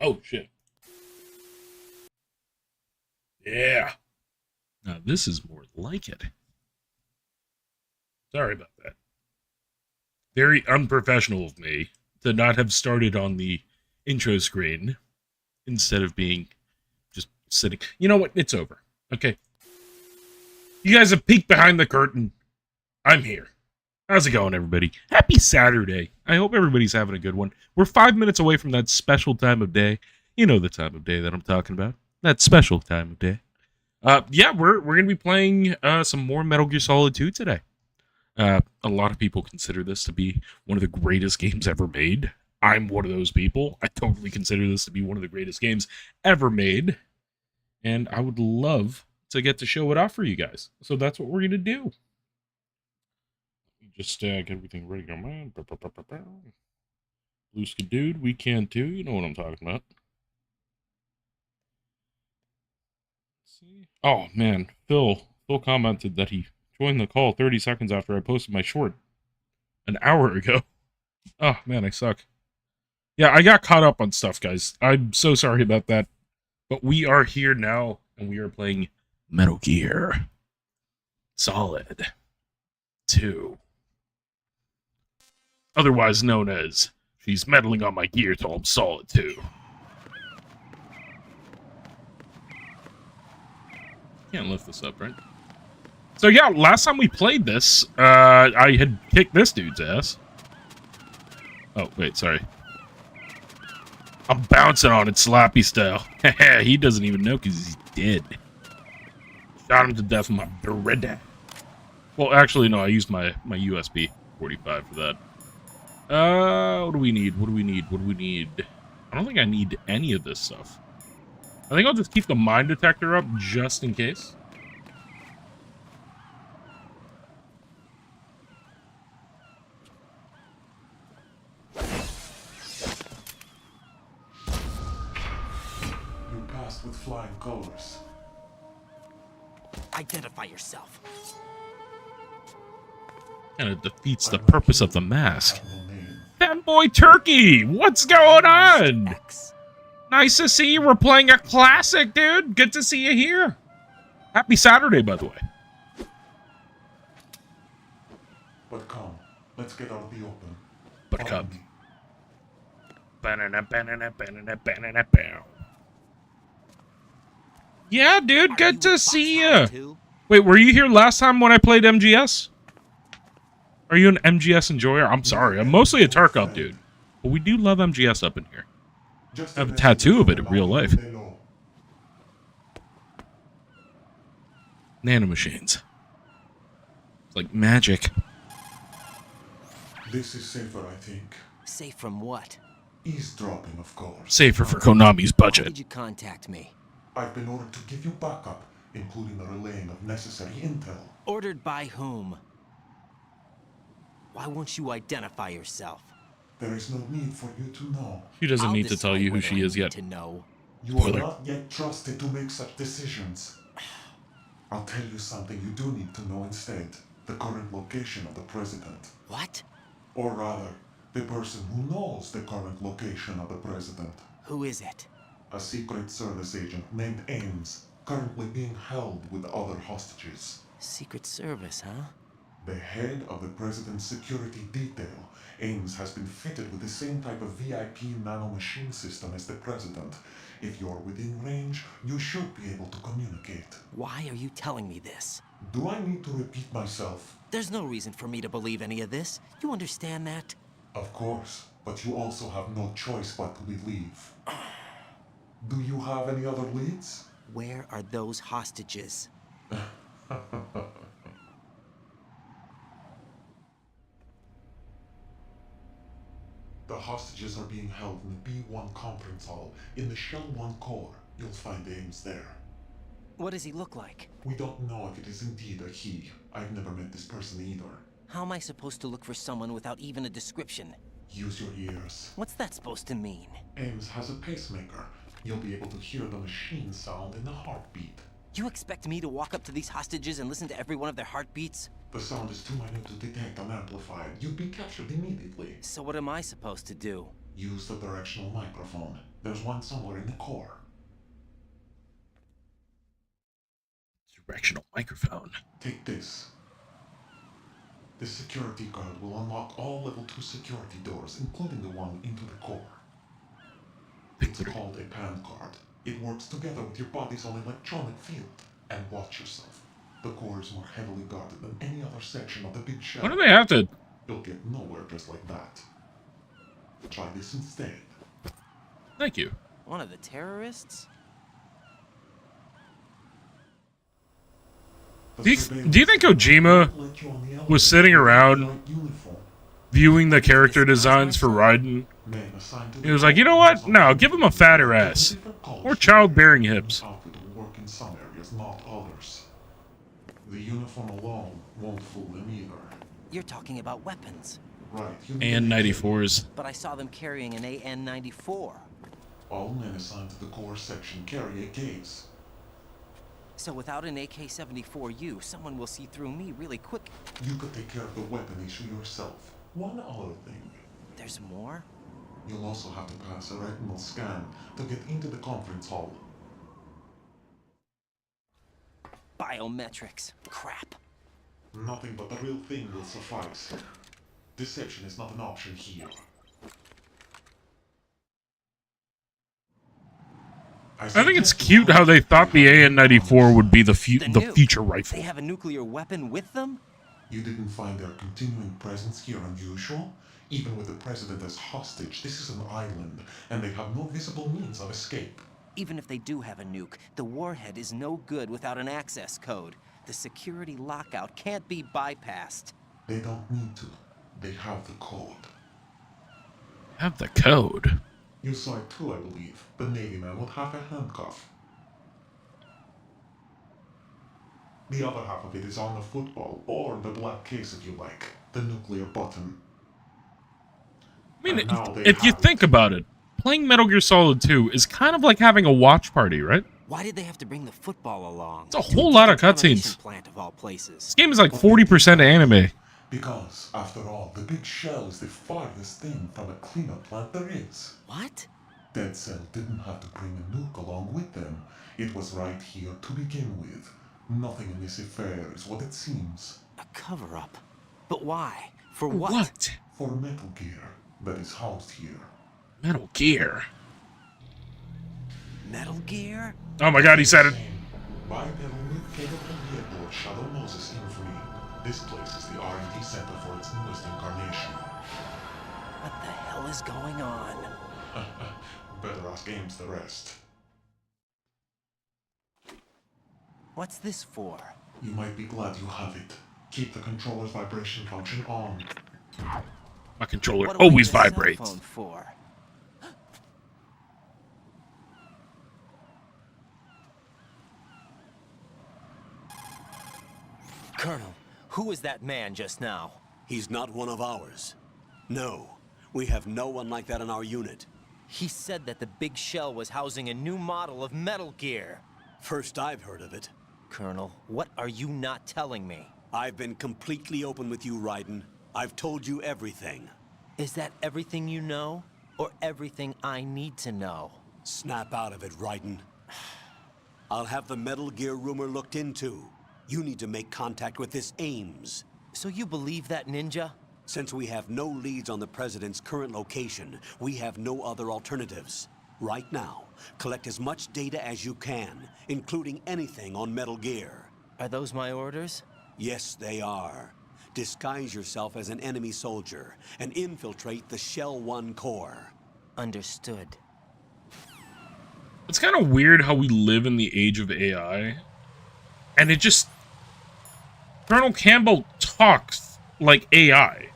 Oh, shit. Yeah. Now, this is more like it. Sorry about that. Very unprofessional of me to not have started on the intro screen instead of being just sitting. You know what? It's over. Okay. You guys have peeked behind the curtain. I'm here. How's it going, everybody? Happy Saturday. I hope everybody's having a good one. We're 5 minutes away from that special time of day. You know the time of day that I'm talking about. That special time of day. Yeah, we're gonna be playing some more Metal Gear Solid 2 today. A lot of people consider this to be one of the greatest games ever made. I'm one of those people. I totally consider this to be one of the greatest games ever made. And I would love to get to show it off for you guys. So that's what we're gonna do. Just get everything ready on man. Blue Dude, we can too. You know what I'm talking about. Let's see. Oh man, Phil commented that he joined the call 30 seconds after I posted my short an hour ago. Oh man, I suck. Yeah, I got caught up on stuff, guys. I'm so sorry about that. But we are here now, and we are playing Metal Gear Solid 2. Otherwise known as, she's meddling on my gear till I'm solid too. Can't lift this up, right? So yeah, last time we played this, I had kicked this dude's ass. Oh, wait, sorry. I'm bouncing on it slappy style. He doesn't even know because he's dead. Shot him to death with my Beretta. Well, actually, no, I used my USB 45 for that. What do we need? What do we need? What do we need? I don't think I need any of this stuff. I think I'll just keep the mine detector up just in case. You passed with flying colors. Identify yourself. And it defeats the purpose of the mask. Fanboy Turkey! What's going on? Nice to see you. We're playing a classic, dude. Good to see you here. Happy Saturday, by the way. But come, let's get out the open. But come. Yeah, dude. Good to see you. Wait, were you here last time when I played MGS? Are you an MGS enjoyer? I'm sorry. I'm mostly a Tarkov dude. But we do love MGS up in here. I have a tattoo of it in real life. Nanomachines. It's like magic. This is safer, I think. Safe from what? Eavesdropping, of course. Safer for Konami's Why budget. did you contact me? I've been ordered to give you backup, including the relaying of necessary intel. Ordered by whom? Why won't you identify yourself? There is no need for you to know. She doesn't I'll need to tell decide you who whether she I is need yet. to know. You are Spoiler. not yet trusted to make such decisions. I'll tell you something you do need to know instead. The current location of the president. What? Or rather, the person who knows the current location of the president. Who is it? A Secret Service agent named Ames, currently being held with other hostages. Secret Service, huh? The head of the president's security detail, Ames has been fitted with the same type of VIP nanomachine system as the president. If you're within range, you should be able to communicate. Why are you telling me this? Do I need to repeat myself? There's no reason for me to believe any of this. You understand that? Of course, but you also have no choice but to believe. Do you have any other leads? Where are those hostages? The hostages are being held in the B1 conference hall. In the Shell 1 core, you'll find Ames there. What does he look like? We don't know if it is indeed a he. I've never met this person either. How am I supposed to look for someone without even a description? Use your ears. What's that supposed to mean? Ames has a pacemaker. You'll be able to hear the machine sound in the heartbeat. You expect me to walk up to these hostages and listen to every one of their heartbeats? The sound is too minute to detect unamplified. You'd be captured immediately. So what am I supposed to do? Use the directional microphone. There's one somewhere in the core. Directional microphone. Take this. This security card will unlock all level 2 security doors, including the one into the core. It's called a PAN card. It works together with your body's own electronic field. And watch yourself. The core is more heavily guarded than any other section of the big shell. Why do they have to? You'll get nowhere just like that. Try this instead. Thank you. One of the terrorists? Do you think Kojima was sitting around viewing the character designs for Raiden? He was like, you know what? No, give him a fatter ass. Or childbearing hips. Work in some areas, not others. The uniform alone won't fool them either. You're talking about weapons. Right. And 94s. But I saw them carrying an AN-94. All men assigned to the core section carry AKs. So without an AK-74U, someone will see through me really quick. You could take care of the weapon issue yourself. One other thing. There's more? You'll also have to pass a retinal scan to get into the conference hall. Biometrics. Crap. Nothing but the real thing will suffice. Deception is not an option here. I think it's cute how they thought the AN-94 would be the future rifle. They have a nuclear weapon with them? You didn't find their continuing presence here unusual? Even with the president as hostage, this is an island, and they have no visible means of escape. Even if they do have a nuke, the warhead is no good without an access code. The security lockout can't be bypassed. They don't need to. They have the code. Have the code? You saw it too, I believe. The Navy man would have a handcuff. The other half of it is on the football, or the black case if you like. The nuclear button. I mean, if you think about it, playing Metal Gear Solid 2 is kind of like having a watch party, right? Why did they have to bring the football along? It's a whole lot of cutscenes. Plant of all places. This game is like 40% anime. Because, after all, the big shell is the farthest thing from a cleanup plant there is. What? Dead Cell didn't have to bring a nuke along with them. It was right here to begin with. Nothing in this affair is what it seems. A cover-up? But why? For what? What? For Metal Gear that is housed here. Metal Gear? Metal Gear? Oh my god, he said it. Bipedal nuke-capable vehicle Shadow Moses Infamy. This place is the R&D center for its newest incarnation. What the hell is going on? Better ask Ames the rest. What's this for? You might be glad you have it. Keep the controller's vibration function on. My controller What do I always need a cell vibrates. phone for? Colonel, who was that man just now? He's not one of ours. No, we have no one like that in our unit. He said that the big shell was housing a new model of Metal Gear. First I've heard of it. Colonel, what are you not telling me? I've been completely open with you, Raiden. I've told you everything. Is that everything you know? Or everything I need to know? Snap out of it, Raiden. I'll have the Metal Gear rumor looked into. You need to make contact with this Ames. So you believe that, Ninja? Since we have no leads on the President's current location, we have no other alternatives. Right now, collect as much data as you can, including anything on Metal Gear. Are those my orders? Yes, they are. Disguise yourself as an enemy soldier and infiltrate the Shell 1 core. Understood. It's kind of weird how we live in the age of AI. And it just... Colonel Campbell talks like AI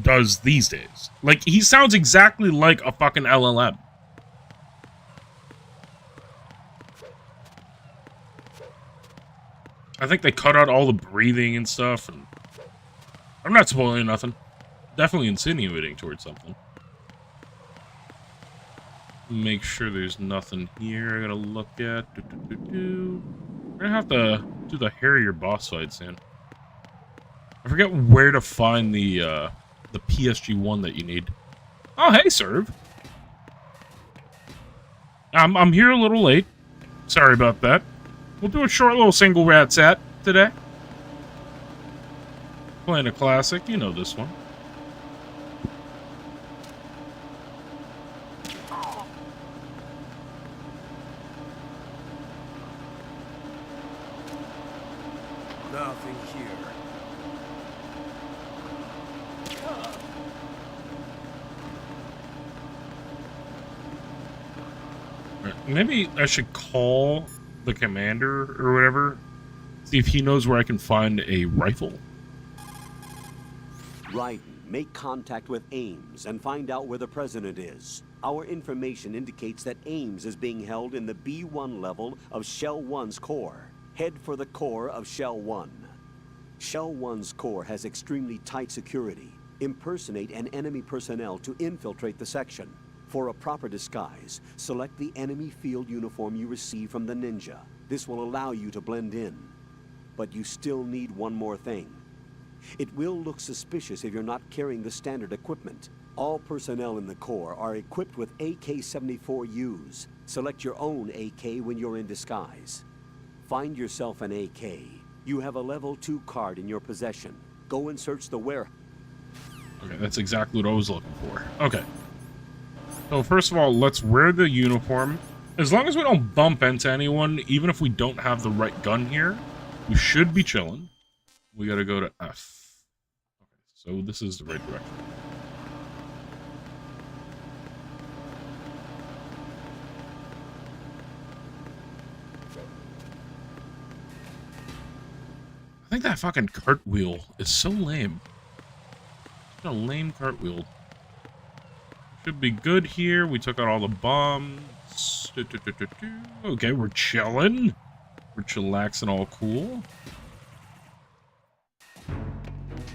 does these days. Like, he sounds exactly like a fucking LLM. I think they cut out all the breathing and stuff, and I'm not spoiling nothing. Definitely insinuating towards something. Make sure there's nothing here I gotta look at. We're gonna have to do the Harrier boss fight soon. I forget where to find the PSG-1 that you need. Oh, hey, Serve. I'm here a little late. Sorry about that. We'll do a short little single rat set today. Playing a classic, you know this one. Nothing here. Maybe I should call the commander or whatever. See if he knows where I can find a rifle. Raiden, make contact with Ames and find out where the president is. Our information indicates that Ames is being held in the B1 level of Shell 1's core. Head for the core of Shell 1. Shell 1's core has extremely tight security. Impersonate an enemy personnel to infiltrate the section. For a proper disguise, select the enemy field uniform you receive from the ninja. This will allow you to blend in. But you still need one more thing. It will look suspicious if you're not carrying the standard equipment. All personnel in the Corps are equipped with AK-74Us. Select your own AK when you're in disguise. Find yourself an AK. You have a level 2 card in your possession. Go and search the warehouse. Okay, that's exactly what I was looking for. Okay. So first of all, let's wear the uniform. As long as we don't bump into anyone, even if we don't have the right gun here, we should be chilling. We gotta go to F. Okay, so this is the right direction. I think that fucking cartwheel is so lame. It's a lame cartwheel. Should be good here. We took out all the bombs. Okay, we're chilling. We're chillaxing, all cool.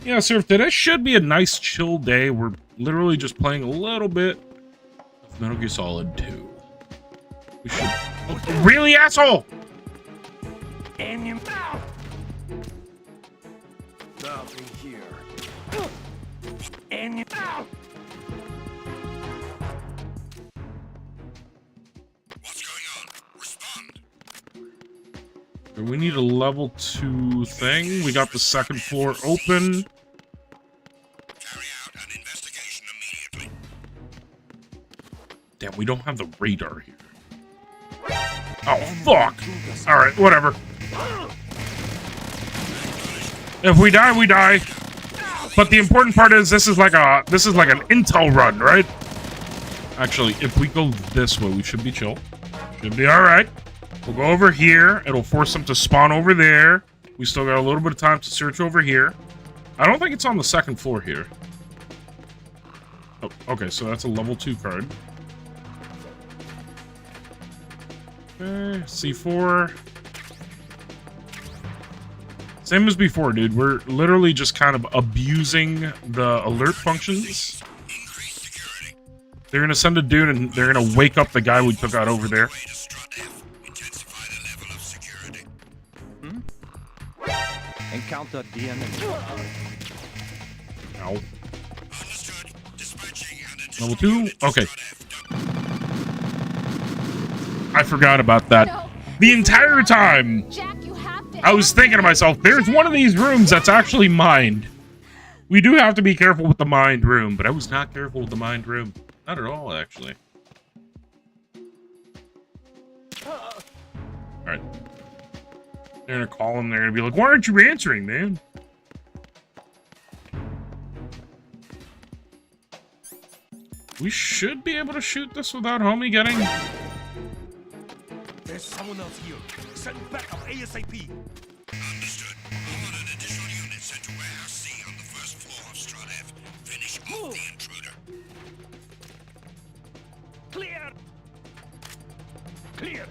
Yeah, sir, today should be a nice chill day. We're literally just playing a little bit of Metal Gear Solid 2. We should... Oh, really, asshole? In your mouth! Nothing here. In your mouth! What's going on? Respond. We need a level 2 thing. We got the second floor open. Carry out an investigation immediately. Damn, we don't have the radar here. Oh, fuck! Alright, whatever. If we die, we die. But the important part is this is like an intel run, right? Actually, if we go this way, we should be chill. Should be alright. We'll go over here. It'll force them to spawn over there. We still got a little bit of time to search over here. I don't think it's on the second floor here. Oh, okay, so that's a level 2 card. Okay, C4. Same as before, dude. We're literally just kind of abusing the alert functions. They're gonna send a dude and they're gonna wake up the guy we took out over there. Encounter the enemy. Ow. Level 2? Okay. I forgot about that. No. The entire time, Jack, you have to. I was thinking to myself, there's one of these rooms that's actually mined. We do have to be careful with the mined room, but I was not careful with the mined room. Not at all, actually. Alright. They're gonna call him, they're gonna be like, why aren't you answering, man? We should be able to shoot this without homie getting... There's someone else here. Send backup ASAP. Understood. I want an additional unit sent to Warehouse C on the first floor of Strut F. Finish off the intruder. Clear. Clear.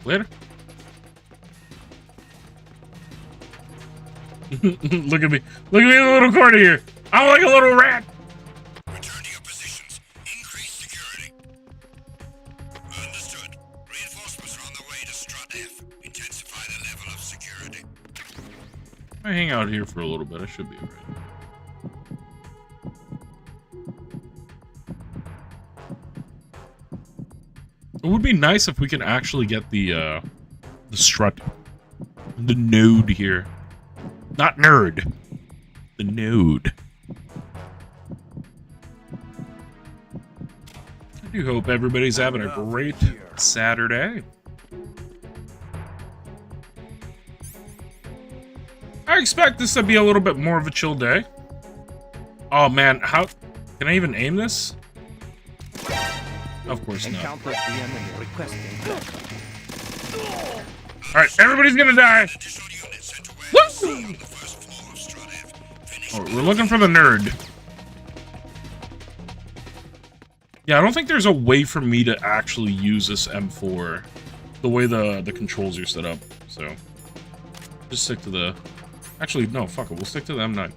Later. Look at me. Look at me in the little corner here. I'm like a little rat. Return to your positions. Increase security. Understood. Reinforcements are on the way to Strut F. Intensify the level of security. If I hang out here for a little bit, I should be alright. It would be nice if we can actually get the strut, the node here. Not nerd. The node. I do hope everybody's having a great Saturday. I expect this to be a little bit more of a chill day. Oh man, how can I even aim this? Of course not. Encounter the enemy requesting backup. Alright, everybody's gonna die. Woo! Oh, we're looking for the nerd. Yeah, I don't think there's a way for me to actually use this M4 the way the controls are set up, so just stick to the... Actually, no, fuck it, we'll stick to the M9.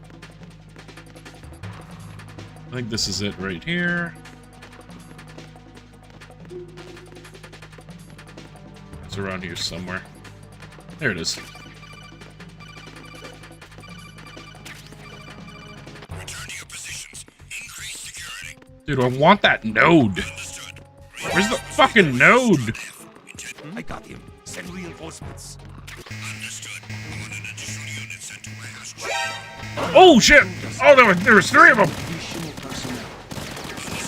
I think this is it right here. It's around here somewhere. There it is. Dude, I want that node. Where's the fucking node? I got him. Send reinforcements. Oh shit! Oh, there was 3 of them.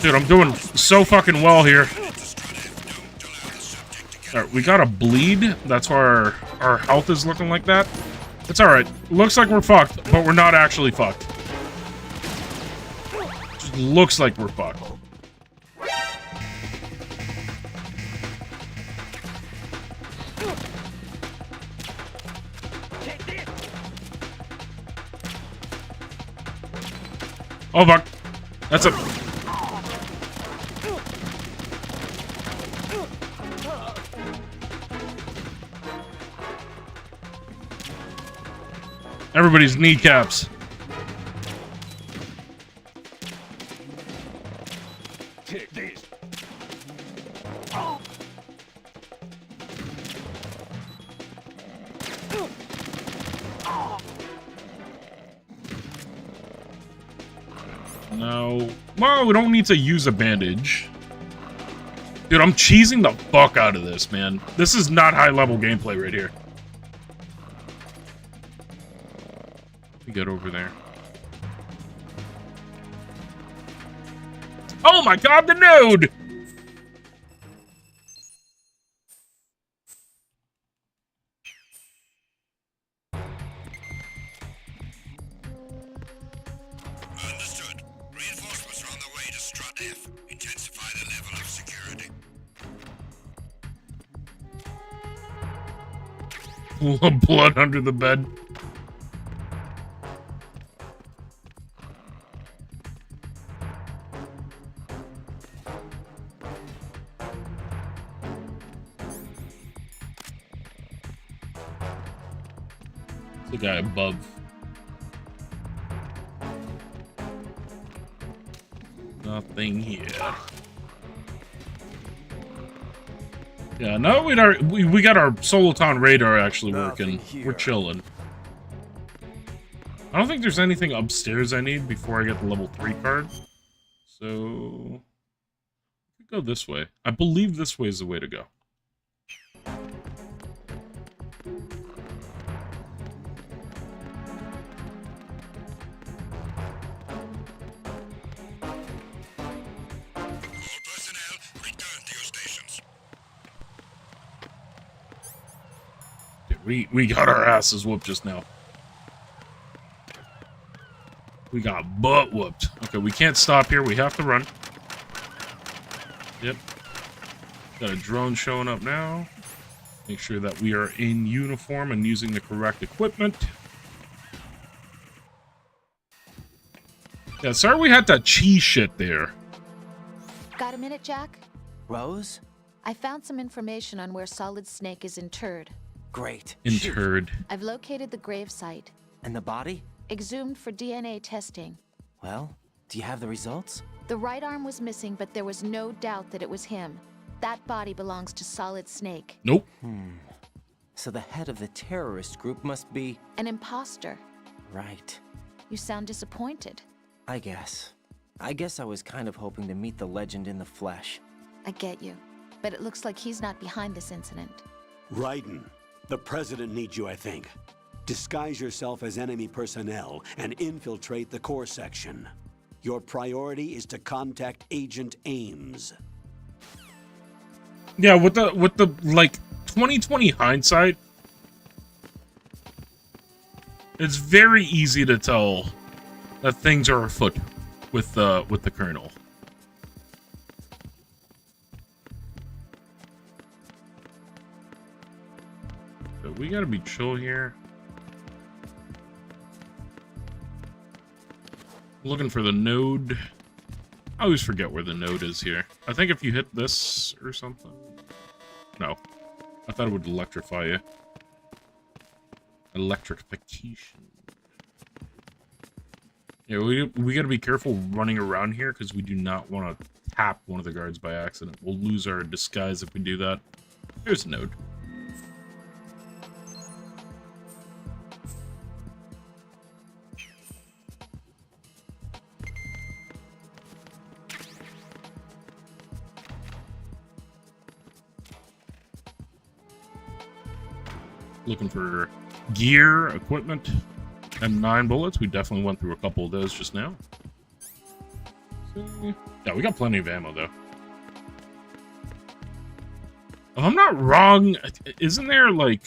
Dude, I'm doing so fucking well here. Alright, we got a bleed. That's why our health is looking like that. It's alright. Looks like we're fucked, but we're not actually fucked. Just looks like we're fucked. Oh fuck. That's a... Everybody's kneecaps. Take this. No. Well, we don't need to use a bandage. Dude, I'm cheesing the fuck out of this, man. This is not high-level gameplay right here. We get over there. Oh my god, the node! Understood. Reinforcements are on the way to Strut F. Intensify the level of security. Blood under the bed. The guy above. Nothing here. Yeah, no, we got our Soliton radar actually working. We're chilling. I don't think there's anything upstairs I need before I get the level 3 card. So we go this way. I believe this way is the way to go. Personnel, return to your stations. Dude, we got our asses whooped just now. We got butt whooped. Okay, we can't stop here. We have to run. Yep. Got a drone showing up now. Make sure that we are in uniform and using the correct equipment. Yeah, sorry we had that cheese shit there. Got a minute, Jack? Rose? I found some information on where Solid Snake is interred. Great. Interred. I've located the grave site, And the body? exhumed for DNA testing. Well, do you have the results? The right arm was missing, but there was no doubt that it was him. That body belongs to Solid Snake. Nope. So the head of the terrorist group must be... An imposter. Right. You sound disappointed. I guess I was kind of hoping to meet the legend in the flesh. I get you. but it looks like he's not behind this incident. Raiden, the President needs you, I think. Disguise yourself as enemy personnel and infiltrate the core section. Your priority is to contact Agent Ames. Yeah, with the like 2020 hindsight, it's very easy to tell that things are afoot with the Colonel. But we gotta be chill here. Looking for the node. I always forget where the node is here. I think if you hit this or something. No. I thought it would electrify you. Electrification. Yeah, we gotta be careful running around here because we do not want to tap one of the guards by accident. We'll lose our disguise if we do that. Here's a node. Looking for gear, equipment, and 9 bullets. We definitely went through a couple of those just now. Yeah, we got plenty of ammo, though. If I'm not wrong, isn't there, like...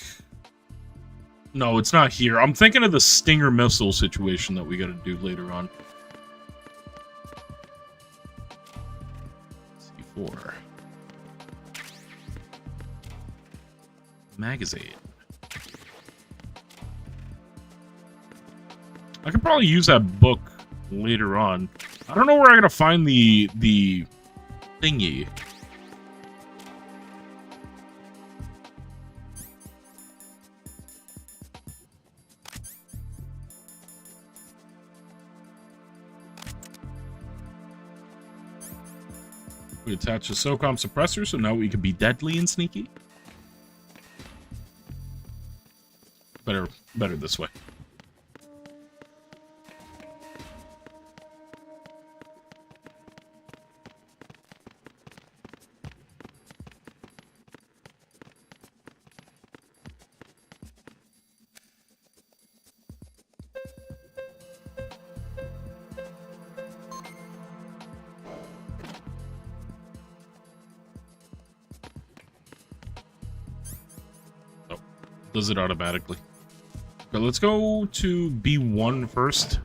No, it's not here. I'm thinking of the Stinger missile situation that we gotta do later on. C4. Magazine. I could probably use that book later on. I don't know where I'm gonna find the thingy. We attach a SOCOM suppressor, so now we can be deadly and sneaky. Better this way. Does it automatically. Okay, let's go to B1 first.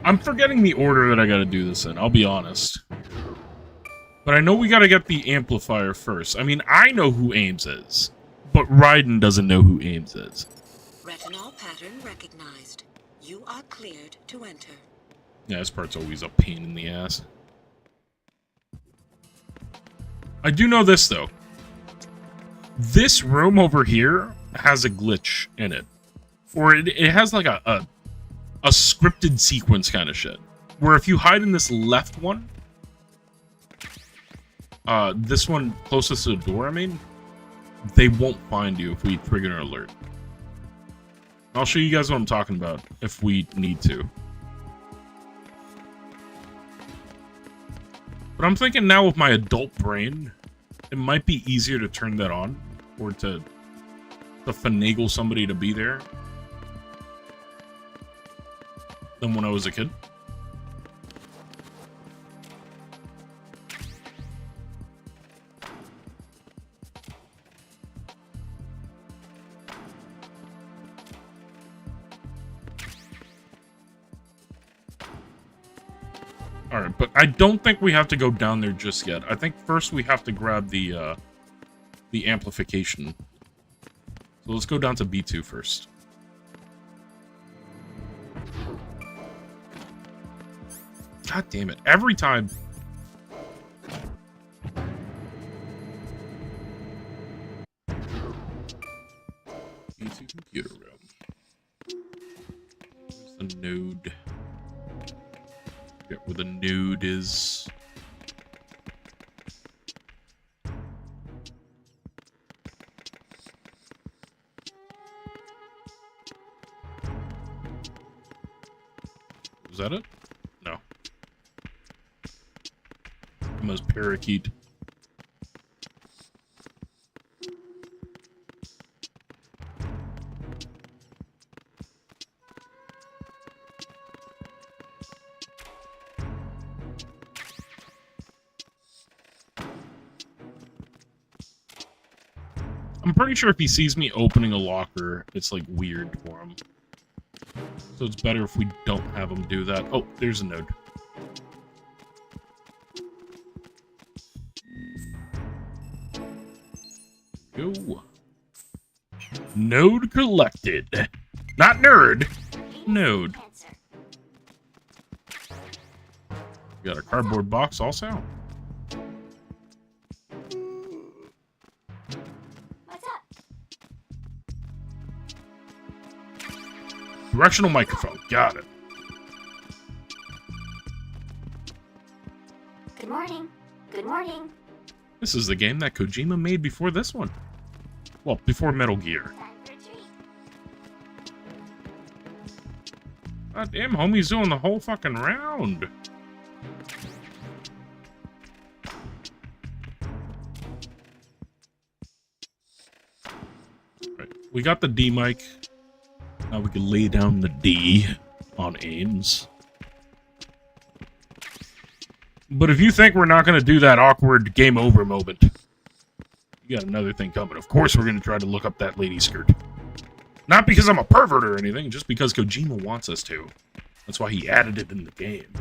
I'm forgetting the order that I gotta do this in, I'll be honest. But I know we gotta get the amplifier first. I mean, I know who Ames is, but Raiden doesn't know who Ames is. Retinol pattern recognized. You are cleared to enter. Yeah, this part's always a pain in the ass. I do know this, though. This room over here has a glitch in it. Or it has like a scripted sequence kind of shit. Where if you hide in this left one, this one closest to the door, I mean, they won't find you if we trigger an alert. I'll show you guys what I'm talking about if we need to. But I'm thinking now with my adult brain, it might be easier to turn that on or to finagle somebody to be there than when I was a kid. Alright, but I don't think we have to go down there just yet. I think first we have to grab the amplification. So let's go down to B2 first. God damn it. Every time. B2 computer room. Where's the node? Forget where the node is. Was that it? No. Almost parakeet. I'm pretty sure if he sees me opening a locker, it's like weird for him. So it's better if we don't have him do that. Oh, there's a node. Go. Node collected. Not nerd. Node. We got a cardboard box also. What's up? Directional microphone. Got it. Good morning. Good morning. This is the game that Kojima made before this one. Well, before Metal Gear. Time for a treat. God damn, homie's doing the whole fucking round. Right, we got the D mic. Now we can lay down the D on Ames. But if you think we're not going to do that awkward game over moment, you got another thing coming. Of course we're going to try to look up that lady skirt. Not because I'm a pervert or anything, just because Kojima wants us to. That's why he added it in the game.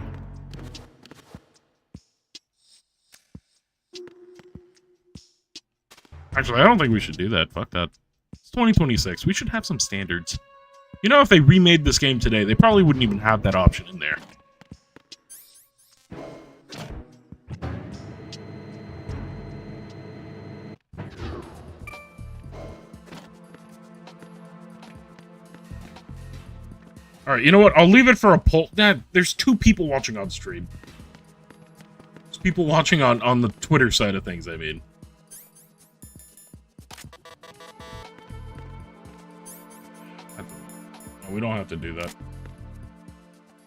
Actually, I don't think we should do that. Fuck that. It's 2026. We should have some standards. You know, if they remade this game today, they probably wouldn't even have that option in there. Alright, you know what? I'll leave it for a poll. There's 2 people watching on stream. There's people watching on the Twitter side of things, I mean. No, we don't have to do that.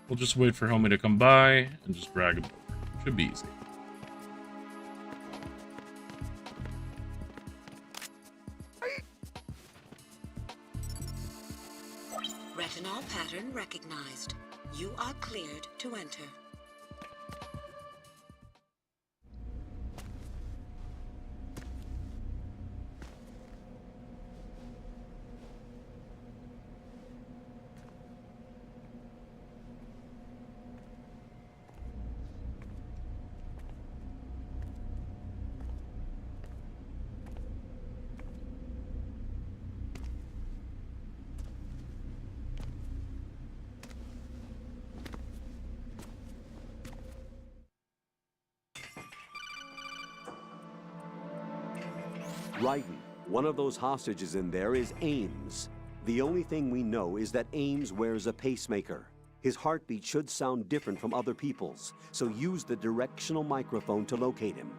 We'll just wait for Homie to come by and just drag him over. Should be easy. Retinol pattern recognized. You are cleared to enter. Raiden, one of those hostages in there is Ames. The only thing we know is that Ames wears a pacemaker. His heartbeat should sound different from other people's, so use the directional microphone to locate him.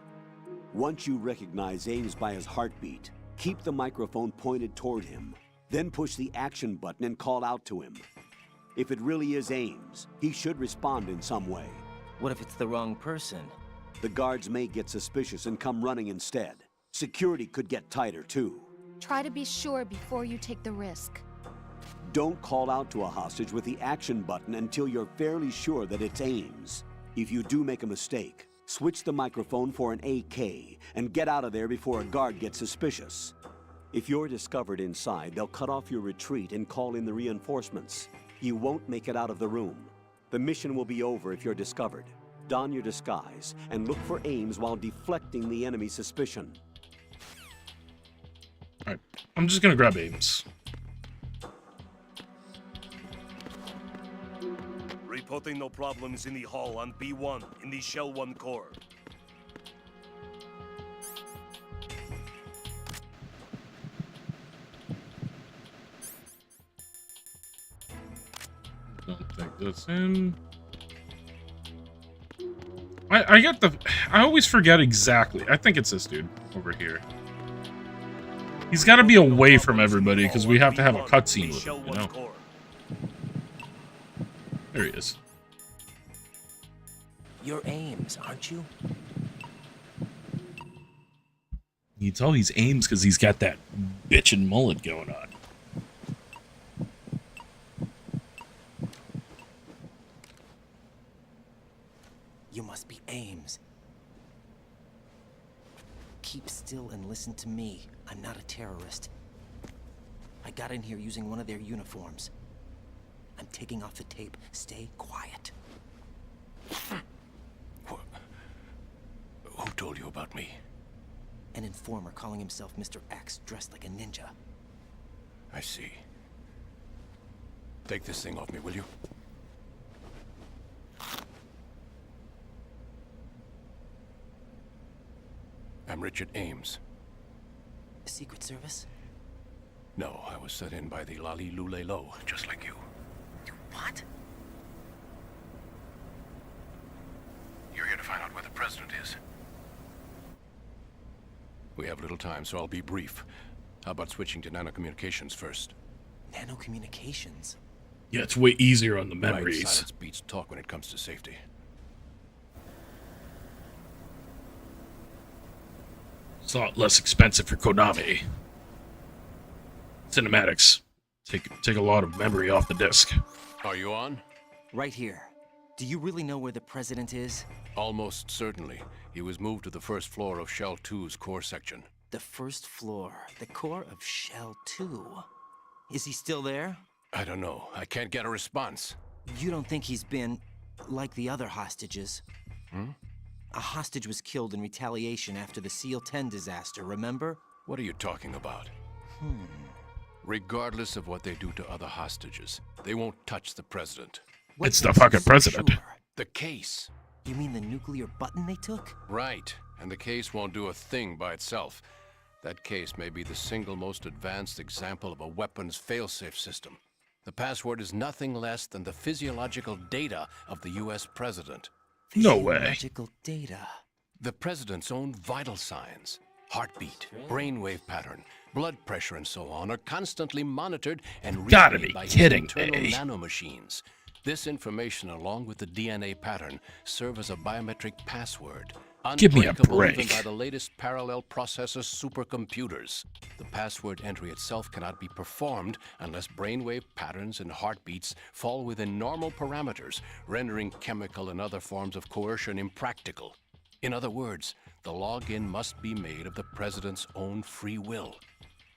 Once you recognize Ames by his heartbeat, keep the microphone pointed toward him. Then push the action button and call out to him. If it really is Ames, he should respond in some way. What if it's the wrong person? The guards may get suspicious and come running instead. Security could get tighter, too. Try to be sure before you take the risk. Don't call out to a hostage with the action button until you're fairly sure that it's Ames. If you do make a mistake, switch the microphone for an AK and get out of there before a guard gets suspicious. If you're discovered inside, they'll cut off your retreat and call in the reinforcements. You won't make it out of the room. The mission will be over if you're discovered. Don your disguise and look for Ames while deflecting the enemy's suspicion. Alright, I'm just gonna grab Ames. Reporting no problems in the hall on B1 in the Shell 1 core. Don't take this in. I get the... I always forget exactly. I think it's this dude over here. He's got to be away from everybody because we have to have a cutscene with him, you know? There he is. You're Ames, aren't you? You can tell he's Ames because he's got that bitchin' mullet going on. You must be Ames. Keep still and listen to me. I'm not a terrorist. I got in here using one of their uniforms. I'm taking off the tape. Stay quiet. Who told you about me? An informer calling himself Mr. X, dressed like a ninja. I see. Take this thing off me, will you? I'm Richard Ames. Secret Service? No, I was sent in by the Lali Lule Lo, just like you. What? You're here to find out where the president is. We have little time, so I'll be brief. How about switching to nanocommunications first? Nanocommunications? Yeah, it's way easier on the Right, memories. silence beats talk when it comes to safety. It's a lot less expensive for Konami. Cinematics take a lot of memory off the disc. Are you on? Right here. Do you really know where the president is? Almost certainly. He was moved to the first floor of Shell 2's core section. The first floor, the core of Shell 2. Is he still there? I don't know. I can't get a response. You don't think he's been like the other hostages? A hostage was killed in retaliation after the SEAL 10 disaster, remember? What are you talking about? Regardless of what they do to other hostages, they won't touch the president. What It's the makes you fucking so president. sure? The case. You mean the nuclear button they took? Right. And the case won't do a thing by itself. That case may be the single most advanced example of a weapons failsafe system. The password is nothing less than the physiological data of the US president. No way. Physiological data. The president's own vital signs, heartbeat, brainwave pattern, blood pressure, and so on, are constantly monitored and Gotta relayed be by kidding internal me. nanomachines. This information, along with the DNA pattern, serve as a biometric password. Give me a Unbreakable even break. by the latest parallel processor supercomputers. The password entry itself cannot be performed unless brainwave patterns and heartbeats fall within normal parameters, rendering chemical and other forms of coercion impractical. In other words, the login must be made of the president's own free will.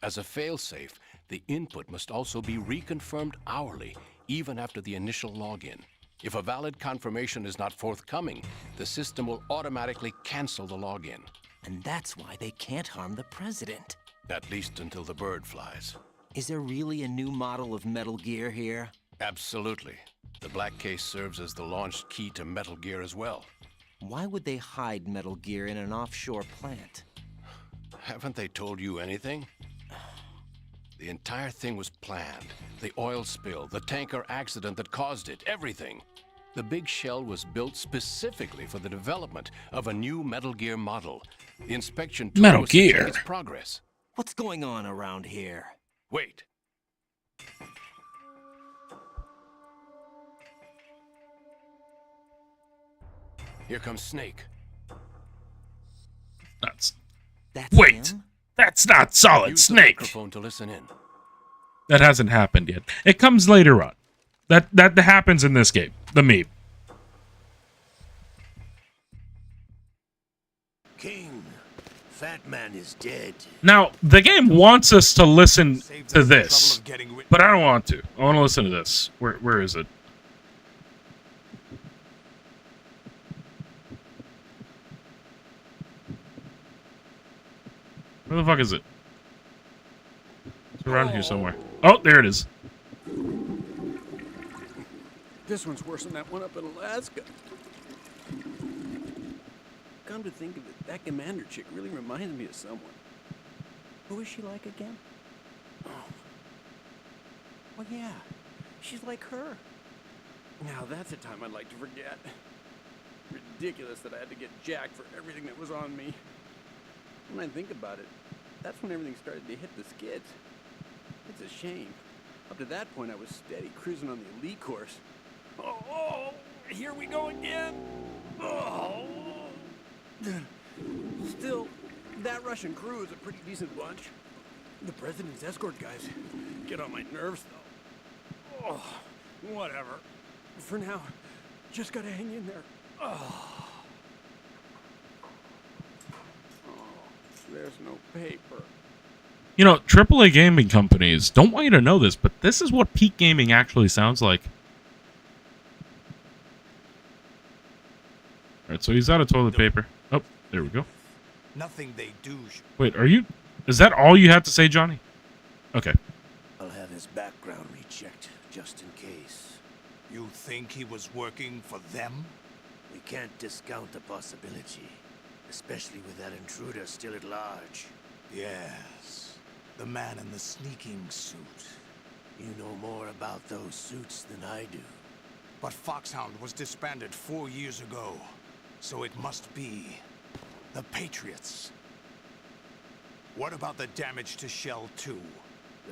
As a failsafe, the input must also be reconfirmed hourly, even after the initial login. If a valid confirmation is not forthcoming, the system will automatically cancel the login. And that's why they can't harm the president. At least until the bird flies. Is there really a new model of Metal Gear here? Absolutely. The black case serves as the launch key to Metal Gear as well. Why would they hide Metal Gear in an offshore plant? Haven't they told you anything? The entire thing was planned. The oil spill, the tanker accident that caused it, everything. The big shell was built specifically for the development of a new Metal Gear model. The inspection tool Metal was to check Gear? its progress. What's going on around here? Wait. Here comes Snake. That's That's Wait. him? that's not Solid Use the Snake. microphone to listen in. That hasn't happened yet. It comes later on. That happens in this game. The meme. King, Fat Man is dead. Now, the game wants us to listen to this, but I don't want to. I want to listen to this. Where is it? Where the fuck is it? It's around here somewhere. Oh, there it is. This one's worse than that one up in Alaska. Come to think of it, that commander chick really reminds me of someone. Who is she like again? Oh. Well, yeah. She's like her. Now that's a time I'd like to forget. Ridiculous that I had to get jacked for everything that was on me. When I think about it, that's when everything started to hit the skids. It's a shame. Up to that point, I was steady cruising on the elite course. Oh, here we go again. Oh. Still, that Russian crew is a pretty decent bunch. The president's escort guys get on my nerves, though. Oh, whatever. For now, just gotta hang in there. Oh. There's no paper. You know, AAA gaming companies don't want you to know this, but this is what peak gaming actually sounds like. Alright, so he's out of toilet paper. Oh, there we go. Nothing they do. Wait, are you... Is that all you had to say, Johnny? Okay. I'll have his background rechecked, just in case. You think he was working for them? We can't discount the possibility, especially with that intruder still at large. Yes. The man in the sneaking suit. You know more about those suits than I do. But Foxhound was disbanded 4 years ago. So it must be the Patriots. What about the damage to Shell 2?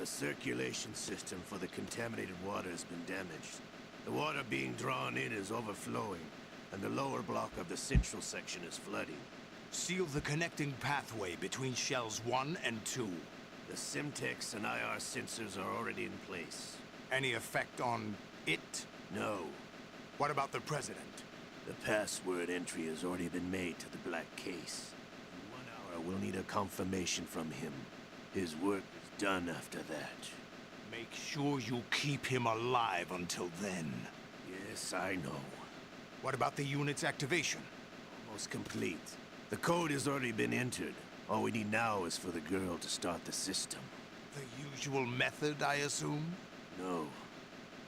The circulation system for the contaminated water has been damaged. The water being drawn in is overflowing, and the lower block of the central section is flooding. Seal the connecting pathway between Shells 1 and 2. The Simtex and IR sensors are already in place. Any effect on it? No. What about the President? The password entry has already been made to the black case. In 1 hour, we'll need a confirmation from him. His work is done after that. Make sure you keep him alive until then. Yes, I know. What about the unit's activation? Almost complete. The code has already been entered. All we need now is for the girl to start the system. The usual method, I assume? No.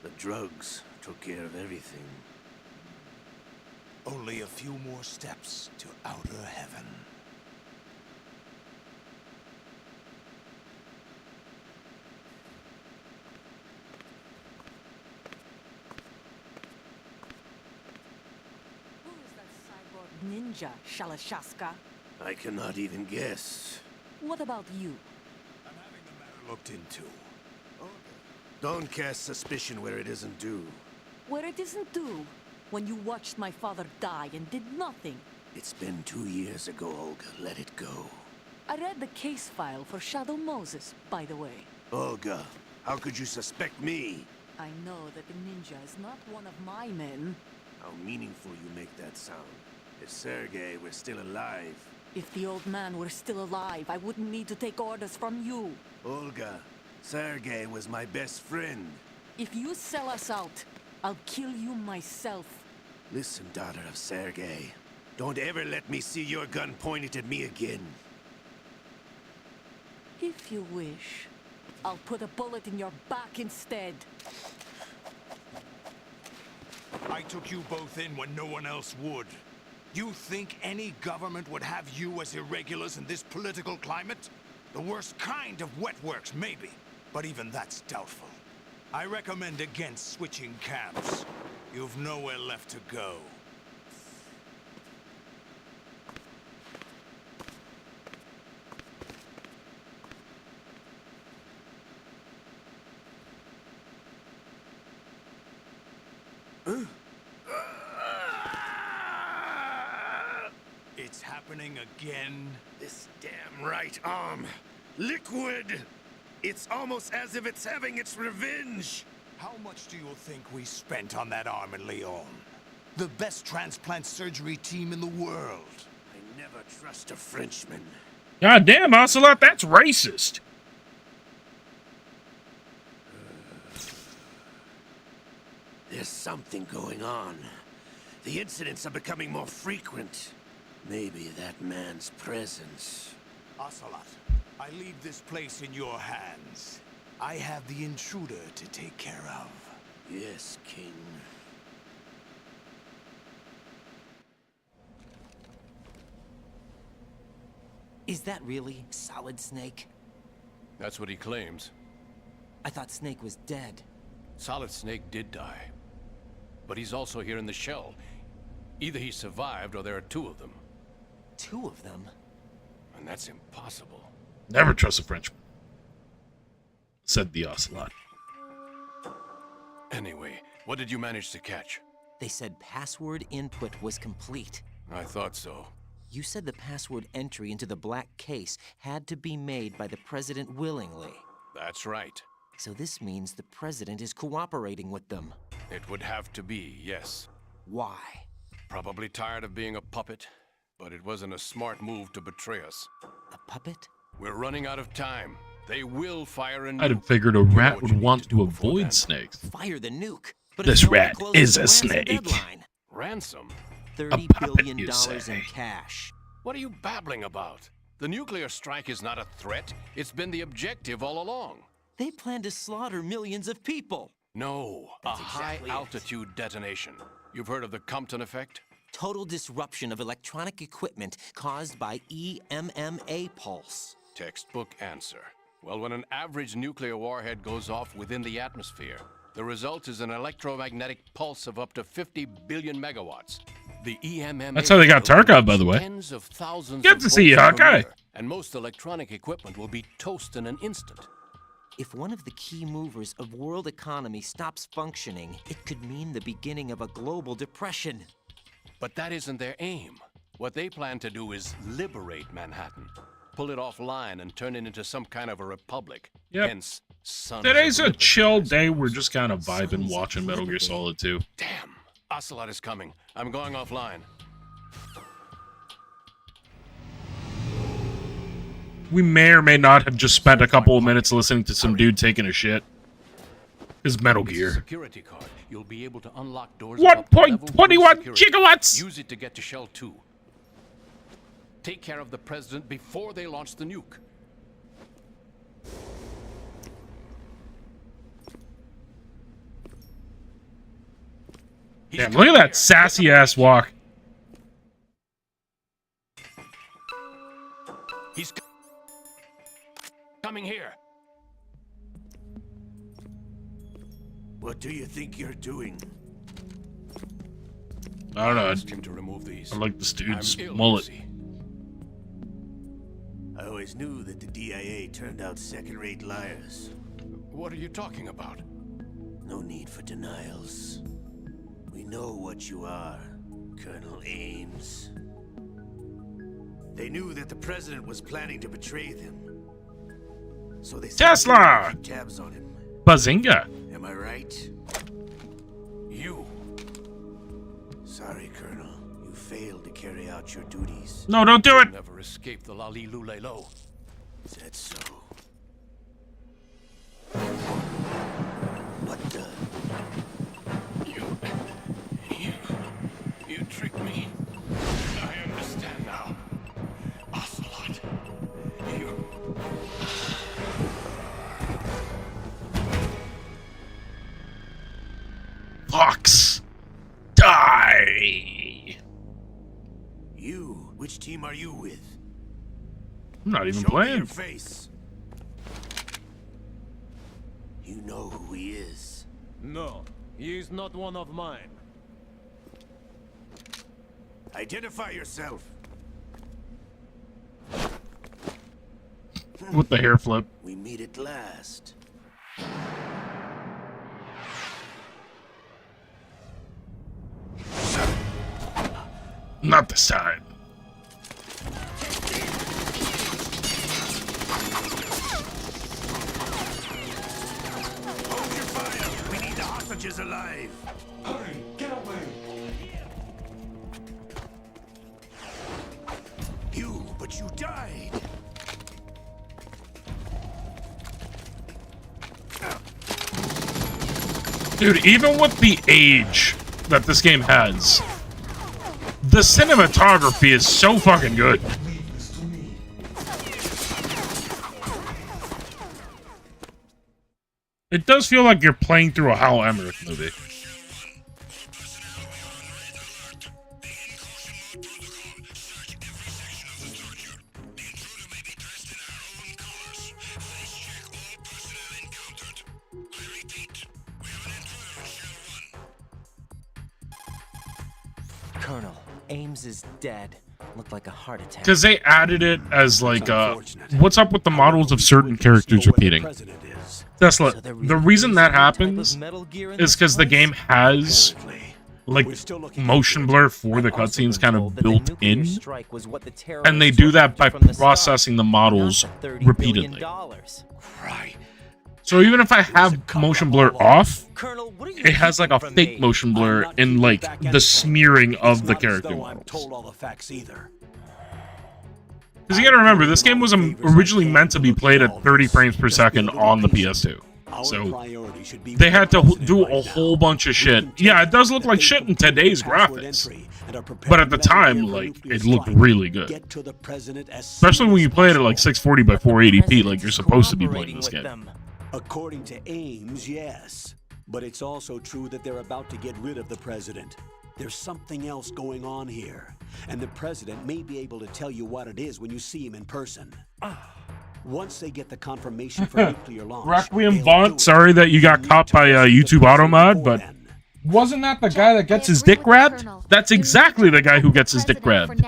The drugs took care of everything. Only a few more steps to outer heaven. Who is that cyborg ninja, Shalashaska? I cannot even guess. What about you? I'm having the matter looked into. Don't cast suspicion where it isn't due. Where it isn't due, when you watched my father die and did nothing. It's been 2 years ago, Olga. Let it go. I read the case file for Shadow Moses, by the way. Olga, how could you suspect me? I know that the ninja is not one of my men. How meaningful you make that sound. If Sergei were still alive... If the old man were still alive, I wouldn't need to take orders from you. Olga, Sergei was my best friend. If you sell us out, I'll kill you myself. Listen, daughter of Sergei. Don't ever let me see your gun pointed at me again. If you wish, I'll put a bullet in your back instead. I took you both in when no one else would. You think any government would have you as irregulars in this political climate? The worst kind of wet works, maybe. But even that's doubtful. I recommend against switching camps. You've nowhere left to go. It's happening again. This damn right arm. Liquid! It's almost as if it's having its revenge. How much do you think we spent on that arm in Lyon? The best transplant surgery team in the world. I never trust a Frenchman. God damn, Ocelot, that's racist. There's something going on. The incidents are becoming more frequent. Maybe that man's presence. Ocelot, I leave this place in your hands. I have the intruder to take care of. Yes, King. Is that really Solid Snake? That's what he claims. I thought Snake was dead. Solid Snake did die. But he's also here in the shell. Either he survived or there are two of them. Two of them? And that's impossible. Never trust a Frenchman, said the Ocelot. Anyway, what did you manage to catch? They said password input was complete. I thought so. You said the password entry into the black case had to be made by the President willingly. That's right. So this means the President is cooperating with them. It would have to be, yes. Why? Probably tired of being a puppet. but it wasn't a smart move to betray us. A puppet? We're running out of time. They will fire a nuke. I'd have figured a rat would want to avoid snakes. Fire the nuke. But This it's nowhere rat close is to a the ransom snake. deadline. Ransom? $30 puppet, billion you in say? cash. What are you babbling about? The nuclear strike is not a threat. It's been the objective all along. They plan to slaughter millions of people. No, That's a exactly it. high-altitude detonation. You've heard of the Compton effect? Total disruption of electronic equipment caused by EMMA pulse. Textbook answer. Well, when an average nuclear warhead goes off within the atmosphere, the result is an electromagnetic pulse of up to 50 billion megawatts. The EMMA That's how they got field Tarkov, by the way. Tens of thousands Good of to see you, volts per Hawkeye. meter, and most electronic equipment will be toast in an instant. If one of the key movers of world economy stops functioning, it could mean the beginning of a global depression. But that isn't their aim. What they plan to do is liberate Manhattan, pull it offline and turn it into some kind of a republic. Yep. Hence, Sons Today's of a Liberty. chill day. We're just kind of vibing, watching Metal Gear Solid 2. Damn, Ocelot is coming. I'm going offline. We may or may not have just spent a couple of minutes listening to some dude taking a shit. Is Metal It's a Gear. security card. You'll be able to unlock doors above the level 1.21 2 security. gigawatts! Use it to get to Shell 2. Take care of the president before they launch the nuke. Damn, look at that sassy ass walk. He's coming here. What do you think you're doing? I don't know. Ask him to remove these. I like this dude's I'm ill, mullet. you see. I always knew that the DIA turned out second-rate liars. What are you talking about? No need for denials. We know what you are, Colonel Ames. They knew that the president was planning to betray them. So they Tesla! keep tabs on him. Bazinga! Am I right? You. Sorry, Colonel. You failed to carry out your duties. No, don't do it! Never escape the Lali Lule Lo. Is that so? What the? You tricked me. I understand now. Ocelot. You. Fox! Die! You? Which team are you with? I'm not even Show me playing. your face. You know who he is. No, he is not one of mine. Identify yourself. With the hair flip. We meet at last. Not this time. Hold your fire. We need the hostages alive. Hurry, get away! But you died. Dude, even with the age that this game has, the cinematography is so fucking good. Leave this to me. It does feel like you're playing through a Hal Emmerich movie. Colonel, Ames is dead. Looked like a heart attack. Because they added it as like, what's up with the models of certain characters repeating? Tesla, the reason that happens is because the game has like motion blur for the cutscenes kind of built in, and they do that by processing the models repeatedly. Right. So even if I have motion blur off, it has like a fake motion blur in like the smearing of the character models. Told all the facts either. Because you gotta remember, this game was originally meant to be played at 30 frames per second on the PS2. So they had to do a whole bunch of shit. Yeah, it does look like shit in today's graphics. But at the time, like, it looked really good. Especially when you play it at like 640 by 480p, like you're supposed to be playing this game. According to Ames, yes. But it's also true that they're about to get rid of the president. There's something else going on here. And the president may be able to tell you what it is when you see him in person. Once they get the confirmation for nuclear launch... Requiem Vaunt, sorry that you got caught by YouTube Automod, but wasn't that the guy that gets his dick grabbed? That's exactly the guy who gets his dick grabbed.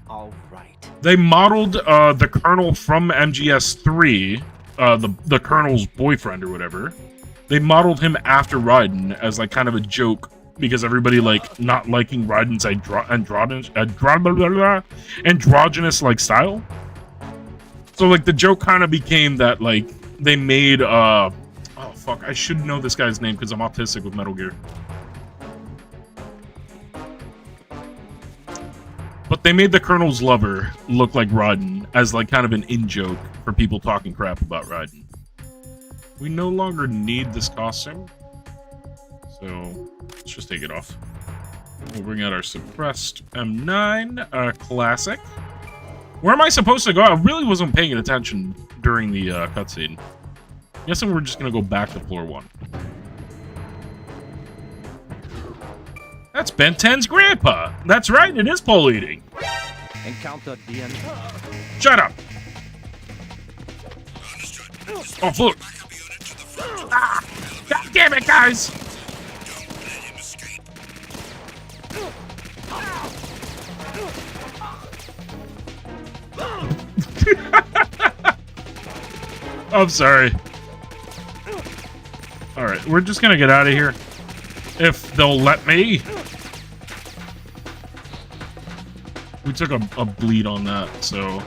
All right. They modeled the Colonel from MGS3, the Colonel's boyfriend or whatever. They modeled him after Raiden as like kind of a joke because everybody like not liking Raiden's androgynous like style. So like the joke kind of became that like they made oh fuck, I should know this guy's name because I'm autistic with Metal Gear. But they made the Colonel's lover look like Raiden as like kind of an in-joke for people talking crap about Raiden. We no longer need this costume, so let's just take it off. We'll bring out our suppressed M9 classic. Where am I supposed to go? I really wasn't paying attention during the cutscene. Guessing we're just gonna go back to floor 1. That's Ben 10's grandpa. That's right, it is pole eating. Encounter DNA. Shut up. Oh, look. Ah, God damn it, guys. I'm sorry. Alright, we're just gonna get out of here. If they'll let me. We took a bleed on that, so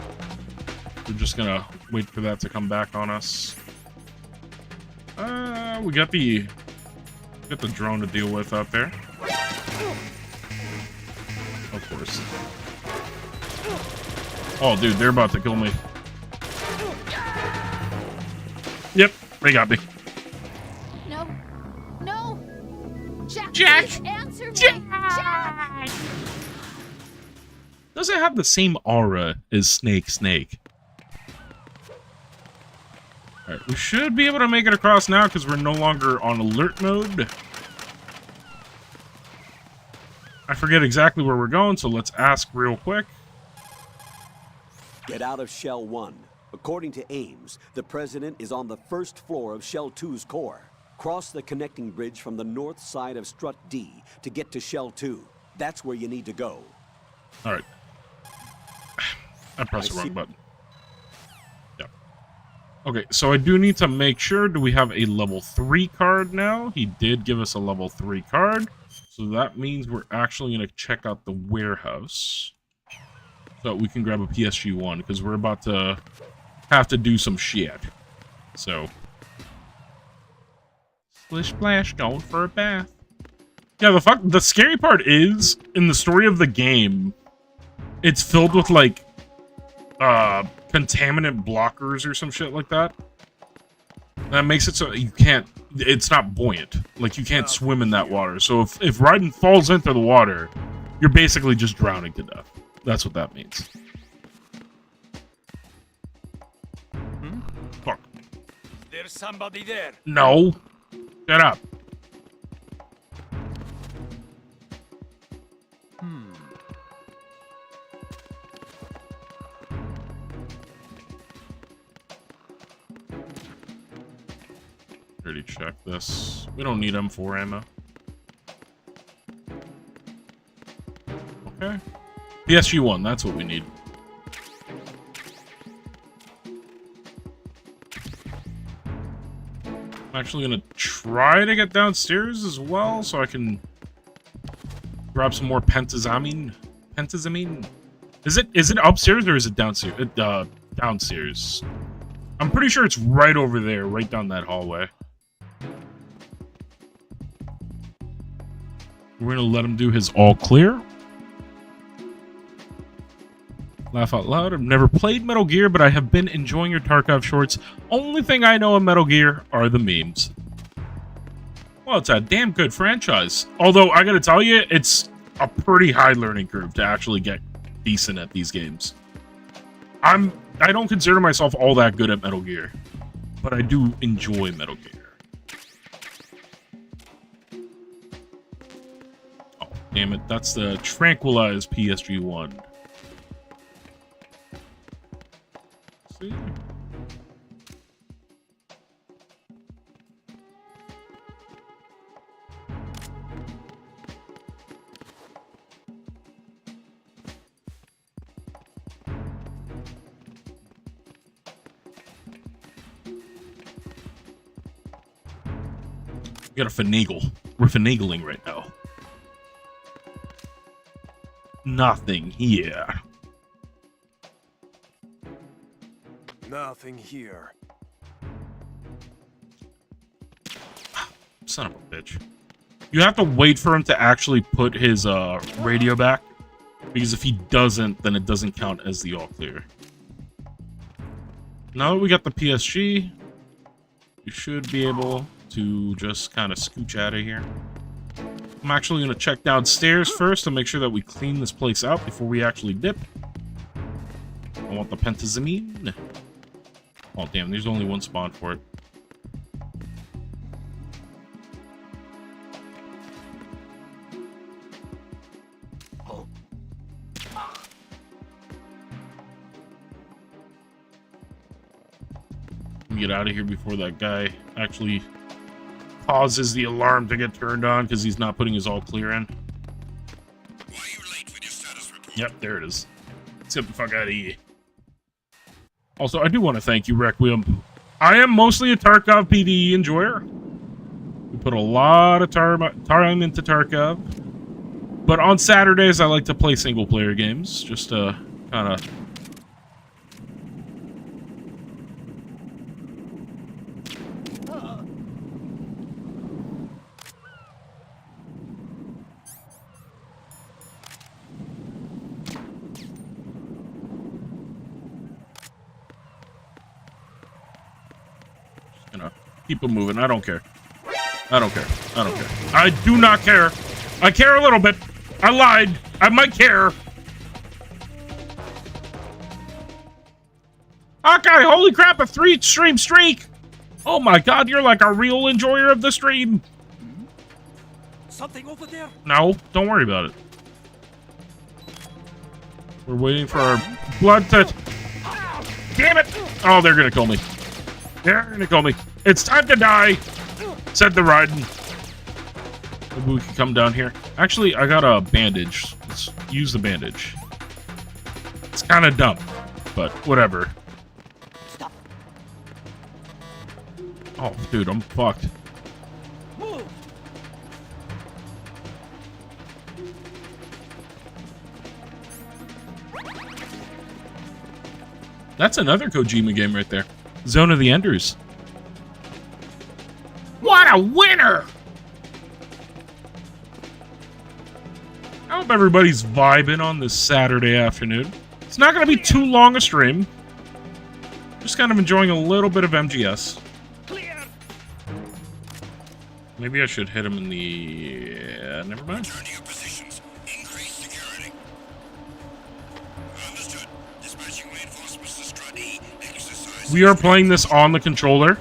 we're just gonna wait for that to come back on us. We got the drone to deal with out there. Of course. Oh, dude, they're about to kill me. Yep, they got me. No. No. Jack. Jack. Answer me. Jack. Does it have the same aura as Snake? Alright, we should be able to make it across now because we're no longer on alert mode. I forget exactly where we're going, so let's ask real quick. Get out of Shell 1. According to Ames, the president is on the first floor of Shell 2's core. Cross the connecting bridge from the north side of Strut D to get to Shell 2. That's where you need to go. Alright. I pressed the wrong button. Yep. Okay, so I do need to make sure, do we have a level 3 card now? He did give us a level 3 card. So that means we're actually going to check out the warehouse. So we can grab a PSG-1, because we're about to have to do some shit. So. Splish splash, going for a bath. Yeah, the scary part is, in the story of the game, it's filled with, like, contaminant blockers or some shit like that. That makes it so you can't, it's not buoyant. Like, you can't swim in that water. So if Raiden falls into the water, you're basically just drowning to death. That's what that means. Fuck. There's somebody there. No. Shut up. Already checked this. We don't need M4 ammo. Okay. PSG-1, that's what we need. I'm actually gonna try to get downstairs as well, so I can grab some more pentazamine. Pentazamine? Is it upstairs or is it downstairs? Downstairs. I'm pretty sure it's right over there, right down that hallway. We're gonna let him do his all clear. Laugh out loud. I've never played Metal Gear, but I have been enjoying your Tarkov shorts. Only thing I know of Metal Gear are the memes. Well, it's a damn good franchise. Although, I gotta tell you, it's a pretty high learning curve to actually get decent at these games. I don't consider myself all that good at Metal Gear, but I do enjoy Metal Gear. Oh, damn it. That's the Tranquilized PSG-1. See? We gotta finagle. We're finagling right now. Nothing here. Nothing here. Son of a bitch. You have to wait for him to actually put his radio back. Because if he doesn't, then it doesn't count as the all clear. Now that we got the PSG, we should be able to just kind of scooch out of here. I'm actually going to check downstairs first to make sure that we clean this place out before we actually dip. I want the pentazamine. Oh, damn, there's only one spawn for it. Let me get out of here before that guy actually causes the alarm to get turned on because he's not putting his all clear in. Why are you late with your status report? Yep, there it is. Let's get the fuck out of here. Also, I do want to thank you, Requiem. I am mostly a Tarkov PvE enjoyer. We put a lot of time into Tarkov. But on Saturdays, I like to play single-player games. Just to kind of... keep it moving. I don't care. I don't care. I don't care. I do not care. I care a little bit. I lied. I might care. Okay, holy crap, a 3-stream streak. Oh my god, you're like a real enjoyer of the stream. Something over there? No, don't worry about it. We're waiting for our blood to... Damn it! Oh, they're gonna kill me. They're gonna kill me. It's time to die, said the Raiden. Maybe we can come down here. Actually, I got a bandage. Let's use the bandage. It's kind of dumb, but whatever. Stop. Oh, dude, I'm fucked. Move. That's another Kojima game right there. Zone of the Enders. What a winner! I hope everybody's vibing on this Saturday afternoon. It's not going to be too long a stream. Just kind of enjoying a little bit of MGS. Clear. Maybe I should hit him in the... never mind. Return to your positions. Increase security. Understood. Dispatching reinforcements to Strut E. Exercise. We are playing this on the controller.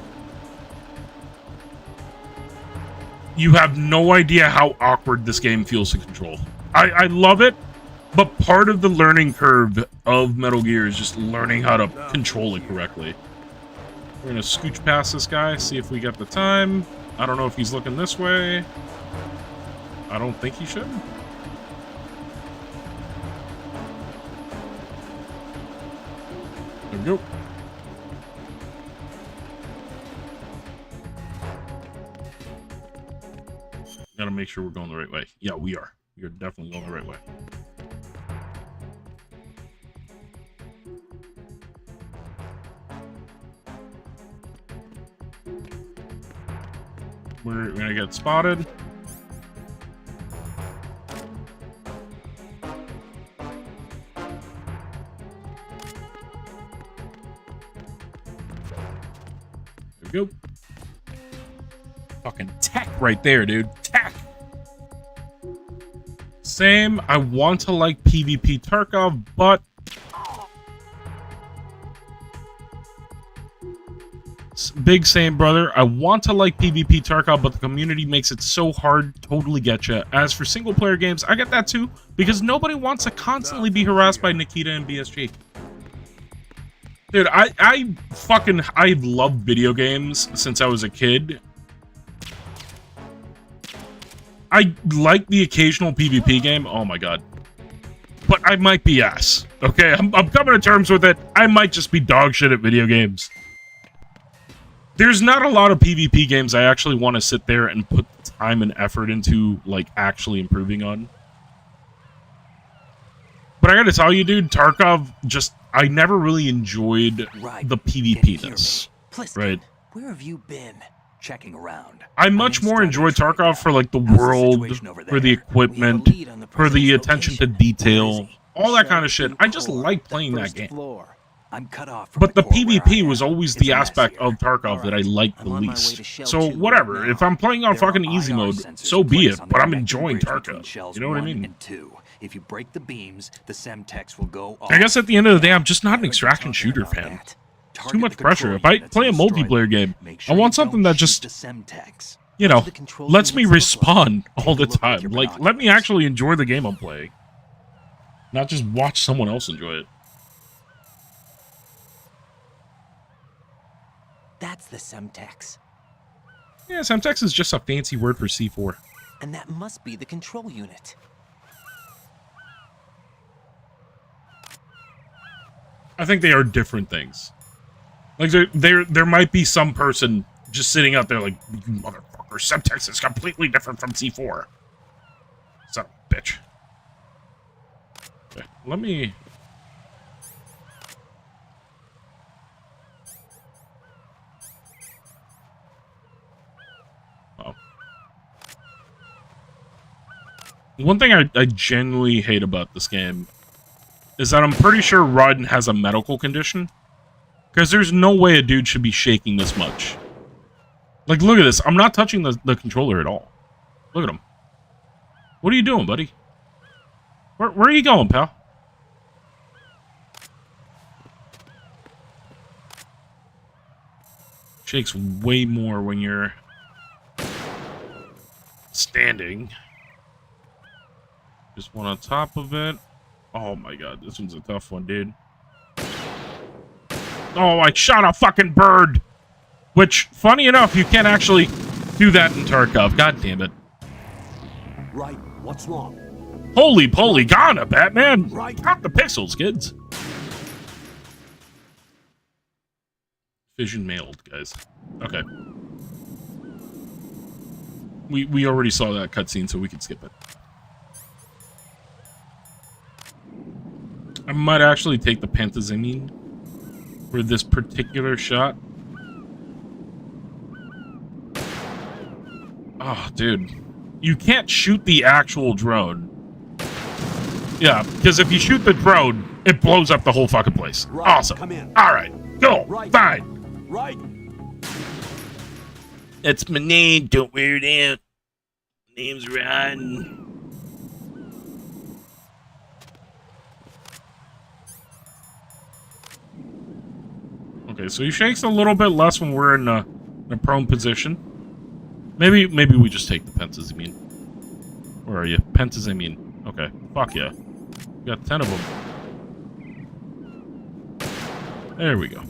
You have no idea how awkward this game feels to control. I love it, but part of the learning curve of Metal Gear is just learning how to control it correctly. We're gonna scooch past this guy, see if we got the time. I don't know if he's looking this way. I don't think he should. There we go. Gotta make sure we're going the right way. Yeah, we are. We are definitely going the right way. We're gonna get spotted. There we go. Fucking tech right there, dude. Tech. Same. I want to like PvP Tarkov, but big same, brother. I want to like PvP Tarkov, but the community makes it so hard. Totally get you. As for single player games, I get that too, because nobody wants to constantly be harassed by Nikita and BSG. Dude, I've loved video games since I was a kid. I like the occasional PvP game. Oh my god. But I might be ass. Okay, I'm coming to terms with it. I might just be dog shit at video games. There's not a lot of PvP games I actually want to sit there and put time and effort into, like, actually improving on. But I gotta tell you, dude, Tarkov just... I never really enjoyed the PvP-ness. Right? Where have you been? Checking around. I much more enjoy Tarkov for, like, the world, for the equipment, for the attention to detail, all that kind of shit. I just like playing that game. But the PvP was always the aspect of Tarkov that I liked the least. So, whatever. If I'm playing on fucking easy mode, so be it. But I'm enjoying Tarkov. You know what I mean? If you break the beams, the Semtex will go off. I guess at the end of the day, I'm just not an extraction shooter fan. Too much pressure. If I play a multiplayer game, I want something that just, you know, lets me respawn all the time. Like, let me actually enjoy the game I'm playing. Not just watch someone else enjoy it. That's the Semtex. Yeah, Semtex is just a fancy word for C4. And that must be the control unit. I think they are different things. Like, there might be some person just sitting out there like, you motherfucker, Semtex is completely different from C4. Son of a bitch. Okay, let me... Oh. One thing I genuinely hate about this game is that I'm pretty sure Rodden has a medical condition. Because there's no way a dude should be shaking this much. Like, look at this. I'm not touching the controller at all. Look at him. What are you doing, buddy? Where are you going, pal? Shakes way more when you're standing. Just one on top of it. Oh my god, this one's a tough one, dude. Oh, I shot a fucking bird! Which, funny enough, you can't actually do that in Tarkov. God damn it. Right, what's wrong? Holy polygona, Batman! Right. Count the pixels, kids. Fission mailed, guys. Okay. We already saw that cutscene, so we can skip it. I might actually take the pentazimine for this particular shot. Oh, dude. You can't shoot the actual drone. Yeah, because if you shoot the drone, it blows up the whole fucking place. Right, awesome. Come in. All right. Go. Right. Fine. Right. That's my name. Don't wear it out. Name's Rodden. Okay, so he shakes a little bit less when we're in a prone position. Maybe we just take the pentazimine. Where are you? Pentazimine. Okay, fuck yeah. We got 10 of them. There we go.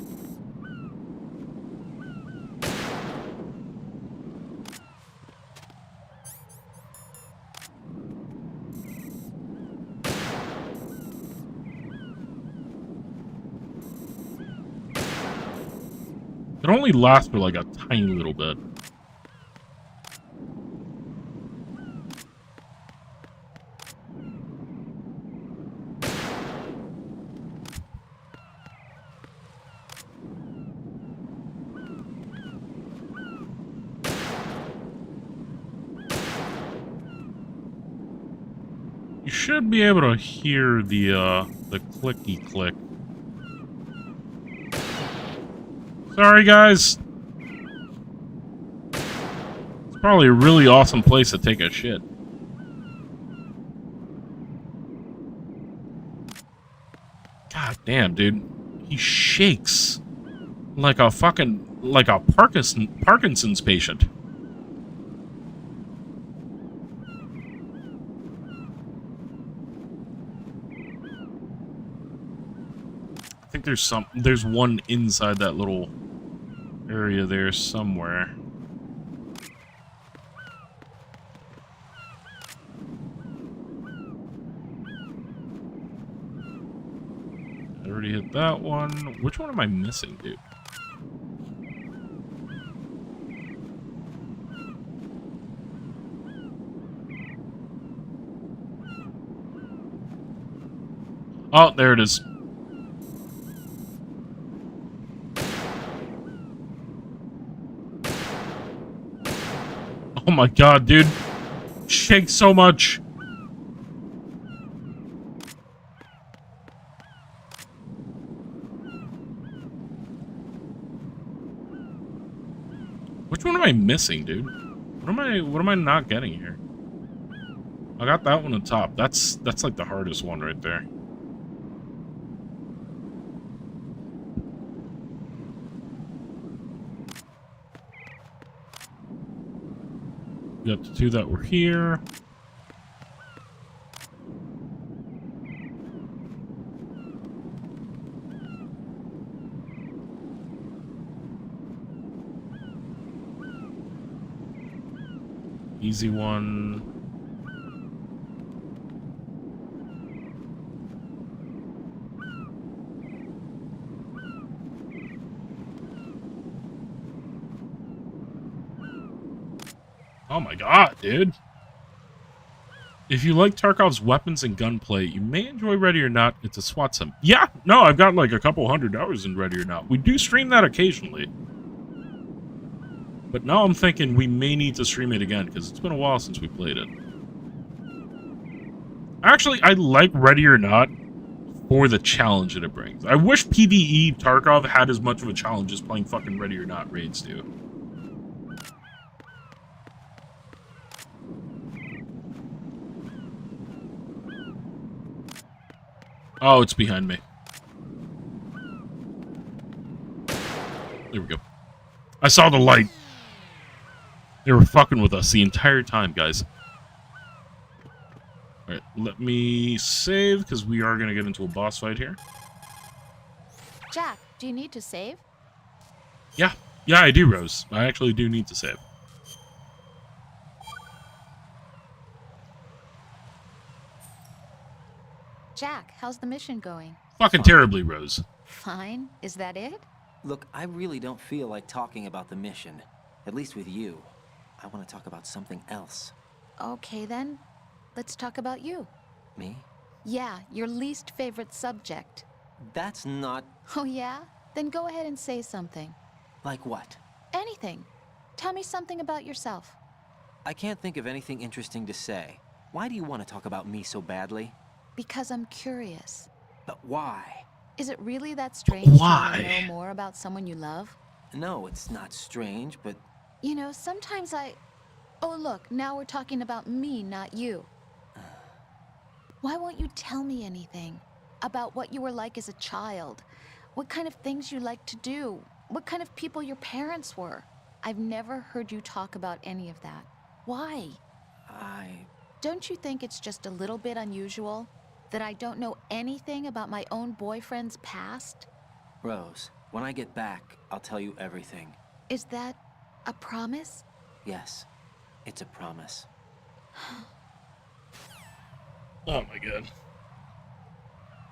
It only lasts for like a tiny little bit. You should be able to hear the clicky click. Sorry, guys. Probably a really awesome place to take a shit. God damn, dude. He shakes like a fucking, like a Parkinson's patient. I think there's one inside that little area there somewhere. I already hit that one. Which one am I missing, dude? Oh, there it is. Oh my god, dude. Shakes so much. Which one am I missing, dude? What am I not getting here? I got that one on top. That's like the hardest one right there. We got the two that were here. Easy one. Oh my god, dude. If you like Tarkov's weapons and gunplay, you may enjoy Ready or Not. It's a SWAT sim. Yeah, no, I've got like a couple $100 in Ready or Not. We do stream that occasionally. But now I'm thinking we may need to stream it again, because it's been a while since we played it. Actually, I like Ready or Not for the challenge that it brings. I wish PvE Tarkov had as much of a challenge as playing fucking Ready or Not raids do. Oh, it's behind me. There we go. I saw the light. They were fucking with us the entire time, guys. Alright, let me save, because we are going to get into a boss fight here. Jack, do you need to save? Yeah. Yeah, I do, Rose. I actually do need to save. Jack, how's the mission going? Fucking terribly, Rose. Fine. Is that it? Look, I really don't feel like talking about the mission. At least with you. I want to talk about something else. Okay, then. Let's talk about you. Me? Yeah, your least favorite subject. That's not... Oh, yeah? Then go ahead and say something. Like what? Anything. Tell me something about yourself. I can't think of anything interesting to say. Why do you want to talk about me so badly? Because I'm curious. But why? Is it really that strange to want to Why? know more about someone you love? No, it's not strange, but... You know, sometimes Oh, look, now we're talking about me, not you. Why won't you tell me anything? About what you were like as a child? What kind of things you liked to do? What kind of people your parents were? I've never heard you talk about any of that. Why? Don't you think it's just a little bit unusual? That I don't know anything about my own boyfriend's past? Rose, when I get back, I'll tell you everything. Is that a promise? Yes, it's a promise. Oh my god.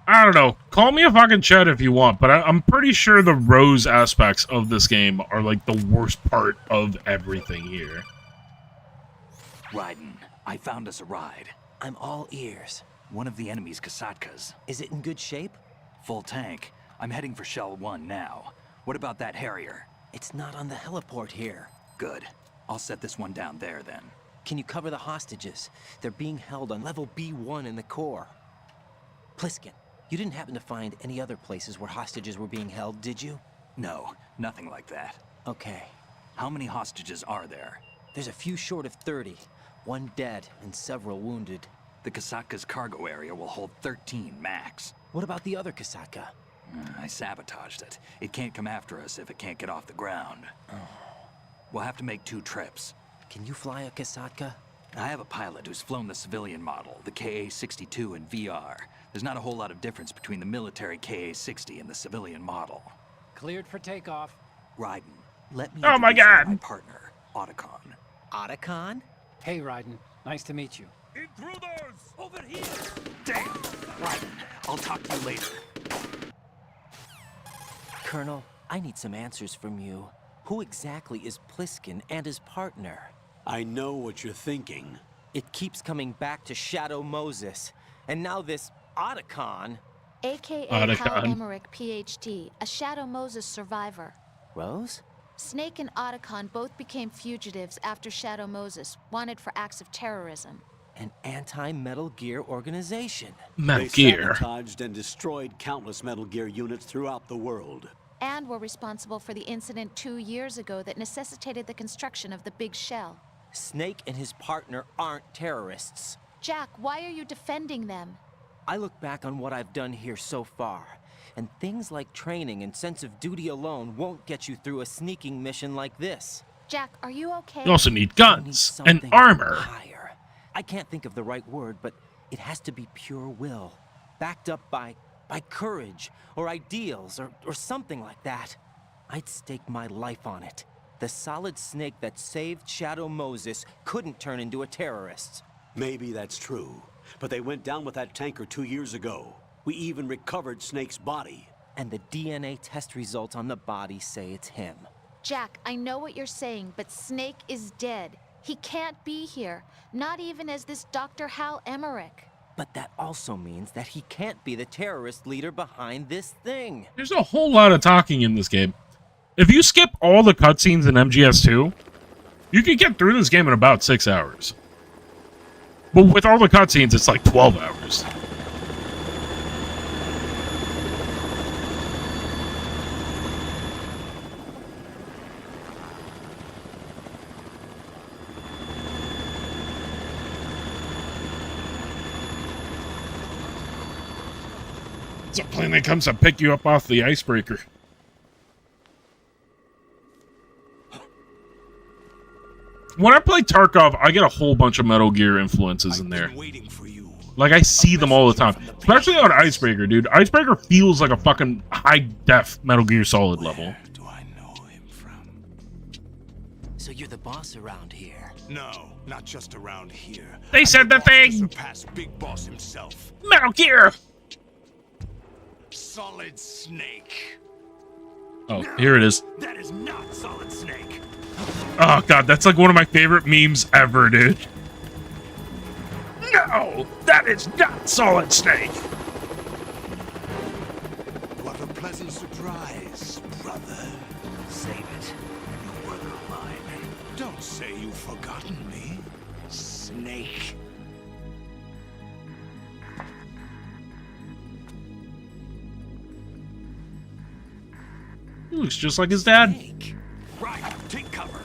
I don't know. Call me a fucking Chud if you want, but I'm pretty sure the Rose aspects of this game are like the worst part of everything here. Raiden, I found us a ride. I'm all ears. One of the enemy's Kasatkas. Is it in good shape? Full tank. I'm heading for Shell 1 now. What about that Harrier? It's not on the heliport here. Good. I'll set this one down there then. Can you cover the hostages? They're being held on level B1 in the core. Pliskin, you didn't happen to find any other places where hostages were being held, did you? No, nothing like that. Okay. How many hostages are there? There's a few short of 30. 1 dead and several wounded. The Kasatka's cargo area will hold 13 max. What about the other Kasaka? I sabotaged it. It can't come after us if it can't get off the ground. We'll have to make 2 trips. Can you fly a Kasaka? I have a pilot who's flown the civilian model, the KA-62 in VR. There's not a whole lot of difference between the military KA-60 and the civilian model. Cleared for takeoff. Raiden, let me Oh my introduce you to God. my partner, Otacon. Otacon? Hey, Raiden. Nice to meet you. Intruders! Over here! Damn! Raiden, I'll talk to you later. Colonel, I need some answers from you. Who exactly is Pliskin and his partner? I know what you're thinking. It keeps coming back to Shadow Moses. And now this Otacon. AKA Otacon. Hal Emmerich, PhD, a Shadow Moses survivor. Rose? Snake and Otacon both became fugitives after Shadow Moses, wanted for acts of terrorism. An anti-Metal Gear organization. Metal They Gear. sabotaged and destroyed countless Metal Gear units throughout the world. And were responsible for the incident 2 years ago that necessitated the construction of the Big Shell. Snake and his partner aren't terrorists. Jack, why are you defending them? I look back on what I've done here so far, and things like training and sense of duty alone won't get you through a sneaking mission like this. Jack, are you okay? You also need guns and something armor. higher. I can't think of the right word, but it has to be pure will, backed up by courage or ideals or something like that. I'd stake my life on it. The solid Snake that saved Shadow Moses couldn't turn into a terrorist. Maybe that's true, but they went down with that tanker 2 years ago. We even recovered Snake's body. And the DNA test results on the body say it's him. Jack, I know what you're saying, but Snake is dead. He can't be here, not even as this Dr. Hal Emmerich. But that also means that he can't be the terrorist leader behind this thing. There's a whole lot of talking in this game. If you skip all the cutscenes in MGS2, you can get through this game in about 6 hours. But with all the cutscenes, it's like 12 hours. It's a plane that comes to pick you up off the icebreaker. When I play Tarkov, I get a whole bunch of Metal Gear influences in there. Like, I see them all the time. Especially on Icebreaker, dude. Icebreaker feels like a fucking high-def Metal Gear Solid level. So you're the boss around here? No, not just around here. They said the thing! Surpass Big Boss himself. Metal Gear! Solid Snake. Oh, here it is. That is not Solid Snake. Oh, God, that's like one of my favorite memes ever, dude. No, that is not Solid Snake. What a pleasant surprise, brother. Save it. No brother of mine. Don't say you've forgotten me, Snake. He looks just like his dad. Right, take cover.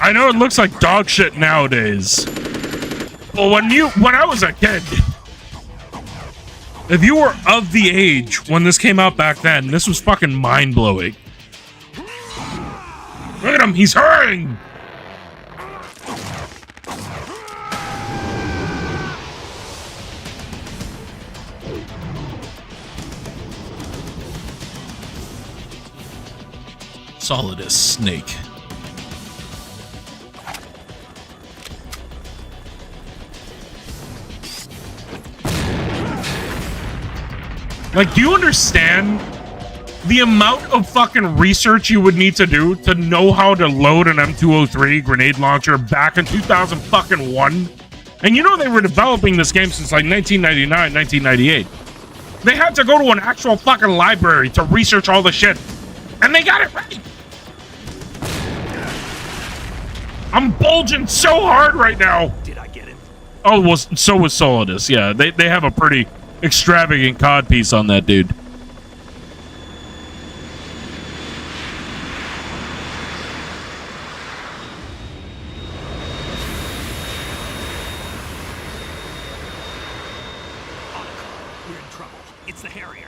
I know it looks like dog shit nowadays. But when I was a kid, if you were of the age when this came out back then, this was fucking mind-blowing. Look at him, he's hurrying! Solid as Snake. Like, do you understand the amount of fucking research you would need to do to know how to load an M203 grenade launcher back in 2001? And you know they were developing this game since like 1999, 1998. They had to go to an actual fucking library to research all the shit. And they got it right. I'm bulging so hard right now. Did I get it? Oh, well, so was Solidus. Yeah, they have a pretty extravagant codpiece on that dude. We're in trouble. It's the Harrier.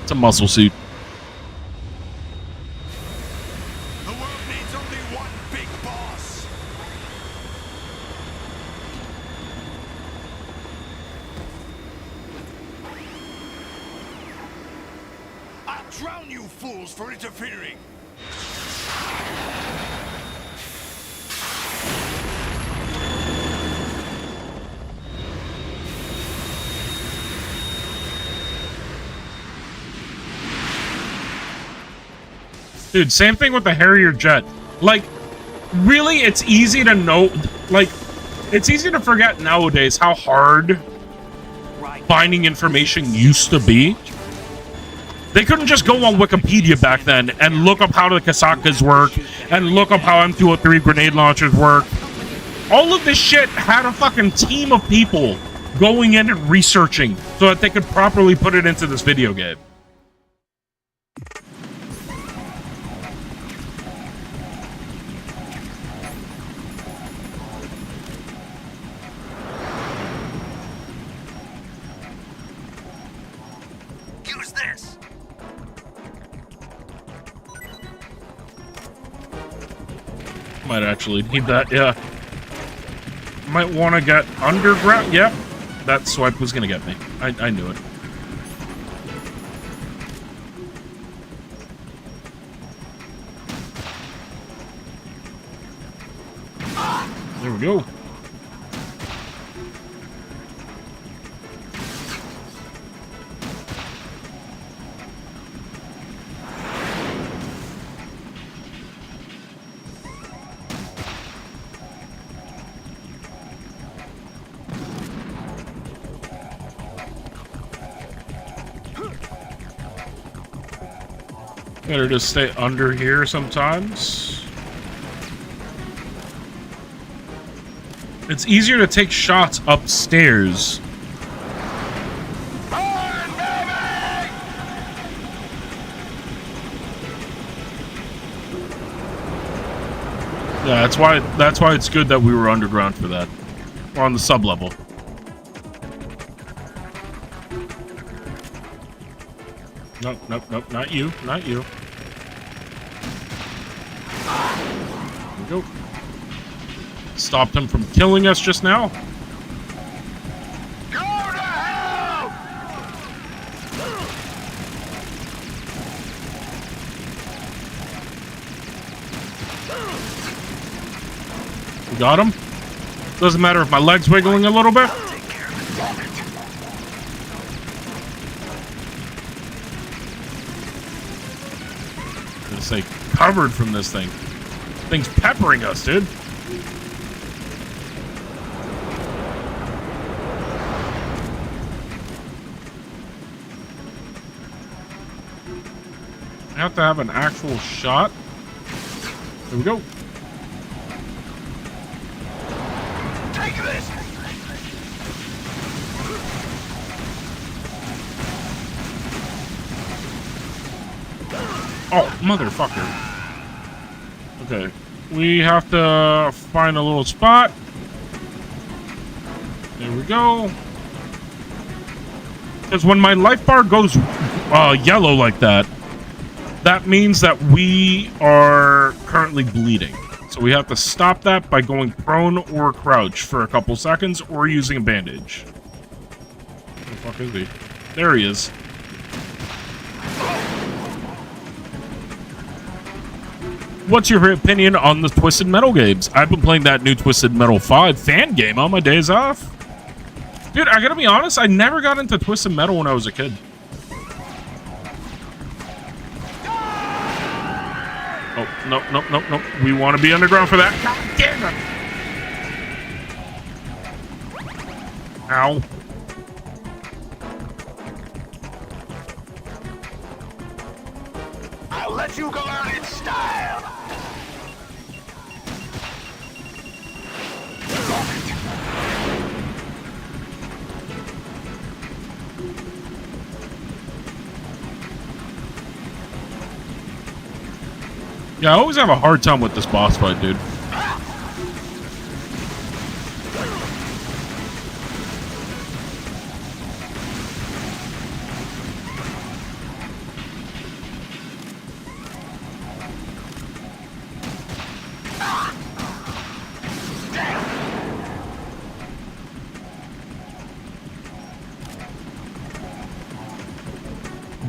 It's a muscle suit. The world needs only one big boss. I'll drown you fools for interfering. Dude, same thing with the Harrier jet. Like, really, it's easy to know, like, it's easy to forget nowadays how hard finding information used to be. They couldn't just go on Wikipedia back then and look up how the Kasakas work and look up how M203 grenade launchers work. All of this shit had a fucking team of people going in and researching so that they could properly put it into this video game. Use this. Might actually need that, yeah. Might want to get underground. Yep, that swipe was gonna get me. I knew it. There we go. Better just stay under here sometimes. It's easier to take shots upstairs. Yeah, that's why it's good that we were underground for that. Or on the sub level. Nope, nope, nope, not you, not you. There we go. Stopped him from killing us just now. Go to hell! We got him. Doesn't matter if my leg's wiggling a little bit. I'm gonna say covered from this thing. Thing's peppering us, dude. I have to have an actual shot. There we go. Take this! Oh, motherfucker. Okay. We have to find a little spot. There we go. Because when my life bar goes yellow like that, that means that we are currently bleeding. So we have to stop that by going prone or crouch for a couple seconds or using a bandage. Where the fuck is he? There he is. What's your opinion on the Twisted Metal games? I've been playing that new Twisted Metal 5 fan game on my days off. Dude, I gotta be honest, I never got into Twisted Metal when I was a kid. Oh, nope, nope, nope, nope. We want to be underground for that. God damn it! Ow. let you go out in style! Yeah, I always have a hard time with this boss fight, dude.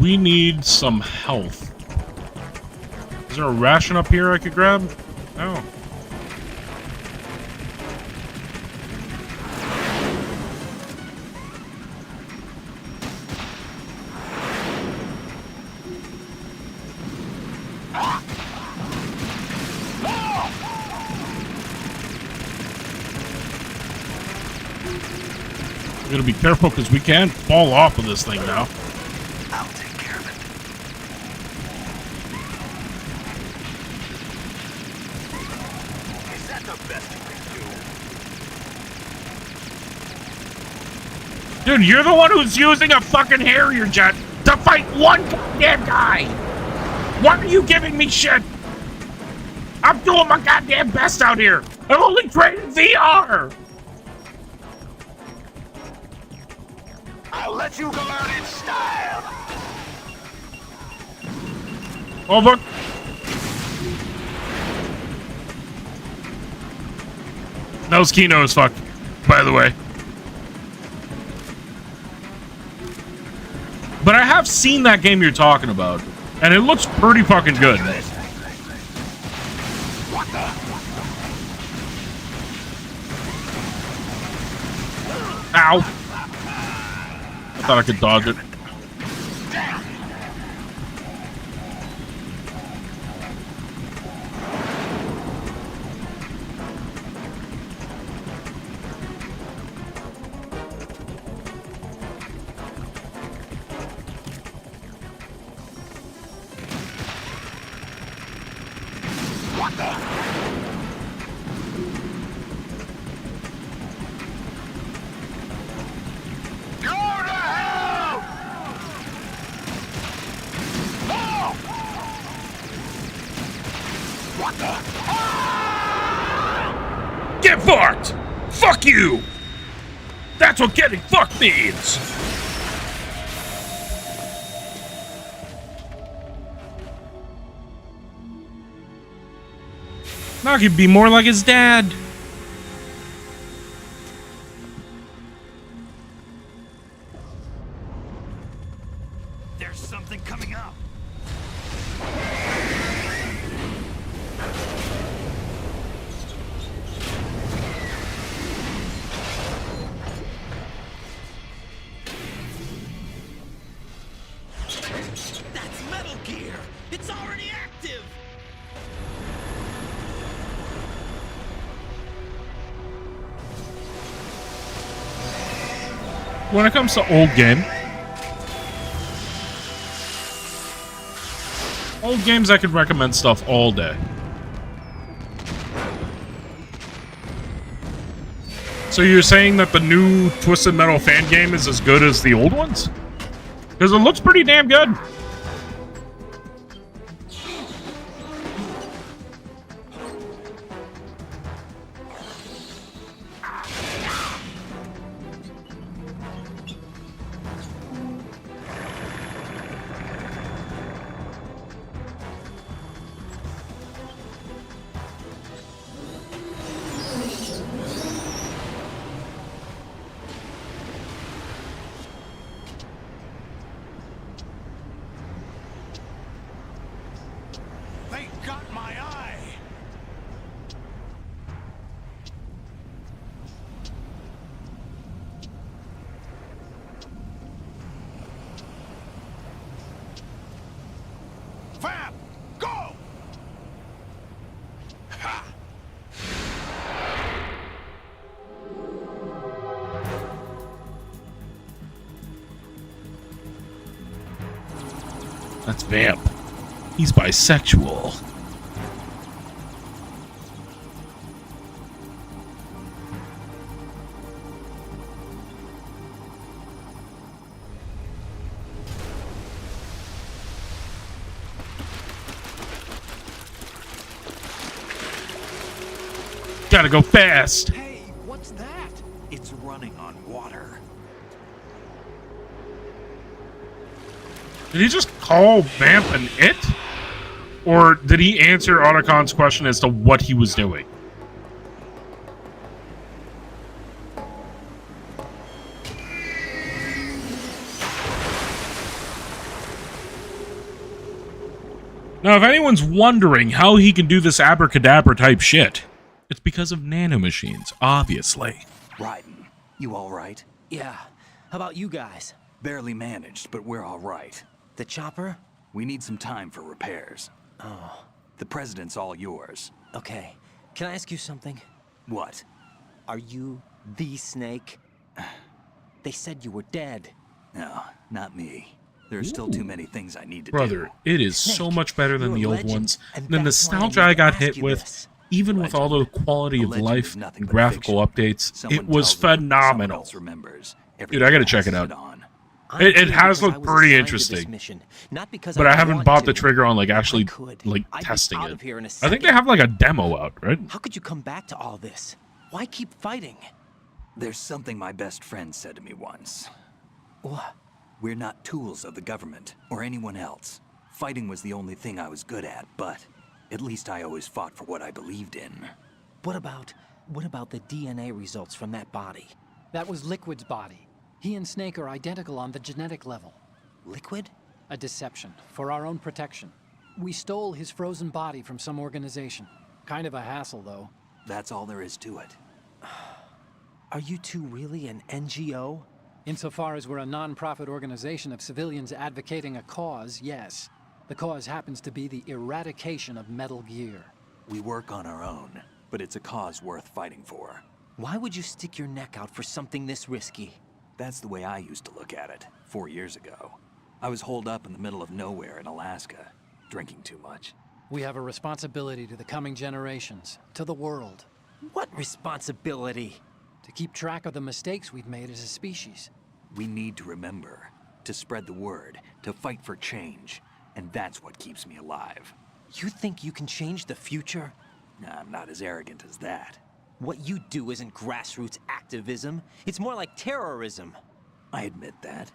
We need some health. Is there a ration up here I could grab? No. We're gonna be careful because we can fall off of this thing now. I'll take care of it. Is that the best you can do? Dude, you're the one who's using a fucking Harrier jet to fight one goddamn guy! Why are you giving me shit? I'm doing my goddamn best out here! I'm only training VR! I'll let you go out in style! Over. That was Kino as fuck, by the way. But I have seen that game you're talking about, and it looks pretty fucking good. What the? Ow. I thought I could dodge it. What the? Go to hell! Oh! What the? Ah! Get fucked! Fuck you! That's what getting fucked means! Now I could be more like his dad. There's something coming up. That's Metal Gear! It's already active! When it comes to old games, I could recommend stuff all day. So you're saying that the new Twisted Metal fan game is as good as the old ones? Because it looks pretty damn good. They got my eye! Fab! Go! Ha! That's Vamp. He's bisexual. Gotta go fast. Hey, what's that? It's running on water. Did he just call Vamp an it? Or did he answer Otacon's question as to what he was doing? Now, if anyone's wondering how he can do this abracadabra type shit, it's because of nanomachines, obviously. Raiden, you all right? Yeah. How about you guys? Barely managed, but we're all right. The chopper? We need some time for repairs. Oh. The president's all yours. Okay. Can I ask you something? What? Are you the Snake? They said you were dead. No, not me. There are still too many things I need to Brother, do. it is so much better than the old ones. The that's nostalgia why I I got need to hit ask with, you this. even with all the quality of Legend life is nothing and but graphical updates, Someone it was tells it, someone phenomenal. else remembers. Dude, I gotta check it out. It has looked pretty interesting, but I haven't bought the trigger on like actually like testing it. I think they have like a demo out, right? How could you come back to all this? Why keep fighting? There's something my best friend said to me once. What? We're not tools of the government or anyone else. Fighting was the only thing I was good at, but at least I always fought for what I believed in. What about the DNA results from that body? That was Liquid's body. He and Snake are identical on the genetic level. Liquid? A deception, for our own protection. We stole his frozen body from some organization. Kind of a hassle, though. That's all there is to it. Are you two really an NGO? Insofar as we're a non-profit organization of civilians advocating a cause, yes. The cause happens to be the eradication of Metal Gear. We work on our own, but it's a cause worth fighting for. Why would you stick your neck out for something this risky? That's the way I used to look at it 4 years ago. I was holed up in the middle of nowhere in Alaska, drinking too much. We have a responsibility to the coming generations, to the world. What responsibility? To keep track of the mistakes we've made as a species. We need to remember, to spread the word, to fight for change, and that's what keeps me alive. You think you can change the future? I'm not as arrogant as that. What you do isn't grassroots activism. It's more like terrorism. I admit that.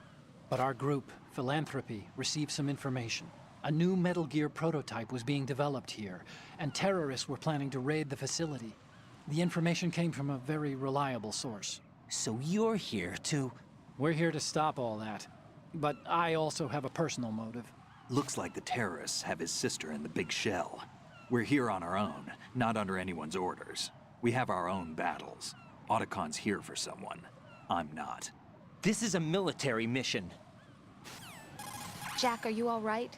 But our group, Philanthropy, received some information. A new Metal Gear prototype was being developed here, and terrorists were planning to raid the facility. The information came from a very reliable source. So you're here to... We're here to stop all that. But I also have a personal motive. Looks like the terrorists have his sister in the big shell. We're here on our own, not under anyone's orders. We have our own battles. Otacon's here for someone. I'm not. This is a military mission. Jack, are you all right?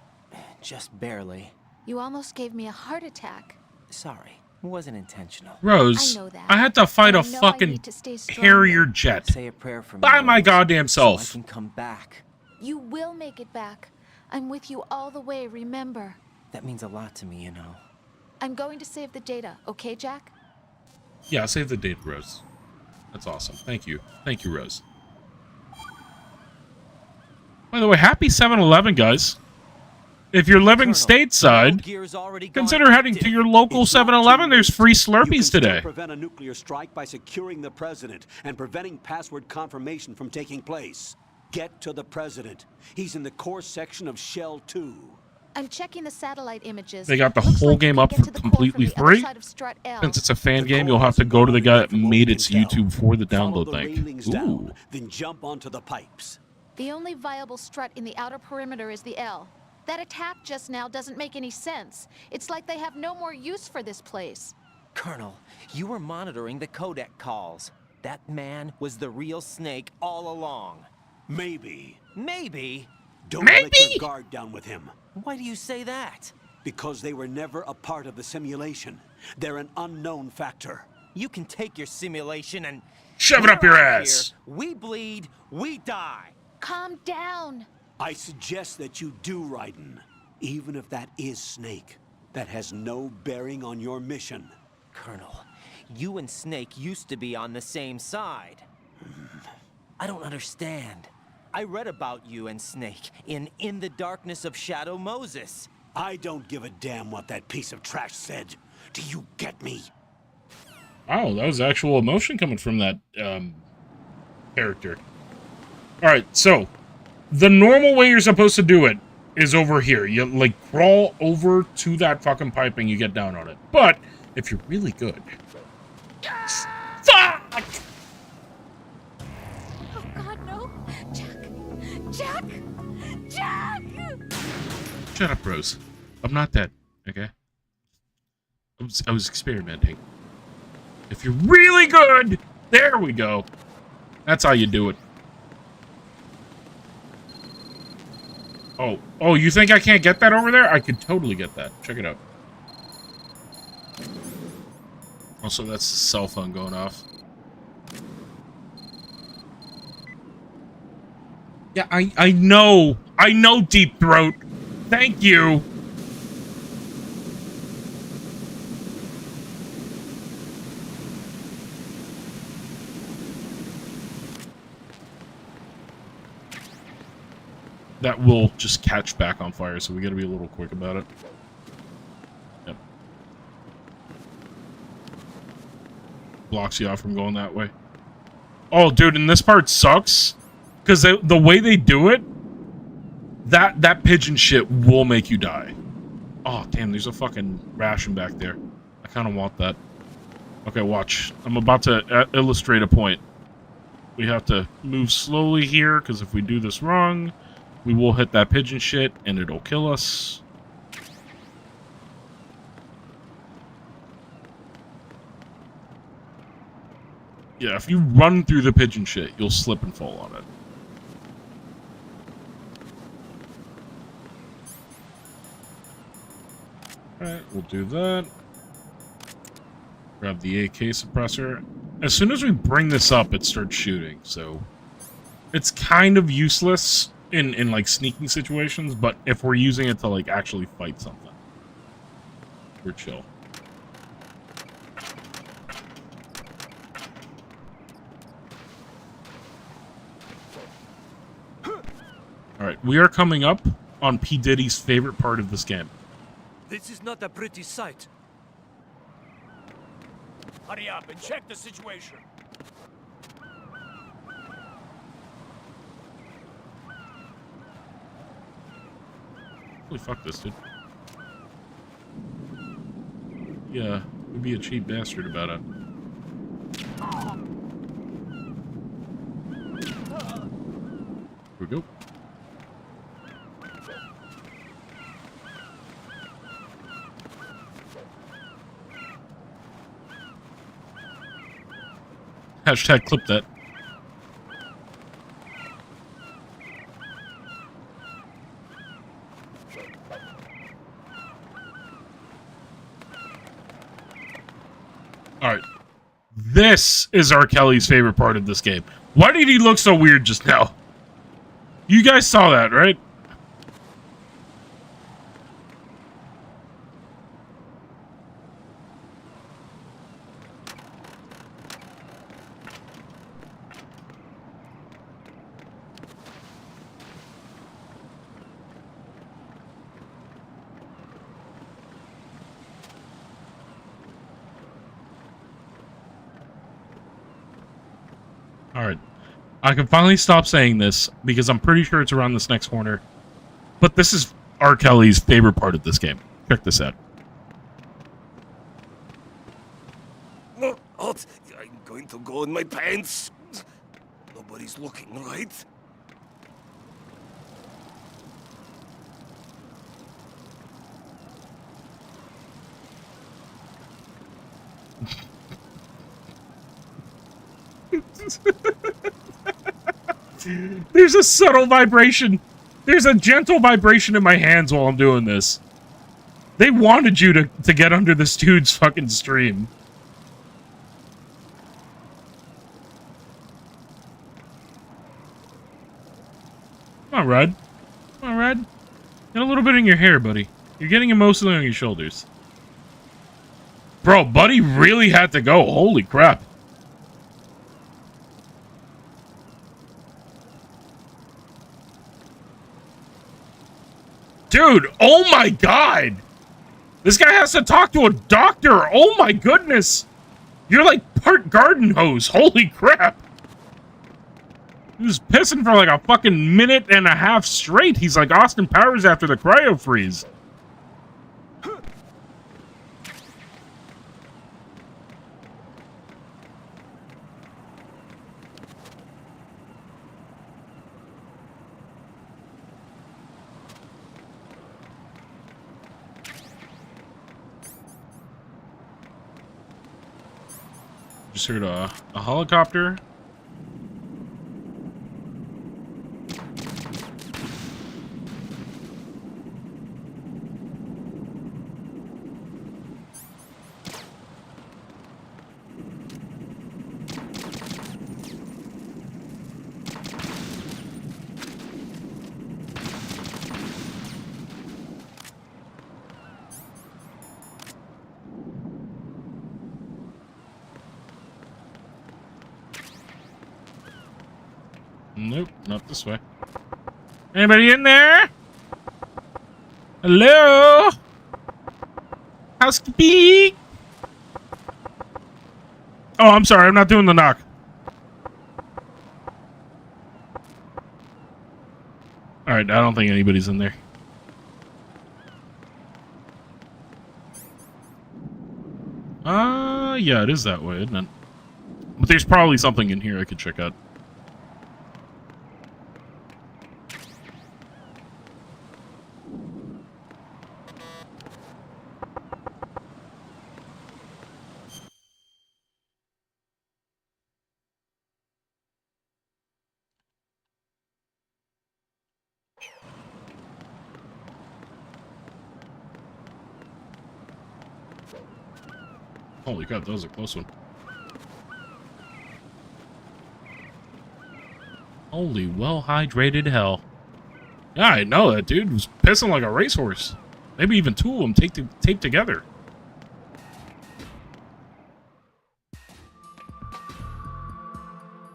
Just barely. You almost gave me a heart attack. Sorry, it wasn't intentional. Rose, I know that. I had to fight But a I know I fucking need to stay strong. Harrier jet. Say a prayer for me. By my Rose, goddamn self. So I can come back. You will make it back. I'm with you all the way, remember. That means a lot to me, you know. I'm going to save the data, okay, Jack? Yeah, save the date, Rose. That's awesome. Thank you. Thank you, Rose. By the way, happy 7-Eleven, guys. If you're living stateside, consider heading to your local 7-Eleven. There's free Slurpees today. Prevent a nuclear strike by securing the president and preventing password confirmation from taking place. Get to the president. He's in the core section of Shell 2. I'm checking the satellite images. They got the Looks whole like game we up can get for to the core completely from the other free. side of Strut L. Since it's a fan game, you'll have to go to the guy that made its YouTube for the download link. Ooh. Down, then jump onto the pipes. The only viable strut in the outer perimeter is the L. That attack just now doesn't make any sense. It's like they have no more use for this place. Colonel, you were monitoring the codec calls. That man was the real Snake all along. Maybe. Maybe? Don't let your guard down with him. Why do you say that? Because they were never a part of the simulation. They're an unknown factor. You can take your simulation and... Shove it up your ass! Here, we bleed, we die. Calm down. I suggest that you do, Raiden. Even if that is Snake, that has no bearing on your mission. Colonel, you and Snake used to be on the same side. I don't understand. I read about you and Snake in the Darkness of Shadow Moses. I don't give a damn what that piece of trash said. Do you get me? Wow, that was actual emotion coming from that character. Alright, so the normal way you're supposed to do it is over here. You, like, crawl over to that fucking pipe and you get down on it. But, if you're really good... Fuck! Oh God, no! Jack! Jack! Shut up, Rose. I'm not dead, okay? I was experimenting. If you're really good... There we go. That's how you do it. Oh, you think I can't get that over there? I could totally get that. Check it out. Also, that's the cell phone going off. Yeah, I know. I know, Deep Throat. Thank you. That will just catch back on fire, so we gotta be a little quick about it. Yep. Blocks you off from going that way. Oh, dude, and this part sucks. Because the way they do it, that pigeon shit will make you die. Oh, damn, there's a fucking ration back there. I kind of want that. Okay, watch. I'm about to illustrate a point. We have to move slowly here, because if we do this wrong... we will hit that pigeon shit, and it'll kill us. Yeah, if you run through the pigeon shit, you'll slip and fall on it. Alright, we'll do that. Grab the AK suppressor. As soon as we bring this up, it starts shooting, so... it's kind of useless in like sneaking situations, but if we're using it to like actually fight something, we're chill. Alright, we are coming up on P. Diddy's favorite part of this game. This is not a pretty sight. Hurry up and check the situation. Holy fuck this, dude. Yeah, we'd be a cheap bastard about it. Here we go. Hashtag clip that. Alright. This is R. Kelly's favorite part of this game. Why did he look so weird just now? You guys saw that, right? Alright. I can finally stop saying this, because I'm pretty sure it's around this next corner. But this is R. Kelly's favorite part of this game. Check this out. Oh, I'm going to go in my pants. Nobody's looking, right? There's a subtle vibration. There's a gentle vibration in my hands while I'm doing this. They wanted you to get under this dude's fucking stream. Come on, Red. Come on, Red. Get a little bit in your hair, buddy. You're getting it mostly on your shoulders. Bro, buddy really had to go. Holy crap. Dude, oh my god! This guy has to talk to a doctor! Oh my goodness! You're like part garden hose, holy crap! He was pissing for like a fucking minute and a half straight. He's like Austin Powers after the cryo freeze. Just heard a helicopter. Nope, not this way. Anybody in there? Hello? Housekeeping? Oh, I'm sorry. I'm not doing the knock. Alright, I don't think anybody's in there. Yeah, it is that way, isn't it? But there's probably something in here I could check out. Holy god, that was a close one. Holy well-hydrated hell. Yeah, I know that dude was pissing like a racehorse. Maybe even two of them taped together.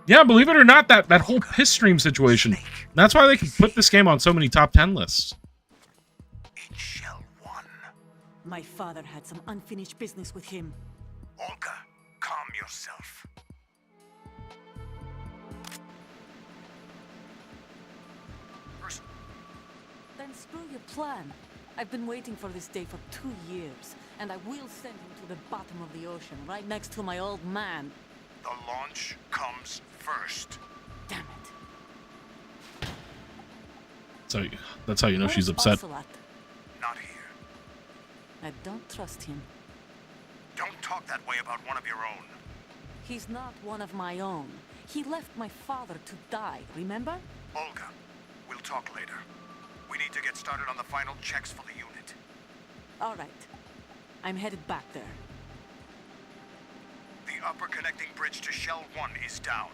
Yeah, believe it or not, that whole piss stream situation. That's why they can put this game on so many top 10 lists. My father had some unfinished business with him. Olga, calm yourself. Then screw your plan. I've been waiting for this day for 2 years, and I will send him to the bottom of the ocean, right next to my old man. The launch comes first. Damn it. So that's how you know she's upset. Ocelot? Not here. I don't trust him. Don't talk that way about one of your own. He's not one of my own. He left my father to die, remember? Olga, we'll talk later. We need to get started on the final checks for the unit. All right. I'm headed back there. The upper connecting bridge to Shell 1 is down.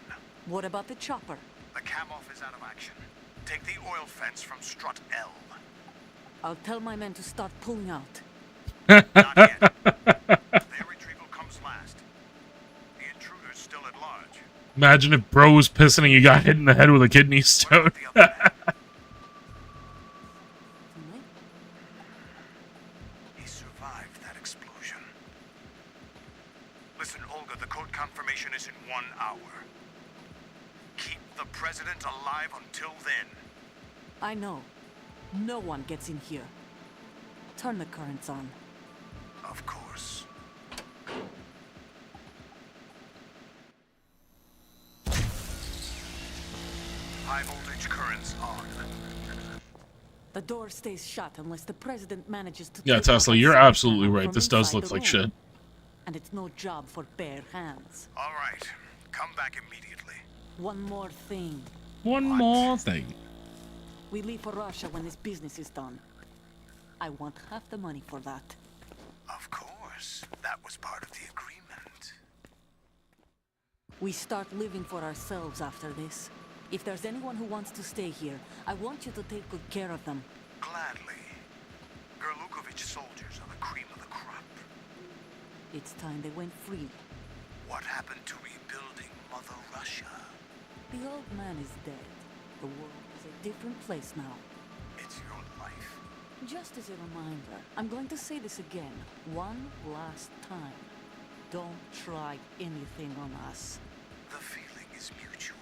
What about the chopper? The cam-off is out of action. Take the oil fence from strut L. I'll tell my men to start pulling out. Not yet. Their retrieval comes last. The intruder's still at large. Imagine if bro was pissing and you got hit in the head with a kidney stone. He survived that explosion. Listen, Olga, the code confirmation is in 1 hour. Keep the president alive until then. I know. No one gets in here. Turn the currents on. Of course. High voltage currents on. The door stays shut unless the president manages to... Yeah, Tesla, you're absolutely right. This does look like shit. And it's no job for bare hands. All right. Come back immediately. One more thing. One more thing. We leave for Russia when this business is done. I want half the money for that. Of course. That was part of the agreement. We start living for ourselves after this. If there's anyone who wants to stay here, I want you to take good care of them. Gladly. Soviet soldiers are the cream of the crop. It's time they went free. What happened to rebuilding Mother Russia? The old man is dead. The world is a different place now. It's your life. Just as a reminder, I'm going to say this again, one last time. Don't try anything on us. The feeling is mutual.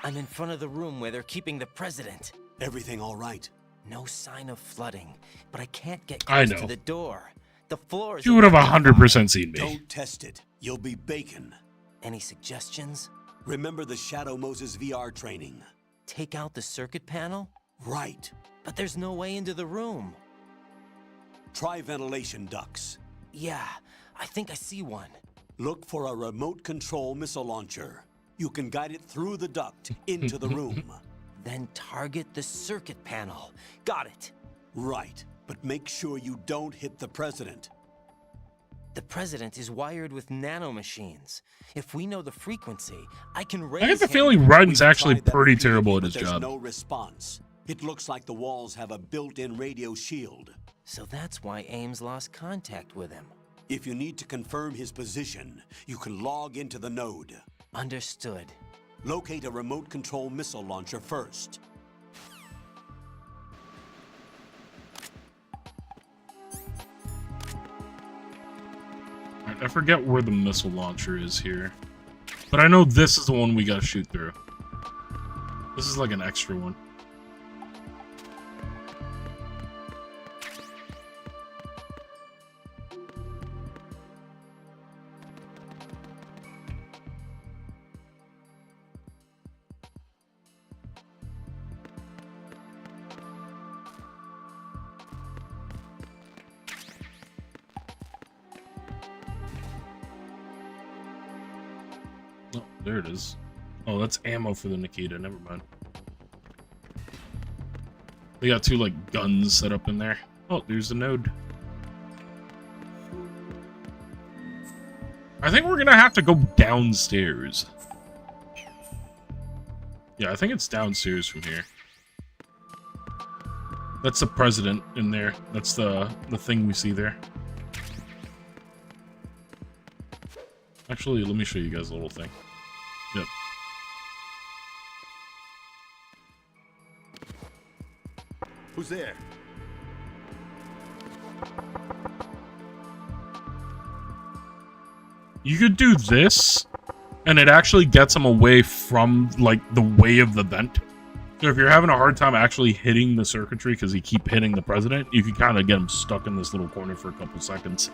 I'm in front of the room where they're keeping the president. Everything all right? No sign of flooding, but I can't get I close know. to the door. The floor is... You would have 100% seen me. Don't test it. You'll be bacon. Any suggestions? Remember the Shadow Moses VR training? Take out the circuit panel? Right. But there's no way into the room. Try ventilation ducts. Yeah, I think I see one. Look for a remote control missile launcher. You can guide it through the duct into the room. Then target the circuit panel. Got it. Right, but make sure you don't hit the president. The president is wired with nanomachines. If we know the frequency, I can raise I get the him. feeling Rudden's We've actually tried that pretty repeatedly, terrible at but his there's job. no response. It looks like the walls have a built-in radio shield. So that's why Ames lost contact with him. If you need to confirm his position, you can log into the node. Understood. Locate a remote control missile launcher first. I forget where the missile launcher is here. But I know this is the one we gotta shoot through. This is like an extra one. Oh, there it is. Oh, that's ammo for the Nikita. Never mind. They got two, like, guns set up in there. Oh, there's the node. I think we're gonna have to go downstairs. Yeah, I think it's downstairs from here. That's the president in there. That's the thing we see there. Actually, let me show you guys a little thing. Yep. Who's there? You could do this, and it actually gets them away from, like, the way of the vent. So if you're having a hard time actually hitting the circuitry because you keep hitting the president, you can kind of get him stuck in this little corner for a couple seconds.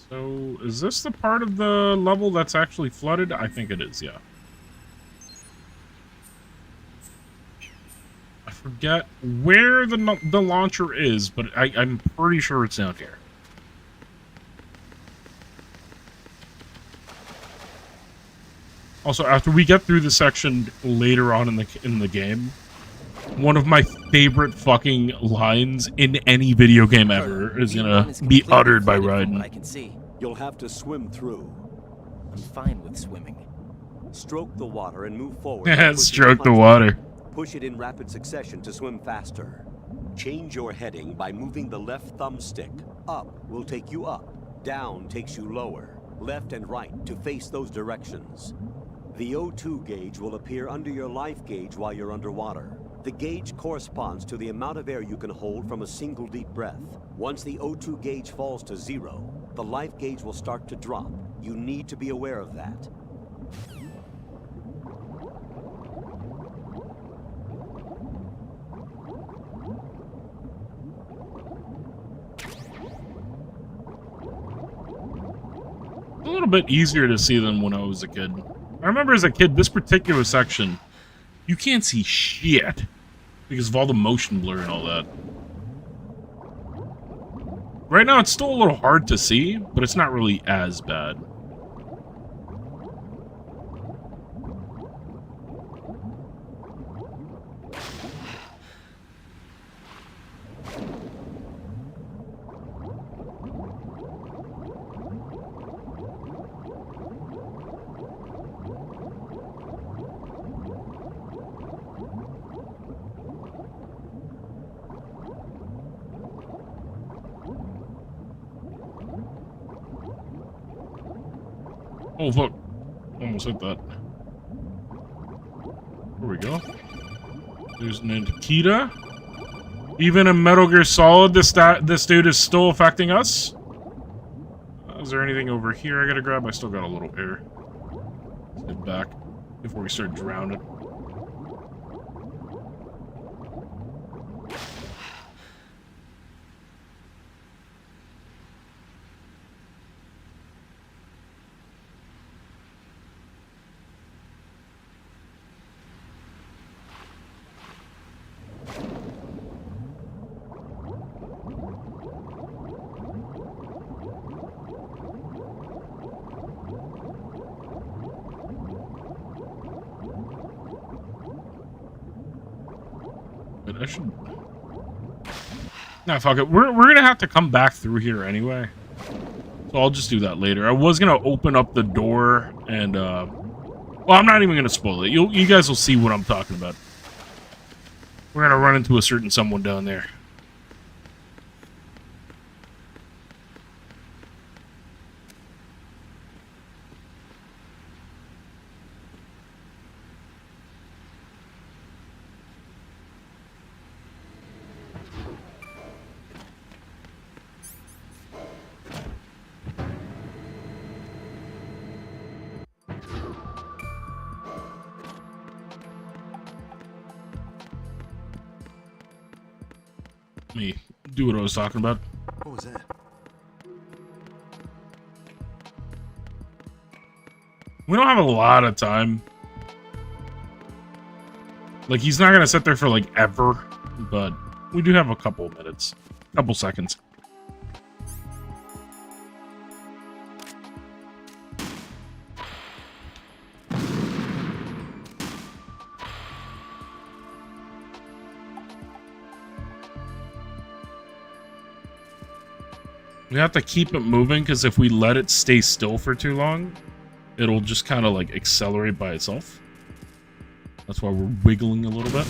So, is this the part of the level that's actually flooded? I think it is, yeah. I forget where the launcher is, but I'm pretty sure it's down here. Also, after we get through the section later on in the game, one of my favorite fucking lines in any video game ever is gonna be uttered by Raiden. I can see. You'll have to swim through. I'm fine with swimming. Stroke the water and move forward. Yeah, Push it stroke the punch- water. Push it in rapid succession to swim faster. Change your heading by moving the left thumbstick. Up will take you up. Down takes you lower. Left and right to face those directions. The O2 gauge will appear under your life gauge while you're underwater. The gauge corresponds to the amount of air you can hold from a single deep breath. Once the O2 gauge falls to 0, the life gauge will start to drop. You need to be aware of that. A little bit easier to see than when I was a kid. I remember as a kid, this particular section, you can't see shit because of all the motion blur and all that. Right now, it's still a little hard to see, but it's not really as bad. Oh, fuck. Almost hit that. Here we go. There's Nikita. Even in Metal Gear Solid, this dude is still affecting us. Is there anything over here I gotta grab? I still got a little air. Let's head back before we start drowning. I should... Nah, fuck it. We're gonna have to come back through here anyway. So I'll just do that later. I was gonna open up the door and, well, I'm not even gonna spoil it. You guys will see what I'm talking about. We're gonna run into a certain someone down there. Let me do what I was talking about. What was that? We don't have a lot of time. Like, he's not gonna sit there for, like, ever. But we do have a couple of minutes. Couple seconds. We have to keep it moving, because if we let it stay still for too long, it'll just kind of, like, accelerate by itself. That's why we're wiggling a little bit.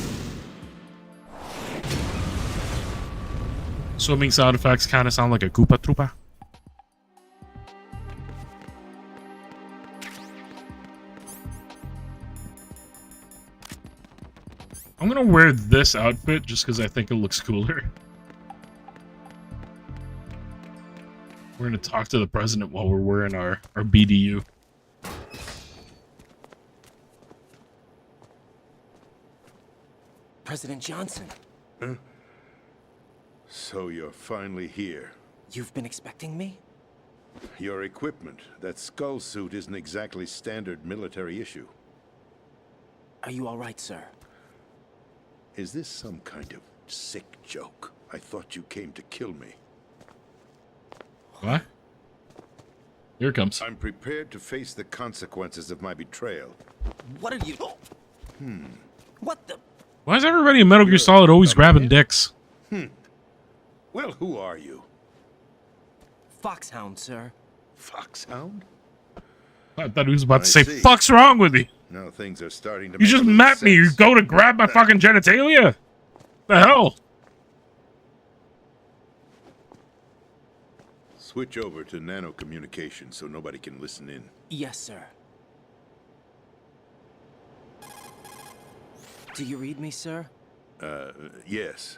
Swimming sound effects kind of sound like a Koopa Troopa. I'm gonna wear this outfit just because I think it looks cooler. We're gonna talk to the president while we're wearing our BDU. President Johnson. Huh? So you're finally here. You've been expecting me? Your equipment, that skull suit, isn't exactly standard military issue. Are you all right, sir? Is this some kind of sick joke? I thought you came to kill me. What? Here it comes. I'm prepared to face the consequences of my betrayal. What are you... What the... Why is everybody in Metal Gear Solid always grabbing dicks? Well, who are you? Foxhound, sir. Foxhound? I thought he was about to say, "Fuck's wrong with you?" Now things are starting to You make just a little met me. You sense. go to grab my fucking genitalia? The hell? Switch over to nano communication so nobody can listen in. Yes, sir. Do you read me, sir? Yes.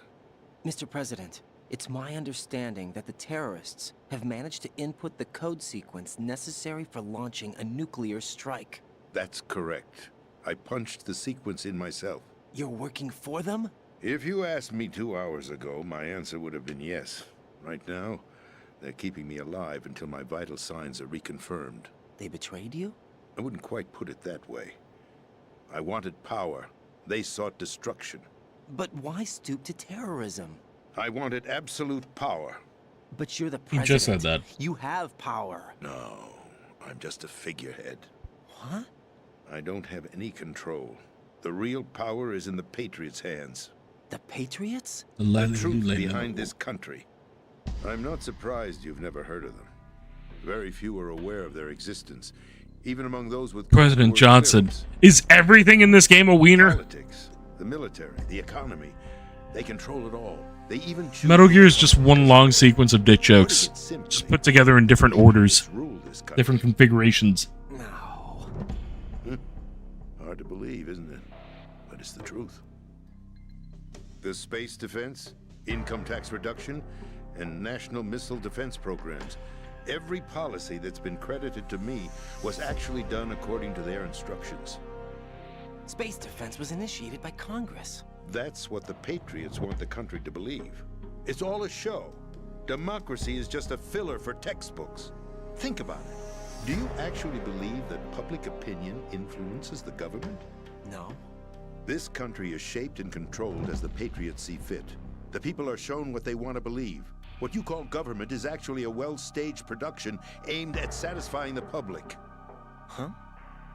Mr. President, it's my understanding that the terrorists have managed to input the code sequence necessary for launching a nuclear strike. That's correct. I punched the sequence in myself. You're working for them? If you asked me 2 hours ago, my answer would have been yes. Right now, they're keeping me alive until my vital signs are reconfirmed. They betrayed you? I wouldn't quite put it that way. I wanted power. They sought destruction. But why stoop to terrorism? I wanted absolute power. But you're the He president. just said that. You have power. No, I'm just a figurehead. What? I don't have any control. The real power is in the Patriots' hands. The Patriots? The truth behind this country. I'm not surprised you've never heard of them. Very few are aware of their existence, even among those with President Johnson. Is everything in this game a wiener? Politics, the military, the economy. They control it all. They even choose Metal Gear is just one long sequence of dick jokes, just put together in different orders, different configurations. Nah, the truth. The space defense, income tax reduction, and national missile defense programs. Every policy that's been credited to me was actually done according to their instructions. Space defense was initiated by Congress. That's what the Patriots want the country to believe. It's all a show. Democracy is just a filler for textbooks. Think about it. Do you actually believe that public opinion influences the government? No. This country is shaped and controlled as the Patriots see fit. The people are shown what they want to believe. What you call government is actually a well-staged production aimed at satisfying the public. Huh?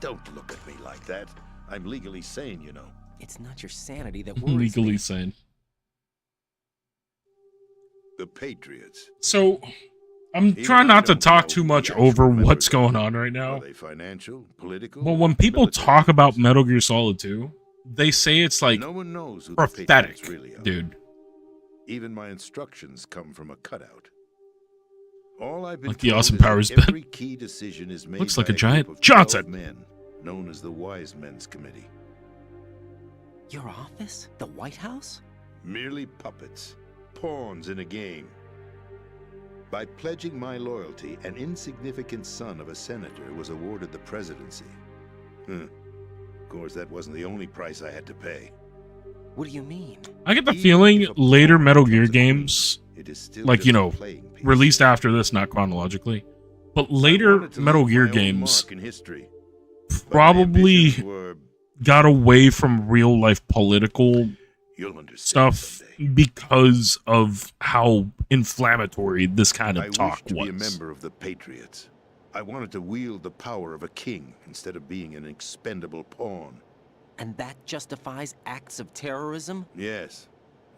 Don't look at me like that. I'm legally sane, you know. It's not your sanity that worries Legally me. sane. The Patriots. So, I'm trying not to talk too much over what's going on right now. Are they financial, political? But when people talk about Metal Gear Solid 2, they say it's like no one knows who prophetic, the Patriots really are. dude. Even my instructions come from a cutout. All I've been Like the told Awesome is that Powers every bit. key decision is made Looks like by a giant group of Johnson. 12 men, known as the Wise Men's Committee. Your office? The White House? Merely puppets, pawns in a game. By pledging my loyalty, an insignificant son of a senator was awarded the presidency. Of course, that wasn't the only price I had to pay. What do you mean? I get the feeling later Metal Gear games, like, you know, released after this, not chronologically, but later Metal Gear games probably got away from real life political stuff because of how inflammatory this kind of I talk wished to be a was. member of the Patriots. I wanted to wield the power of a king instead of being an expendable pawn. And that justifies acts of terrorism? Yes.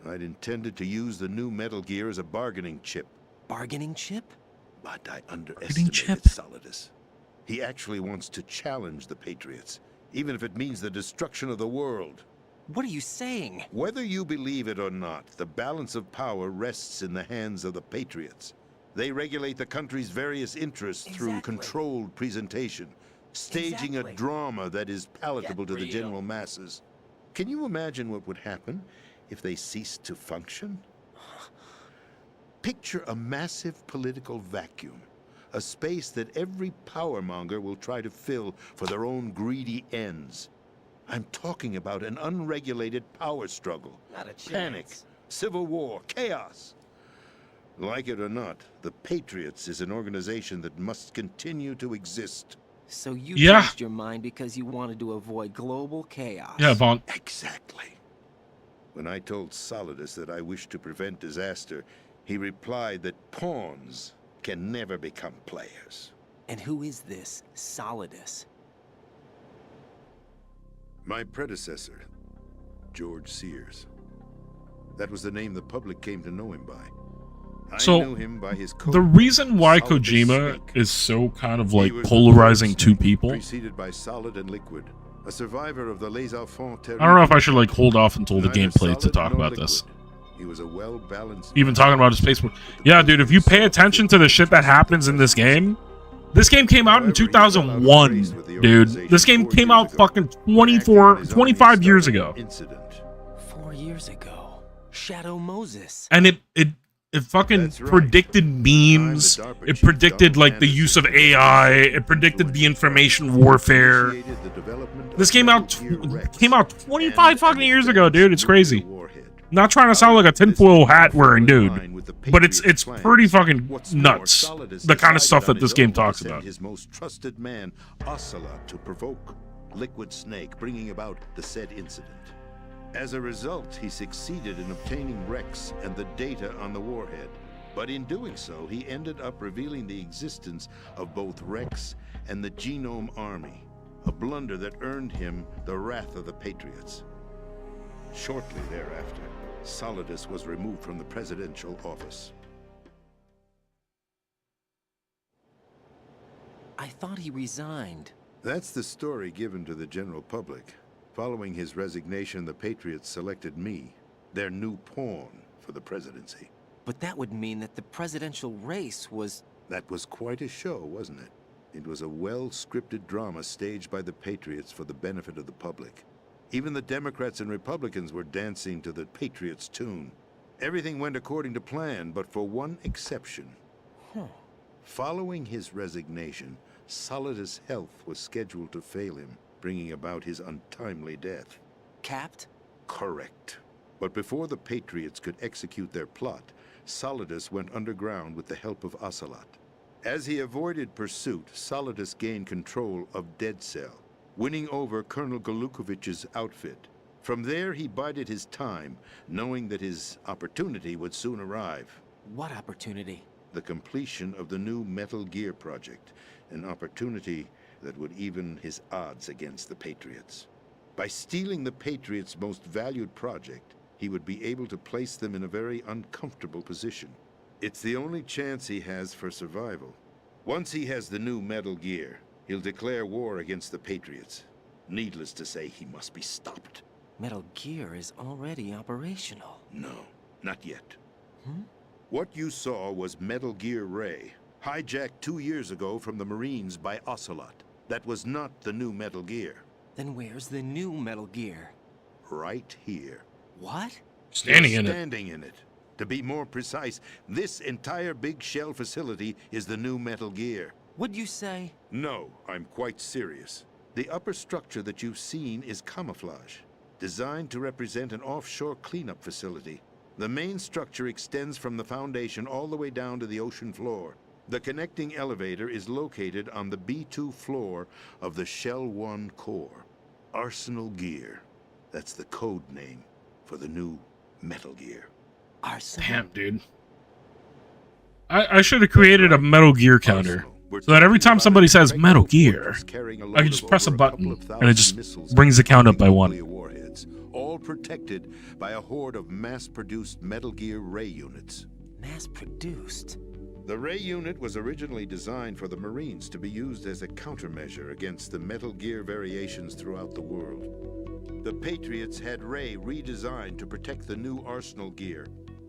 I'd intended to use the new Metal Gear as a bargaining chip. Bargaining chip? But I underestimated chip? Solidus. He actually wants to challenge the Patriots, even if it means the destruction of the world. What are you saying? Whether you believe it or not, the balance of power rests in the hands of the Patriots. They regulate the country's various interests through controlled presentation, staging a drama that is palatable to the general masses. Can you imagine what would happen if they ceased to function? Picture a massive political vacuum, a space that every powermonger will try to fill for their own greedy ends. I'm talking about an unregulated power struggle, panic, civil war, chaos. Like it or not, the Patriots is an organization that must continue to exist. So you Yeah. changed your mind because you wanted to avoid global chaos. Yeah, Vaughn. Exactly. When I told Solidus that I wished to prevent disaster, he replied that pawns can never become players. And who is this Solidus? My predecessor, George Sears. That was the name the public came to know him by. I So, knew him by his code the name, reason why Solidus Kojima Snake. is so kind of He like was the polarizing third two snake, people, preceded by Solid and Liquid, a survivor of the Les Enfants I don't know if I should like hold off until the Neither gameplay to solid talk nor about liquid. this. He was a well-balanced Even talking about his Facebook. Yeah, dude, if you pay attention to the shit that happens in this game came out in 2001, dude. This game came out fucking 25 years ago. incident. 4 years ago. Shadow Moses. And it fucking predicted memes. It predicted like the use of AI. It predicted the information warfare. This came out 25 fucking years ago, dude. It's crazy. Not trying to sound like a tinfoil hat wearing dude, but it's pretty fucking nuts. The kind of stuff that this game talks about. His most trusted man, Ocelot, to provoke Liquid Snake, bringing about the said incident. As a result, he succeeded in obtaining Rex and the data on the warhead. But in doing so, he ended up revealing the existence of both Rex and the Genome Army, a blunder that earned him the wrath of the Patriots. Shortly thereafter, Solidus was removed from the presidential office. I thought he resigned. That's the story given to the general public. Following his resignation, the Patriots selected me, their new pawn, for the presidency. But that would mean that the presidential race was... That was quite a show, wasn't it? It was a well-scripted drama staged by the Patriots for the benefit of the public. Even the Democrats and Republicans were dancing to the Patriots' tune. Everything went according to plan, but for one exception. Following his resignation, Solidus' health was scheduled to fail him, bringing about his untimely death. Capped? Correct. But before the Patriots could execute their plot, Solidus went underground with the help of Ocelot. As he avoided pursuit, Solidus gained control of Dead Cell, winning over Colonel Galukovich's outfit. From there, he bided his time, knowing that his opportunity would soon arrive. What opportunity? The completion of the new Metal Gear project, an opportunity that would even his odds against the Patriots. By stealing the Patriots' most valued project, he would be able to place them in a very uncomfortable position. It's the only chance he has for survival. Once he has the new Metal Gear, he'll declare war against the Patriots. Needless to say, he must be stopped. Metal Gear is already operational. No, not yet. What you saw was Metal Gear Ray, hijacked 2 years ago from the Marines by Ocelot. That was not the new Metal Gear. Then where's the new Metal Gear? Right here. What? Standing in it. To be more precise, this entire big shell facility is the new Metal Gear. What'd you say? No, I'm quite serious. The upper structure that you've seen is camouflage, designed to represent an offshore cleanup facility. The main structure extends from the foundation all the way down to the ocean floor. The connecting elevator is located on the B2 floor of the Shell 1 core. Arsenal Gear. That's the code name for the new Metal Gear. Arsenal? Damn, dude. I should have created a Metal Gear counter. So that every time somebody says Metal Gear, I can just press a button and it just brings the count up by 1. All protected by a horde of mass-produced Metal Gear Ray units. Mass-produced? The Ray unit was originally designed for the Marines to be used as a countermeasure against the Metal Gear variations throughout the world. The Patriots had Ray redesigned to protect the new Arsenal Gear.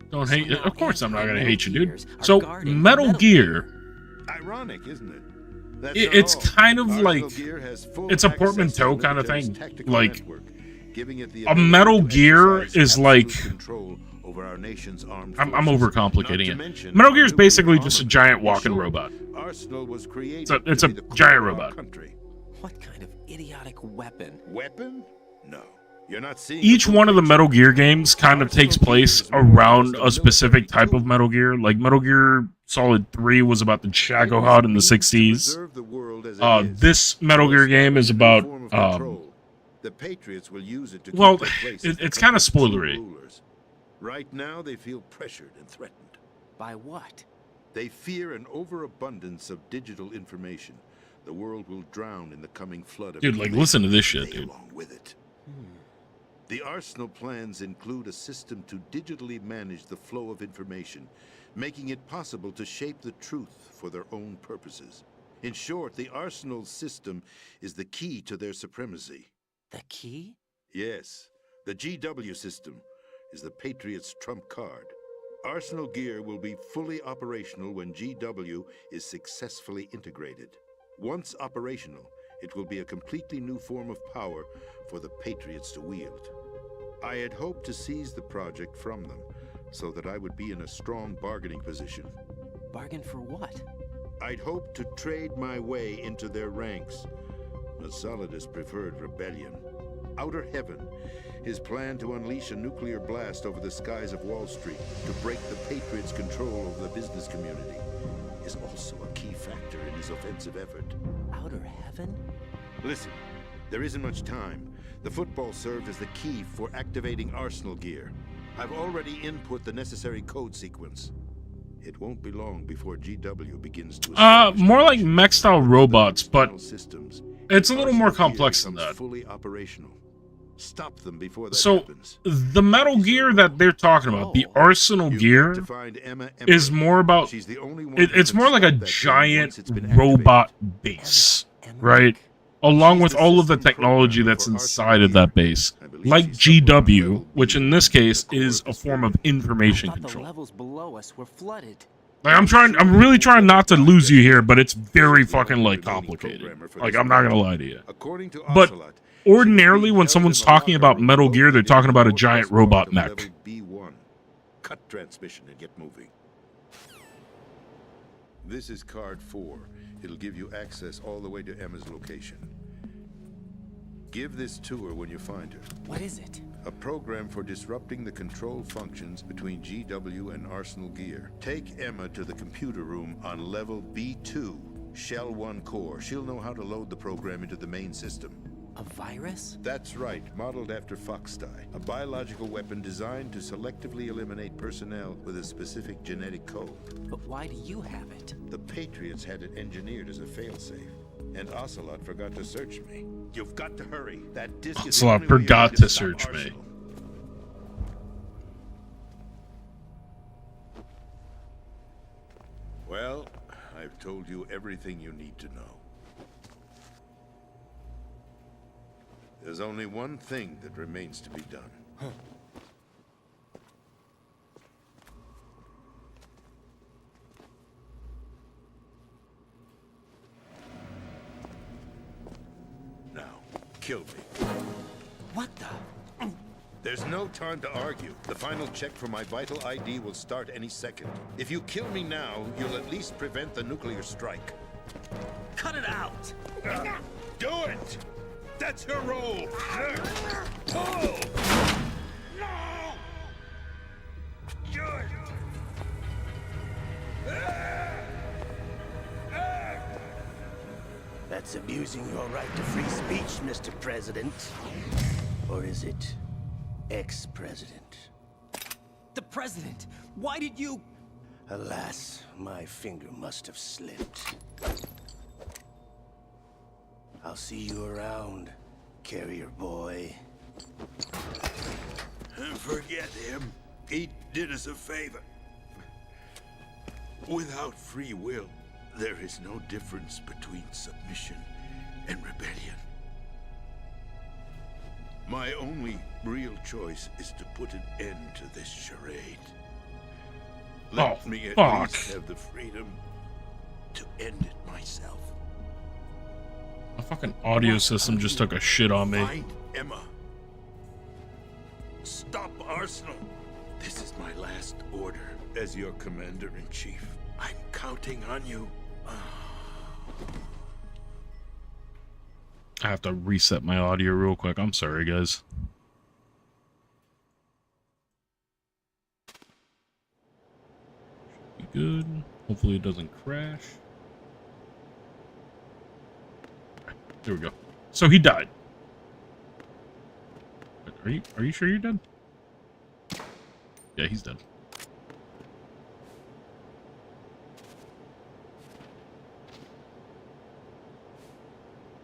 Don't hate. Of course, I'm not gonna hate you, dude. So Metal Gear. Ironic, isn't it? It's kind of like it's a portmanteau kind of thing. Like a Metal Gear is like. I'm overcomplicating it. Metal Gear is basically just a giant walking robot. It's a giant robot. What kind of idiotic weapon? Weapon? No. You're not seeing Each one of the Metal Gear games kind of takes place around a specific type of Metal Gear. Like Metal Gear Solid 3 was about the Shagohod in the 60s. This Metal Gear game is about the Patriots will use it to well, it's kind of spoilery. Right now they feel pressured and threatened. By what? They fear an overabundance of digital information. The world will drown in the coming flood of dude, like listen to this shit, dude. Along with it. The Arsenal plans include a system to digitally manage the flow of information, making it possible to shape the truth for their own purposes. In short, the Arsenal system is the key to their supremacy. The key? Yes. The GW system is the Patriots' trump card. Arsenal Gear will be fully operational when GW is successfully integrated. Once operational, it will be a completely new form of power for the Patriots to wield. I had hoped to seize the project from them, so that I would be in a strong bargaining position. Bargain for what? I'd hoped to trade my way into their ranks, but Solidus preferred rebellion. Outer Heaven, his plan to unleash a nuclear blast over the skies of Wall Street to break the Patriots' control over the business community, is also a key factor in his offensive effort. Outer Heaven? Listen, there isn't much time. The football served as the key for activating Arsenal Gear. I've already input the necessary code sequence. It won't be long before GW begins to more like mech-style robots, but systems. It's a little more complex than that. Fully operational. Stop them before that so happens. The Metal Gear that they're talking about, the Arsenal Gear, is more about it's more like a giant robot base, right? Along with all of the technology that's inside of that base, like GW, which in this case is a form of information control. The levels below us were flooded. Like I'm really trying not to lose you here, but it's very fucking like complicated. Like I'm not gonna lie to you. According to But Ocelot, Ordinarily, when someone's talking about Metal Gear, they're talking about a giant robot mech. Level B1. Cut transmission and get moving. This is card 4. It'll give you access all the way to Emma's location. Give this to her when you find her. What is it? A program for disrupting the control functions between GW and Arsenal Gear. Take Emma to the computer room on level B2, Shell 1 core. She'll know how to load the program into the main system. A virus? That's right, modeled after Foxdie. A biological weapon designed to selectively eliminate personnel with a specific genetic code. But why do you have it? The Patriots had it engineered as a failsafe. And Ocelot forgot to search me. You've got to hurry. That disc is the Ocelot only way forgot you're to going stop search me. Arsenal. Well, I've told you everything you need to know. There's only one thing that remains to be done. Now, kill me. What the? There's no time to argue. The final check for my vital ID will start any second. If you kill me now, you'll at least prevent the nuclear strike. Cut it out! Do it! That's her role! Pull! No! Good! That's abusing your right to free speech, Mr. President. Or is it ex-president? The president! Why did you... Alas, my finger must have slipped. I'll see you around, carrier boy. Forget him. He did us a favor. Without free will, there is no difference between submission and rebellion. My only real choice is to put an end to this charade. Let me at least have the freedom to end it myself. My fucking audio system just took a shit on me. Find Emma. Stop Arsenal. This is my last order as your commander-in-chief. I'm counting on you. I have to reset my audio real quick. I'm sorry, guys. Should be good. Hopefully it doesn't crash. There we go. So he died. Are you sure you're dead? Yeah, he's dead.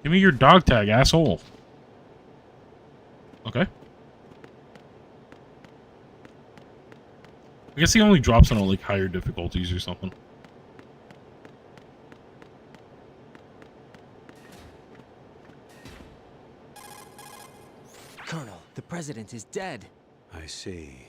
Give me your dog tag, asshole. Okay. I guess he only drops on like higher difficulties or something. Colonel, the president is dead. I see.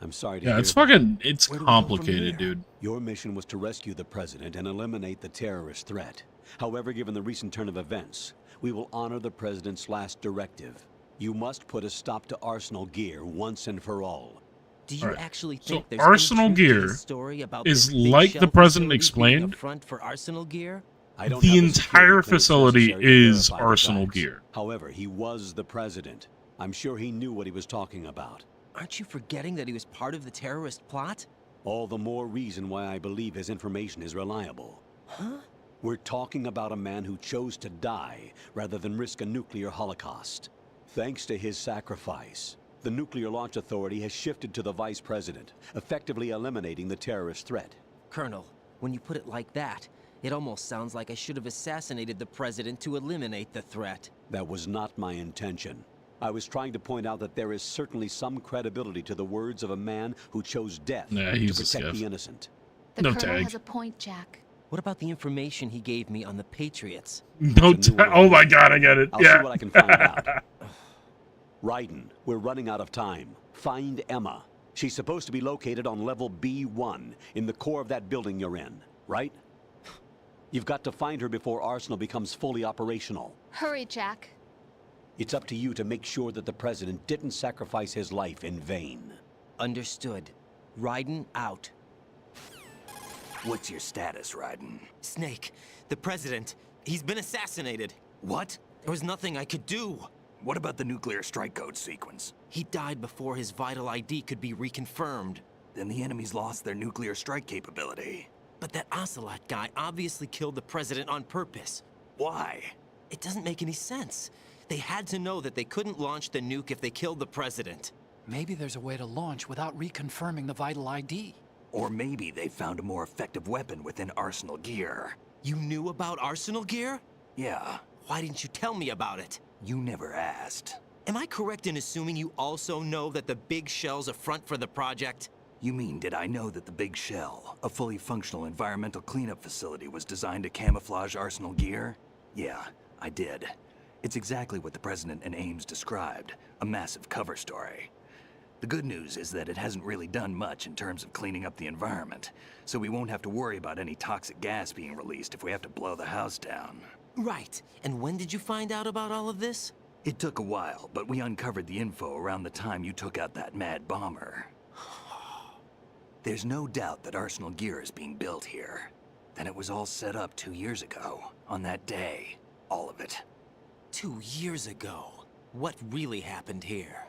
I'm sorry to Yeah, hear it's that. fucking, it's Where do we go from complicated, here? dude. Your mission was to rescue the president and eliminate the terrorist threat. However, given the recent turn of events, we will honor the president's last directive. You must put a stop to Arsenal Gear once and for all. Do you actually So think there's Arsenal any truth to Gear this story about is this big like shell the president facility being explained. a front for Arsenal Gear? I don't The have the entire security clearance facility necessary to is verify the Arsenal facts. Gear. However, he was the president. I'm sure he knew what he was talking about. Aren't you forgetting that he was part of the terrorist plot? All the more reason why I believe his information is reliable. Huh? We're talking about a man who chose to die rather than risk a nuclear holocaust. Thanks to his sacrifice, the Nuclear Launch Authority has shifted to the vice president, effectively eliminating the terrorist threat. Colonel, when you put it like that, it almost sounds like I should have assassinated the president to eliminate the threat. That was not my intention. I was trying to point out that there is certainly some credibility to the words of a man who chose death Nah, to he's a protect scuff. the innocent. The No Colonel tag. has a point, Jack. What about the information he gave me on the Patriots? No It's a new tag. Oh my god, I get it. I'll Yeah. see what I can find out. Raiden, we're running out of time. Find Emma. She's supposed to be located on level B1 in the core of that building you're in, right? You've got to find her before Arsenal becomes fully operational. Hurry, Jack. It's up to you to make sure that the President didn't sacrifice his life in vain. Understood. Raiden out. What's your status, Raiden? Snake, the President, he's been assassinated. What? There was nothing I could do. What about the nuclear strike code sequence? He died before his vital ID could be reconfirmed. Then the enemy's lost their nuclear strike capability. But that Ocelot guy obviously killed the President on purpose. Why? It doesn't make any sense. They had to know that they couldn't launch the nuke if they killed the President. Maybe there's a way to launch without reconfirming the vital ID. Or maybe they found a more effective weapon within Arsenal gear. You knew about Arsenal gear? Yeah. Why didn't you tell me about it? You never asked. Am I correct in assuming you also know that the Big Shell's a front for the project? You mean, did I know that the Big Shell, a fully functional environmental cleanup facility, was designed to camouflage Arsenal gear? Yeah, I did. It's exactly what the President and Ames described, a massive cover story. The good news is that it hasn't really done much in terms of cleaning up the environment, so we won't have to worry about any toxic gas being released if we have to blow the house down. Right. And when did you find out about all of this? It took a while, but we uncovered the info around the time you took out that mad bomber. There's no doubt that Arsenal gear is being built here. Then it was all set up 2 years ago, on that day. All of it. 2 years ago? What really happened here?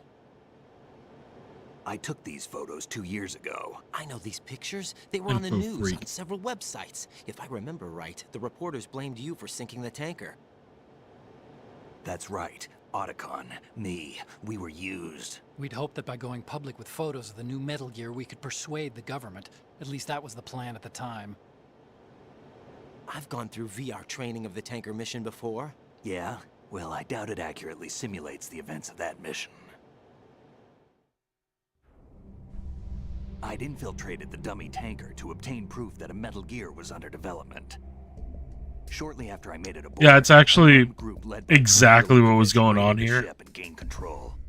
I took these photos 2 years ago. I know these pictures. They were on the news, on several websites. If I remember right, the reporters blamed you for sinking the tanker. That's right. Otacon, me, we were used. We'd hoped that by going public with photos of the new Metal Gear, we could persuade the government. At least that was the plan at the time. I've gone through VR training of the tanker mission before. Yeah? Well, I doubt it accurately simulates the events of that mission. I'd infiltrated the dummy tanker to obtain proof that a Metal Gear was under development. Shortly after I made it aboard, yeah, it's actually exactly what was going on here.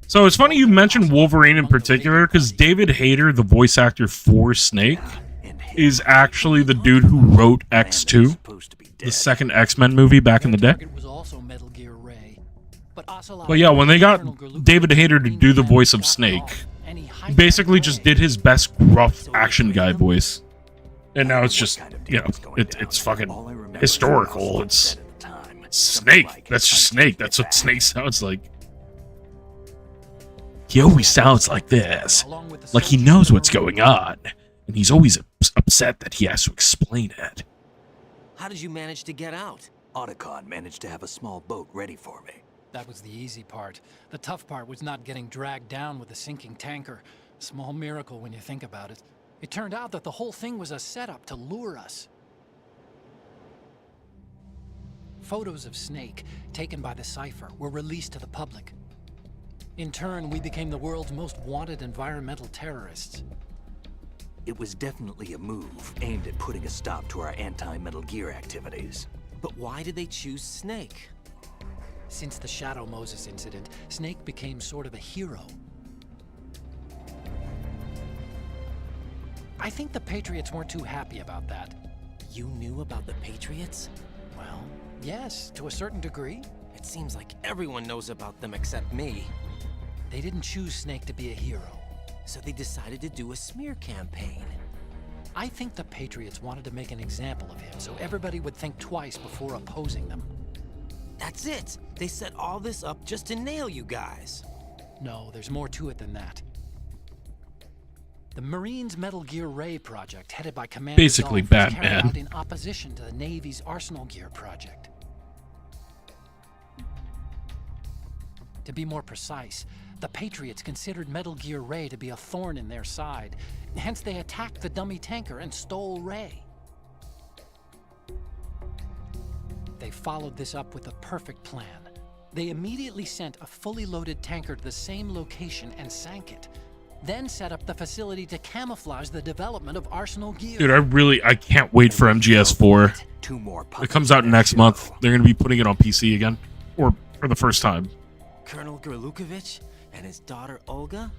So it's funny you mentioned Wolverine in particular, because David Hayter, the voice actor for Snake, is actually the dude who wrote X2, the second X-Men movie back in the day. But yeah, when they got David Hayter to do the voice of Snake, he basically just did his best rough action guy voice. And now it's just, you know, it's fucking historical. It's Snake. That's just Snake. That's what Snake sounds like. He always sounds like this. Like he knows what's going on. And he's always upset that he has to explain it. How did you manage to get out? Otacon managed to have a small boat ready for me. That was the easy part. The tough part was not getting dragged down with a sinking tanker. A small miracle when you think about it. It turned out that the whole thing was a setup to lure us. Photos of Snake, taken by the Cypher, were released to the public. In turn, we became the world's most wanted environmental terrorists. It was definitely a move aimed at putting a stop to our anti-Metal Gear activities. But why did they choose Snake? Since the Shadow Moses incident, Snake became sort of a hero. I think the Patriots weren't too happy about that. You knew about the Patriots? Well, yes, to a certain degree. It seems like everyone knows about them except me. They didn't choose Snake to be a hero. So they decided to do a smear campaign. I think the Patriots wanted to make an example of him so everybody would think twice before opposing them. That's it! They set all this up just to nail you guys. No, there's more to it than that. The Marines' Metal Gear Ray project, headed by Commander Basically Dolph, was carried Batman. out in opposition to the Navy's Arsenal Gear project. To be more precise, the Patriots considered Metal Gear Ray to be a thorn in their side. Hence, they attacked the dummy tanker and stole Ray. They followed this up with a perfect plan. They immediately sent a fully loaded tanker to the same location and sank it. Then set up the facility to camouflage the development of Arsenal Gear. Dude, I can't wait for MGS4. It comes out next month. They're going to be putting it on PC again. Or for the first time. Colonel Gerlukovich and his daughter Olga?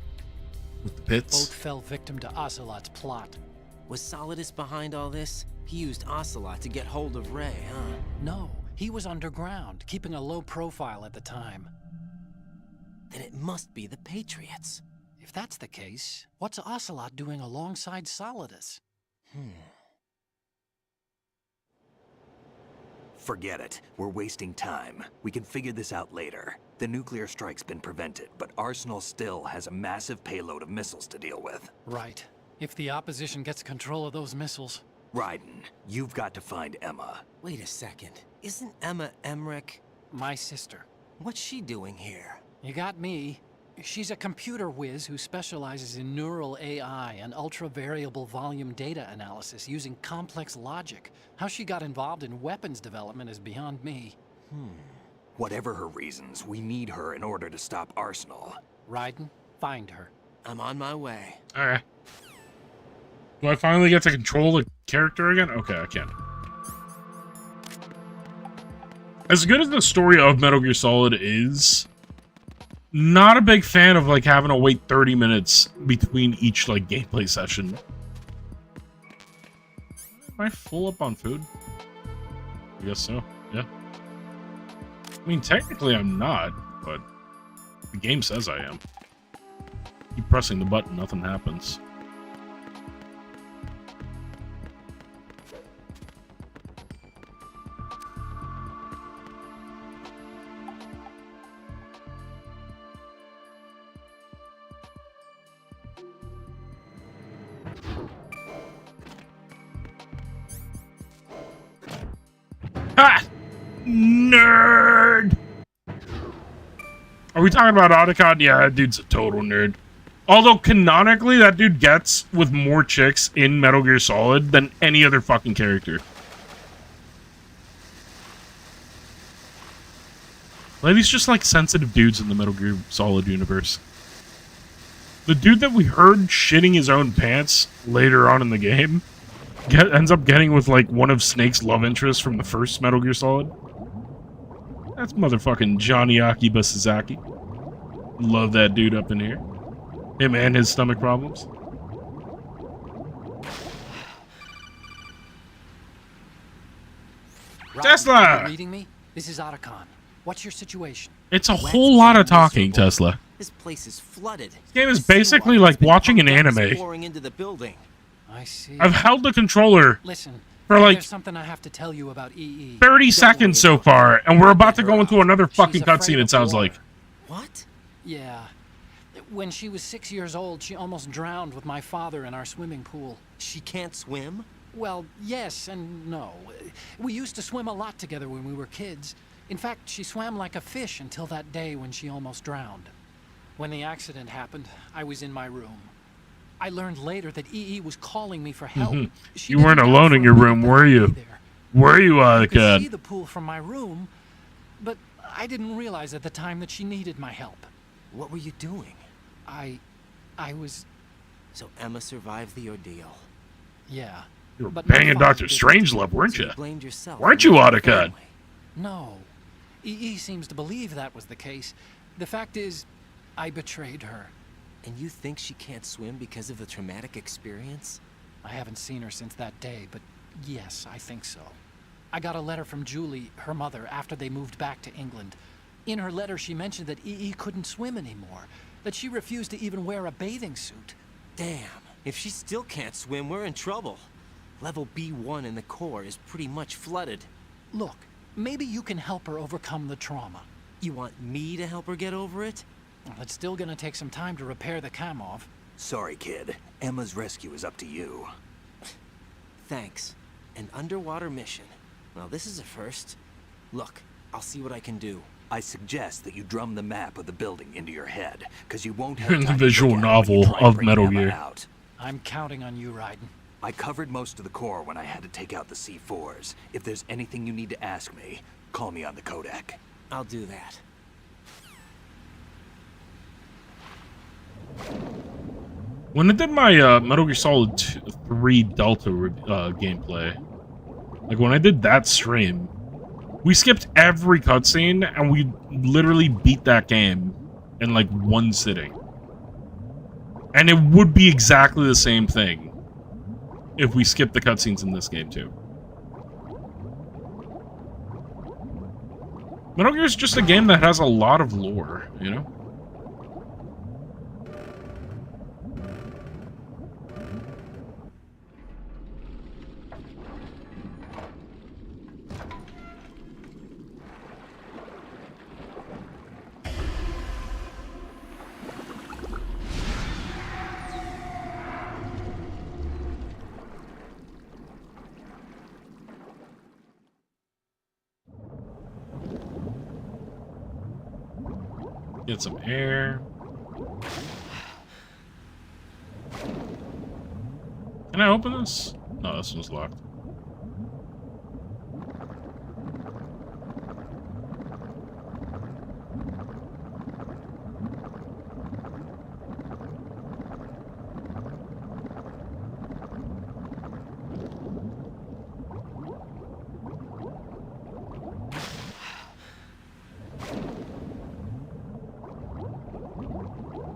With the pits? Both fell victim to Ocelot's plot. Was Solidus behind all this? He used Ocelot to get hold of Ray, huh? No, he was underground, keeping a low profile at the time. Then it must be the Patriots. If that's the case, what's Ocelot doing alongside Solidus? Forget it. We're wasting time. We can figure this out later. The nuclear strike's been prevented, but Arsenal still has a massive payload of missiles to deal with. Right. If the opposition gets control of those missiles... Raiden, you've got to find Emma. Wait a second. Isn't Emma Emmerich... My sister. What's she doing here? You got me. She's a computer whiz who specializes in neural AI and ultra-variable volume data analysis using complex logic. How she got involved in weapons development is beyond me. Whatever her reasons, we need her in order to stop Arsenal. Raiden, find her. I'm on my way. Alright. Do I finally get to control the character again? Okay, I can. As good as the story of Metal Gear Solid is, not a big fan of like having to wait 30 minutes between each like gameplay session. Am I full up on food? I guess so, yeah. I mean, technically I'm not, but the game says I am. Keep pressing the button, nothing happens. Ha! Nerd! Are we talking about Otacon? Yeah, that dude's a total nerd. Although, canonically, that dude gets with more chicks in Metal Gear Solid than any other fucking character. Like, these just, like, sensitive dudes in the Metal Gear Solid universe. The dude that we heard shitting his own pants later on in the game ends up getting with, like, one of Snake's love interests from the first Metal Gear Solid. That's motherfucking Johnny Akiba Sasaki. Love that dude up in here. Him and his stomach problems. Raiden, Tesla! are you reading me? This is Otacon. What's your situation? It's a whole lot of talking, Tesla. This place is flooded. This game is basically like watching an anime. Pouring into the building. I see. I've held the controller Listen, for like there's something I have to tell you about EE. 30 seconds so far, and we're about to go into another fucking cutscene, it sounds like. What? Yeah. When she was 6 years old, she almost drowned with my father in our swimming pool. She can't swim? Well, yes and no. We used to swim a lot together when we were kids. In fact, she swam like a fish until that day when she almost drowned. When the accident happened, I was in my room. I learned later that EE was calling me for help. You weren't alone in your room, were you? Were you, I could see the pool from my room, but I didn't realize at the time that she needed my help. What were you doing? I was... So Emma survived the ordeal. Yeah. You were but banging Dr. Strangelove, weren't So you? you blamed yourself. Weren't you, Otacon? No. EE seems to believe that was the case. The fact is, I betrayed her. And you think she can't swim because of the traumatic experience? I haven't seen her since that day, but yes, I think so. I got a letter from Julie, her mother, after they moved back to England. In her letter, she mentioned that EE couldn't swim anymore, that she refused to even wear a bathing suit. Damn, if she still can't swim, we're in trouble. Level B1 in the core is pretty much flooded. Look, maybe you can help her overcome the trauma. You want me to help her get over it? Well, it's still gonna take some time to repair the Kamov. Sorry, kid. Emma's rescue is up to you. Thanks. An underwater mission. Well, this is a first. Look, I'll see what I can do. I suggest that you drum the map of the building into your head, because you won't have In the time to visual look at it when you novel try to of bring Metal Emma Gear. out. I'm counting on you, Raiden. I covered most of the core when I had to take out the C4s. If there's anything you need to ask me, call me on the codec. I'll do that. When I did my Metal Gear Solid 3 Delta gameplay, like when I did that stream, we skipped every cutscene and we literally beat that game in like one sitting. And it would be exactly the same thing if we skipped the cutscenes in this game too. Metal Gear is just a game that has a lot of lore, you know? Get some air. Can I open this? No, this one's locked.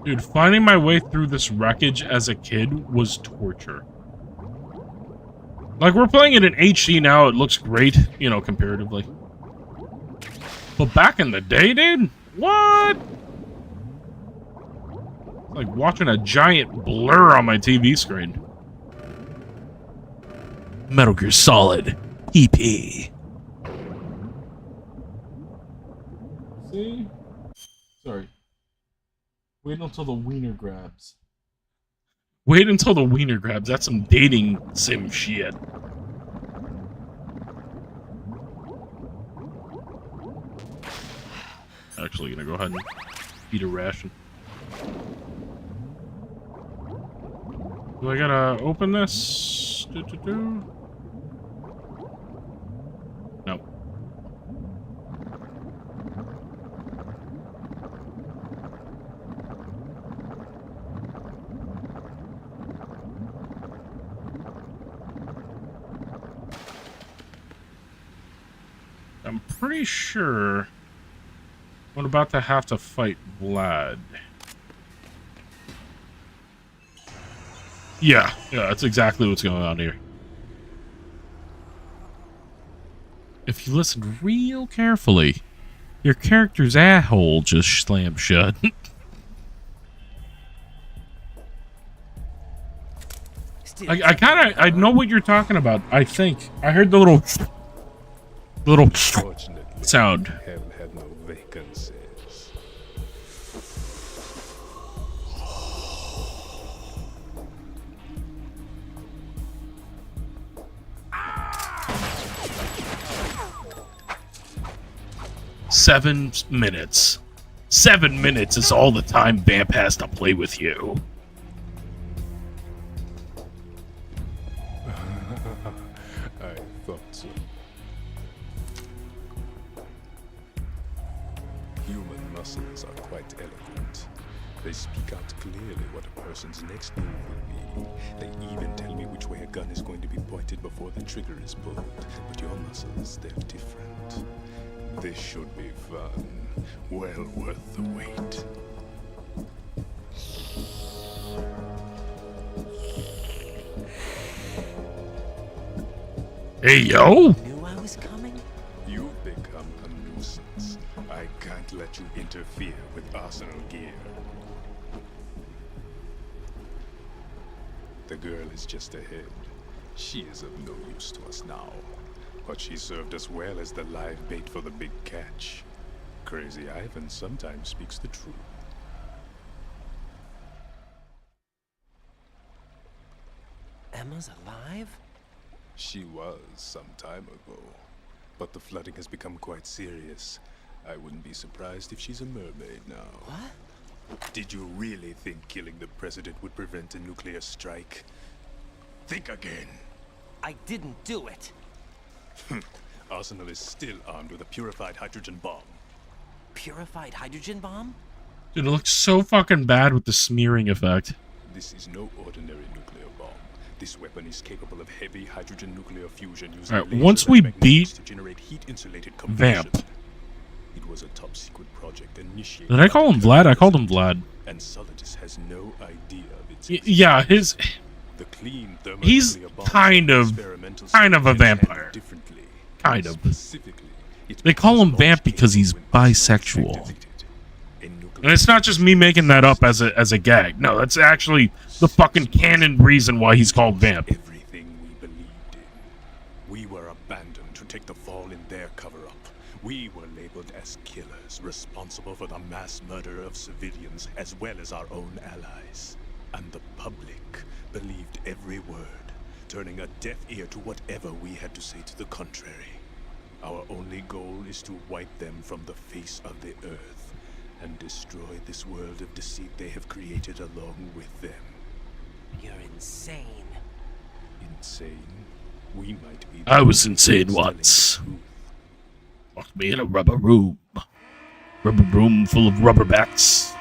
Dude, finding my way through this wreckage as a kid was torture. Like, we're playing it in HD now, it looks great, you know, comparatively. But back in the day, dude? What? Like watching a giant blur on my TV screen. Metal Gear Solid EP. See? Sorry. Wait until the wiener grabs. Wait until the wiener grabs. That's some dating sim shit. Actually, gonna go ahead and eat a ration. Do I gotta open this? Nope. I'm pretty sure I'm about to have to fight Vlad. Yeah, that's exactly what's going on here. If you listen real carefully, your character's a-hole just slammed shut. I know what you're talking about. I think I heard the little sound. Hell had no vacancies. Seven minutes. 7 minutes is all the time Vamp has to play with you. I thought so. Human muscles are quite eloquent. They speak out clearly what a person's next move will be. They even tell me which way a gun is going to be pointed before the trigger is pulled. But your muscles, they're different. This should be fun. Well worth the wait. Hey, yo! Knew I was coming? You've become a nuisance. I can't let you interfere with Arsenal gear. The girl is just ahead. She is of no use to us now. But she served us well as the live bait for the big catch. Crazy Ivan sometimes speaks the truth. Emma's alive? She was some time ago. But the flooding has become quite serious. I wouldn't be surprised if she's a mermaid now. What? Did you really think killing the president would prevent a nuclear strike? Think again. I didn't do it. Arsenal is still armed with a purified hydrogen bomb. Purified hydrogen bomb? Dude, it looks so fucking bad with the smearing effect. This is no ordinary nuclear bomb. This weapon is capable of heavy hydrogen nuclear fusion using Alright, once we beat to generate heat-insulated Vamp. It was a top-secret project initiated. Did I call him Vlad? I called him Vlad. And Solidus has no idea of its yeah, his... The clean he's kind of a vampire. Kind of. They call him Vamp because he's bisexual. And it's not just me making that up as a gag. No, that's actually the fucking canon reason why he's called Vamp. Everything we believed in. We were abandoned to take the fall in their cover-up. We were labeled as killers, responsible for the mass murder of civilians as well as our own allies. And the public believed every word, turning a deaf ear to whatever we had to say to the contrary. Our only goal is to wipe them from the face of the earth and destroy this world of deceit they have created along with them. You're insane. Insane? We might be. I was insane once. Locked me in a rubber room. Rubber room full of rubber bats.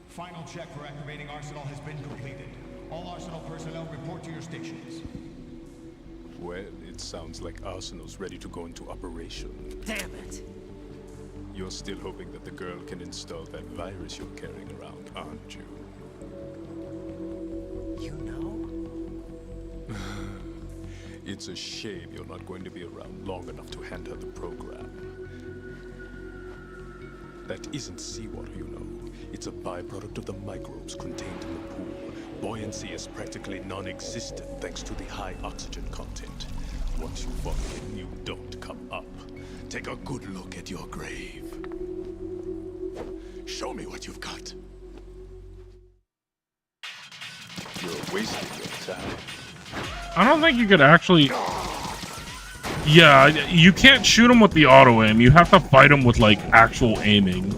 Final check for activating Arsenal has been completed. All Arsenal personnel report to your stations. Well, it sounds like Arsenal's ready to go into operation. Damn it! You're still hoping that the girl can install that virus you're carrying around, aren't you? You know? It's a shame you're not going to be around long enough to hand her the program. That isn't seawater, you know. It's a byproduct of the microbes contained in the pool. Buoyancy is practically non-existent thanks to the high oxygen content. Once you fall in, you don't come up. Take a good look at your grave. Show me what you've got. You're wasting your time. I don't think you could actually... Yeah, you can't shoot him with the auto-aim. You have to fight him with, like, actual aiming.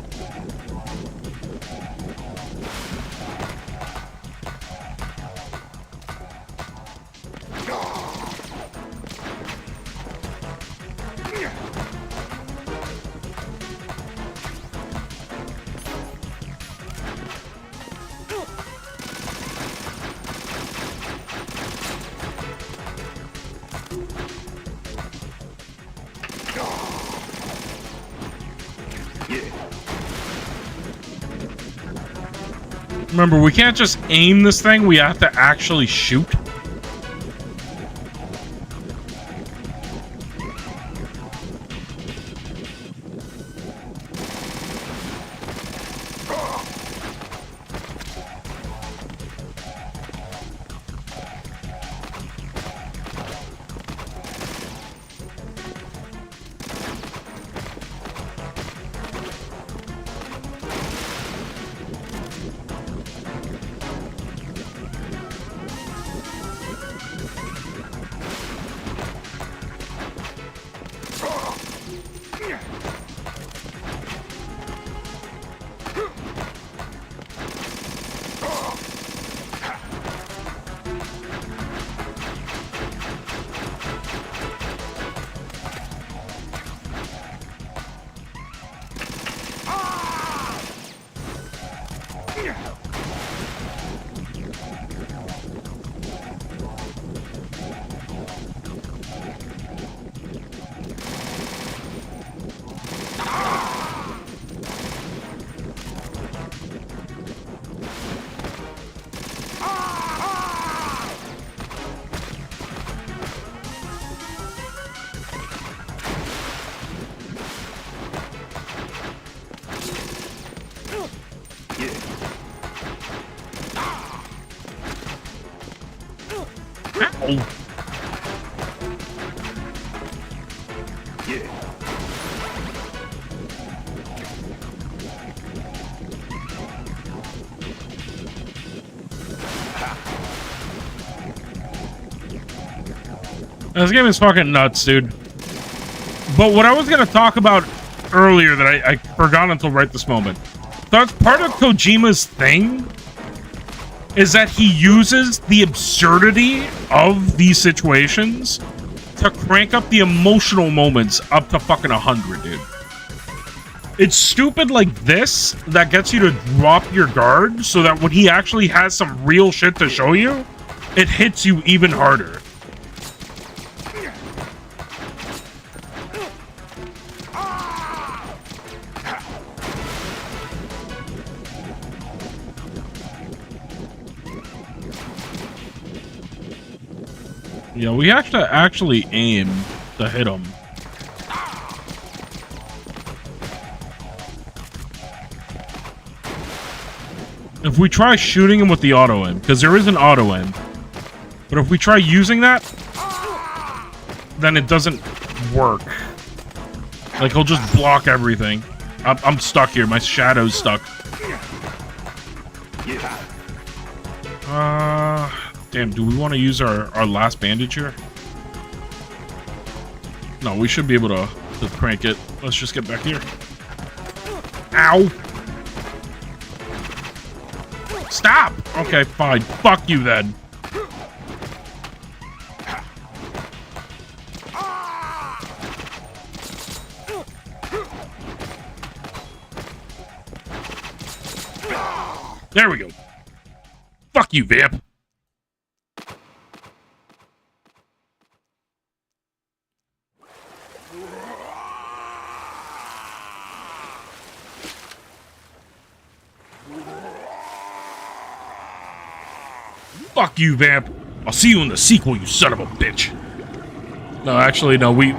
Remember, we can't just aim this thing, we have to actually shoot. This game is fucking nuts, dude. But what I was going to talk about earlier that I forgot until right this moment. That's part of Kojima's thing, is that he uses the absurdity of these situations to crank up the emotional moments up to fucking 100, dude. It's stupid like this that gets you to drop your guard so that when he actually has some real shit to show you, it hits you even harder. Yeah, we have to actually aim to hit him. If we try shooting him with the auto-aim, because there is an auto-aim, but if we try using that, then it doesn't work. Like, he'll just block everything. I'm stuck here. My shadow's stuck. Damn, do we want to use our last bandage here? No, we should be able to crank it. Let's just get back here. Ow! Stop! Okay, fine. Fuck you then. There we go. Fuck you, Vamp. Fuck you, Vamp. I'll see you in the sequel, you son of a bitch. No, actually, no, we...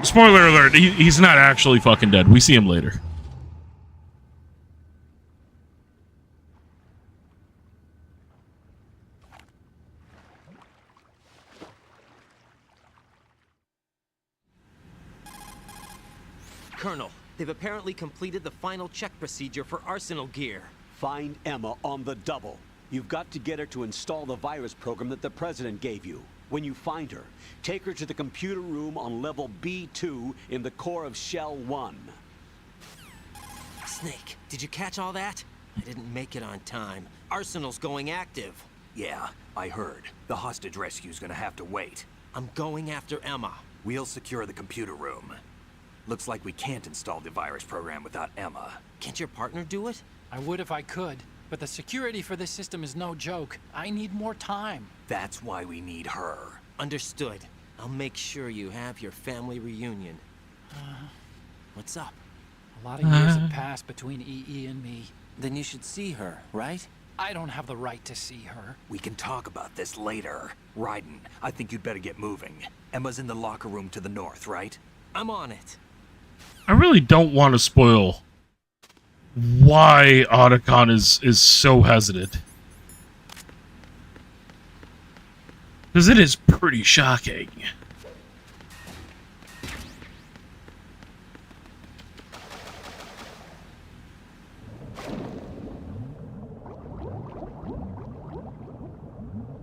Spoiler alert, he's not actually fucking dead. We see him later. Colonel, they've apparently completed the final check procedure for arsenal gear. Find Emma on the double. You've got to get her to install the virus program that the President gave you. When you find her, take her to the computer room on level B2 in the core of Shell 1. Snake, did you catch all that? I didn't make it on time. Arsenal's going active. Yeah, I heard. The hostage rescue's gonna have to wait. I'm going after Emma. We'll secure the computer room. Looks like we can't install the virus program without Emma. Can't your partner do it? I would if I could, but the security for this system is no joke. I need more time. That's why we need her. Understood. I'll make sure you have your family reunion. What's up? A lot of years have passed between EE and me. Then you should see her, right? I don't have the right to see her. We can talk about this later. Raiden, I think you'd better get moving. Emma's in the locker room to the north, right? I'm on it. I really don't want to spoil why Otacon is so hesitant. Because it is pretty shocking.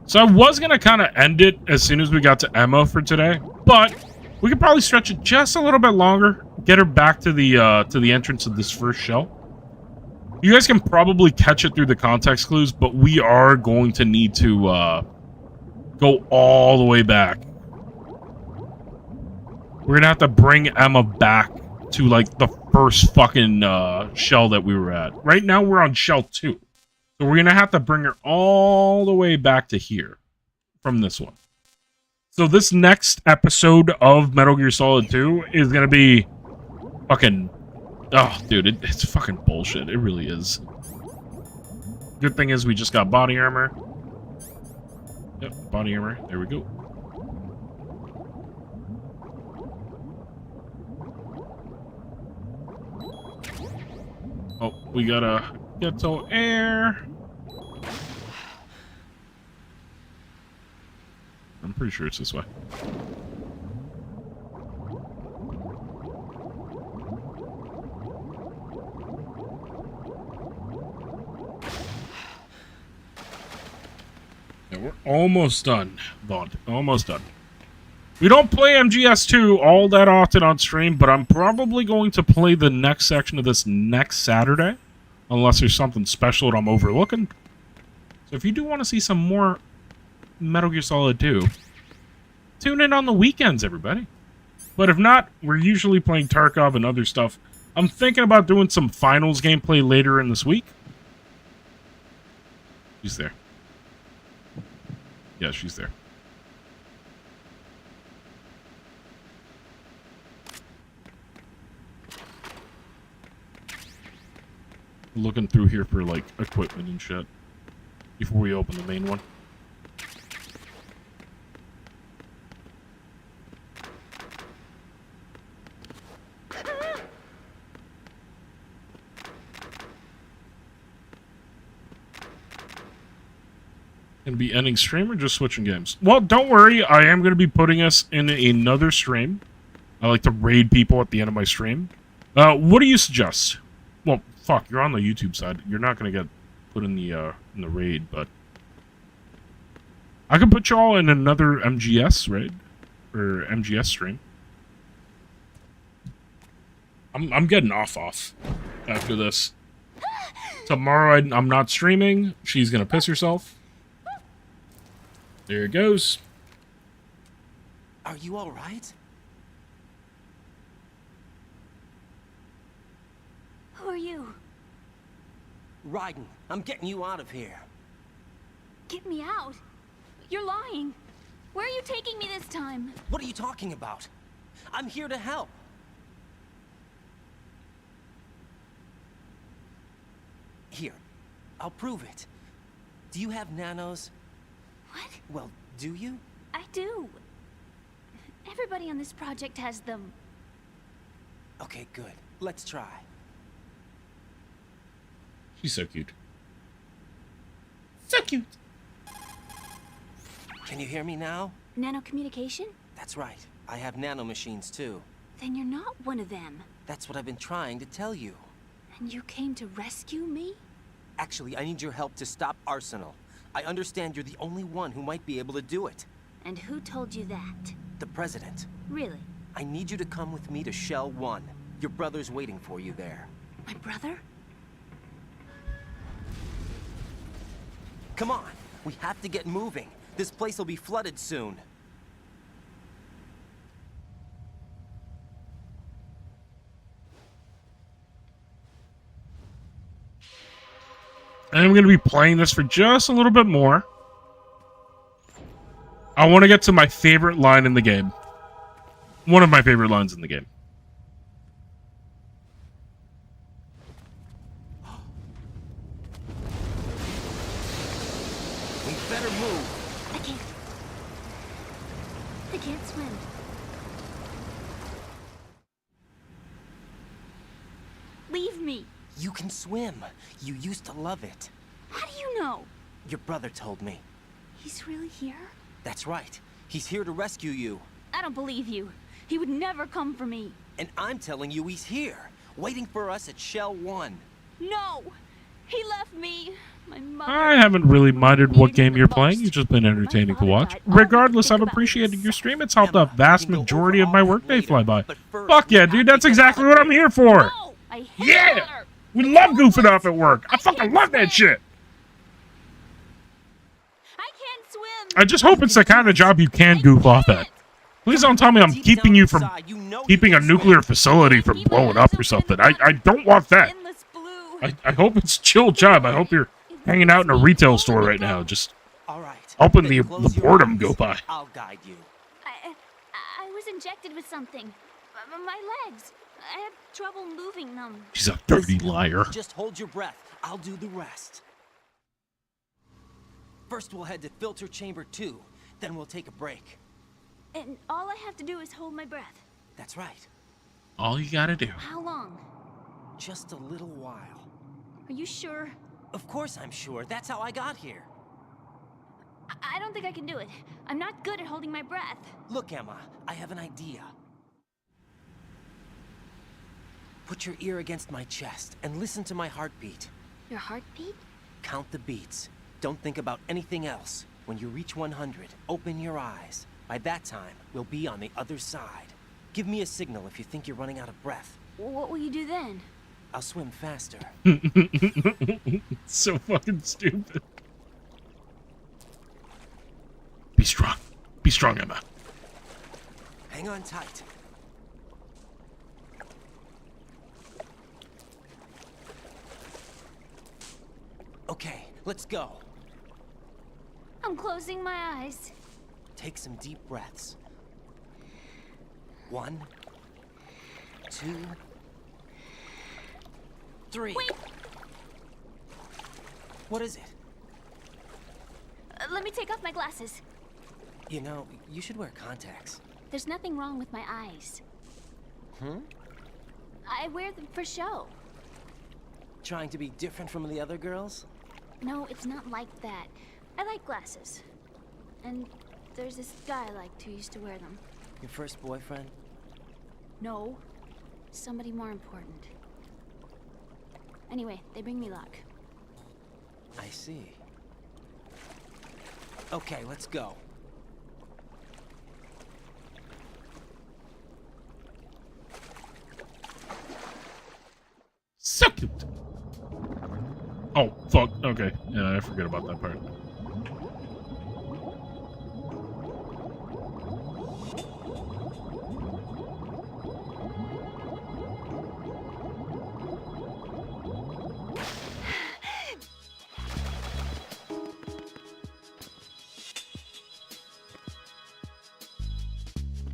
So I was going to kind of end it as soon as we got to Emma for today, but we could probably stretch it just a little bit longer, get her back to the entrance of this first shell. You guys can probably catch it through the context clues, but we are going to need to go all the way back. We're going to have to bring Emma back to, like, the first fucking shell that we were at. Right now, we're on shell 2. So we're going to have to bring her all the way back to here from this one. So this next episode of Metal Gear Solid 2 is going to be fucking... Oh, dude, it's fucking bullshit. It really is. Good thing is we just got body armor. Yep, body armor. There we go. Oh, we gotta get to air. I'm pretty sure it's this way. Yeah, we're almost done, Vaughn. Almost done. We don't play MGS2 all that often on stream, but I'm probably going to play the next section of this next Saturday. Unless there's something special that I'm overlooking. So if you do want to see some more Metal Gear Solid 2, tune in on the weekends, everybody. But if not, we're usually playing Tarkov and other stuff. I'm thinking about doing some finals gameplay later in this week. She's there. Yeah, she's there. Looking through here for, like, equipment and shit before we open the main one. Gonna be ending stream or just switching games? Well, don't worry. I am gonna be putting us in another stream. I like to raid people at the end of my stream. What do you suggest? Well, fuck, you're on the YouTube side. You're not gonna get put in the raid, but I can put y'all in another MGS raid or MGS stream. I'm getting off after this. Tomorrow I'm not streaming. She's gonna piss herself. There it goes. Are you all right? Who are you? Raiden, I'm getting you out of here. Get me out. You're lying. Where are you taking me this time? What are you talking about? I'm here to help. Here, I'll prove it. Do you have nanos? What? Well, do you? I do. Everybody on this project has them. Okay, good. Let's try. She's so cute. So cute. Can you hear me now? Nanocommunication? That's right. I have nanomachines too. Then you're not one of them. That's what I've been trying to tell you. And you came to rescue me? Actually, I need your help to stop Arsenal. I understand you're the only one who might be able to do it. And who told you that? The President. Really? I need you to come with me to Shell 1. Your brother's waiting for you there. My brother? Come on! We have to get moving. This place will be flooded soon. I'm going to be playing this for just a little bit more. I want to get to my favorite line in the game. One of my favorite lines in the game. We better move. I can't swim. Leave me. You can swim. You used to love it. How do you know? Your brother told me. He's really here? That's right. He's here to rescue you. I don't believe you. He would never come for me. And I'm telling you he's here, waiting for us at Shell 1. No! He left me. My mother. I haven't really minded what game you're playing. You've just been entertaining to watch. Regardless, I've appreciated your stream. It's helped a vast majority of my workday fly by. Fuck yeah, dude. That's exactly what I'm here for. No! I hate Yeah! water. We love goofing off at work. I fucking love that shit. I can't swim. I just hope it's the kind of job you can goof off at. Please don't tell me I'm keeping you from keeping a nuclear facility from blowing up or something. I don't want that. I hope it's a chill job. I hope you're hanging out in a retail store right now, just hoping the boredom go by. I'll guide you. I was injected with something. My legs. I have trouble moving them. She's a dirty liar. Just hold your breath. I'll do the rest. First, we'll head to filter chamber 2. Then we'll take a break. And all I have to do is hold my breath. That's right. All you gotta do. How long? Just a little while. Are you sure? Of course I'm sure. That's how I got here. I don't think I can do it. I'm not good at holding my breath. Look, Emma, I have an idea. Put your ear against my chest and listen to my heartbeat. Your heartbeat? Count the beats. Don't think about anything else. When you reach 100, open your eyes. By that time, we'll be on the other side. Give me a signal if you think you're running out of breath. What will you do then? I'll swim faster. So fucking stupid. Be strong. Be strong, Emma. Hang on tight. Okay, let's go. I'm closing my eyes. Take some deep breaths. 1, 2, 3. Wait! What is it? Let me take off my glasses. You know, you should wear contacts. There's nothing wrong with my eyes. I wear them for show. Trying to be different from the other girls? No, it's not like that. I like glasses. And there's this guy I liked who used to wear them. Your first boyfriend? No. Somebody more important. Anyway, they bring me luck. I see. Okay, let's go. Suck it. Oh, fuck. Okay. Yeah, I forget about that part.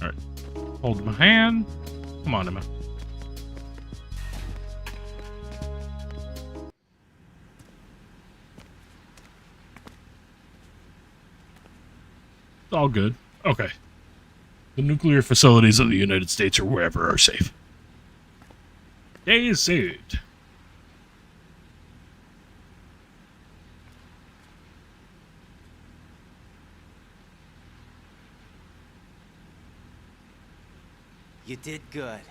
Alright. Hold my hand. Come on, Emma. It's all good. Okay. The nuclear facilities of the United States or wherever are safe. Day is saved. You did good.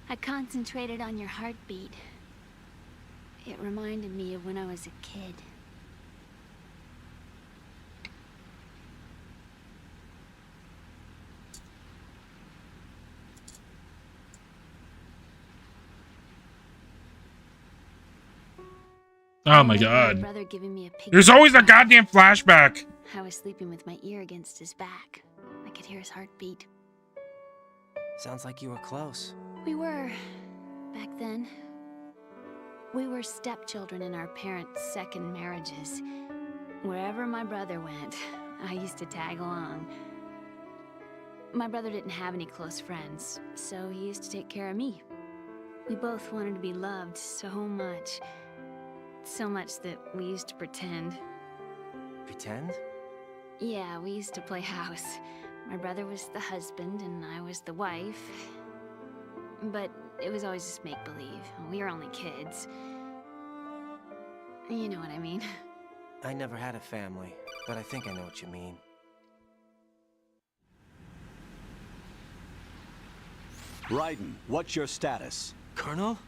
I concentrated on your heartbeat. It reminded me of when I was a kid. Oh my god. Brother giving me a pig. There's always a goddamn flashback. I was sleeping with my ear against his back. I could hear his heartbeat. Sounds like you were close. We were, back then. We were stepchildren in our parents' second marriages. Wherever my brother went, I used to tag along. My brother didn't have any close friends, so he used to take care of me. We both wanted to be loved so much. So much that we used to pretend. Pretend? Yeah, we used to play house. My brother was the husband and I was the wife. But it was always just make-believe. We were only kids. You know what I mean. I never had a family, but I think I know what you mean. Raiden, what's your status? Colonel?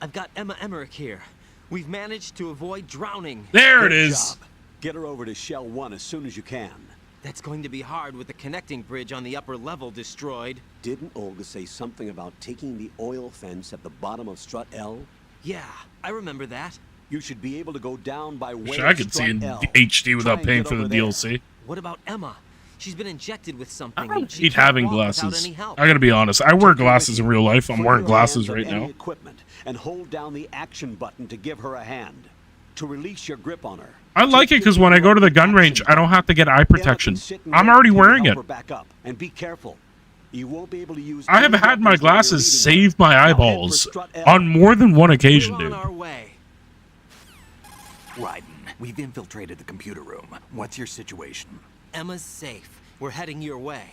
I've got Emma Emmerich here. We've managed to avoid drowning. There it Good is. job. Get her over to Shell 1 as soon as you can. That's going to be hard with the connecting bridge on the upper level destroyed. Didn't Olga say something about taking the oil fence at the bottom of Strut L? Yeah, I remember that. You should be able to go down by way Wish I could see in HD without paying for the DLC. What about Emma? She's been injected with something. I don't She hate can't having walk without glasses. any help. I gotta be honest. I wear glasses in real life. I'm wearing glasses right now. Equipment and hold down the action button to give her a hand. To release your grip on her. I like it because when I go to the gun range, I don't have to get eye protection. I'm already wearing it. Back up and be careful. You won't be able to use. I have had my glasses save my eyeballs on more than one occasion, dude. Raiden, we've infiltrated the computer room. What's your situation? Emma's safe. We're heading your way.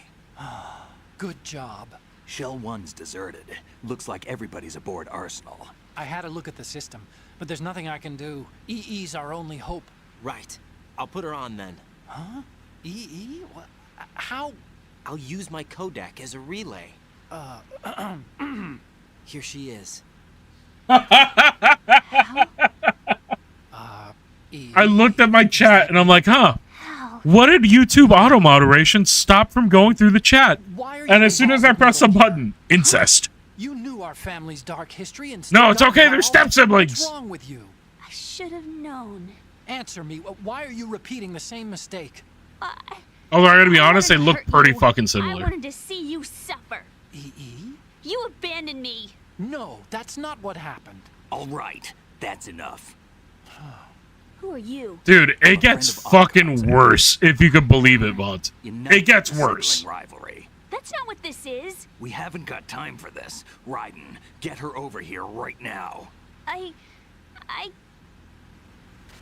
Good job. Shell 1's deserted. Looks like everybody's aboard Arsenal. I had a look at the system, but there's nothing I can do. EE's our only hope. Right. I'll put her on then. Huh? EE? What? How? I'll use my Kodak as a relay. Here she is. I looked at my chat and I'm like, huh. What did YouTube auto moderation stop from going through the chat? And as soon as I press the button, incest. You knew our family's dark history and No, it's okay. They're step siblings. What's wrong with you? I should have known. Answer me. Why are you repeating the same mistake? Although I gotta be honest, they look pretty fucking I similar. wanted to see you suffer. EE? You abandoned me. No, that's not what happened. All right, that's enough. Who are you? Dude, it gets fucking worse, if you can believe it, Mont. It gets worse. Rivalry. That's not what this is. We haven't got time for this. Raiden, get her over here right now. I...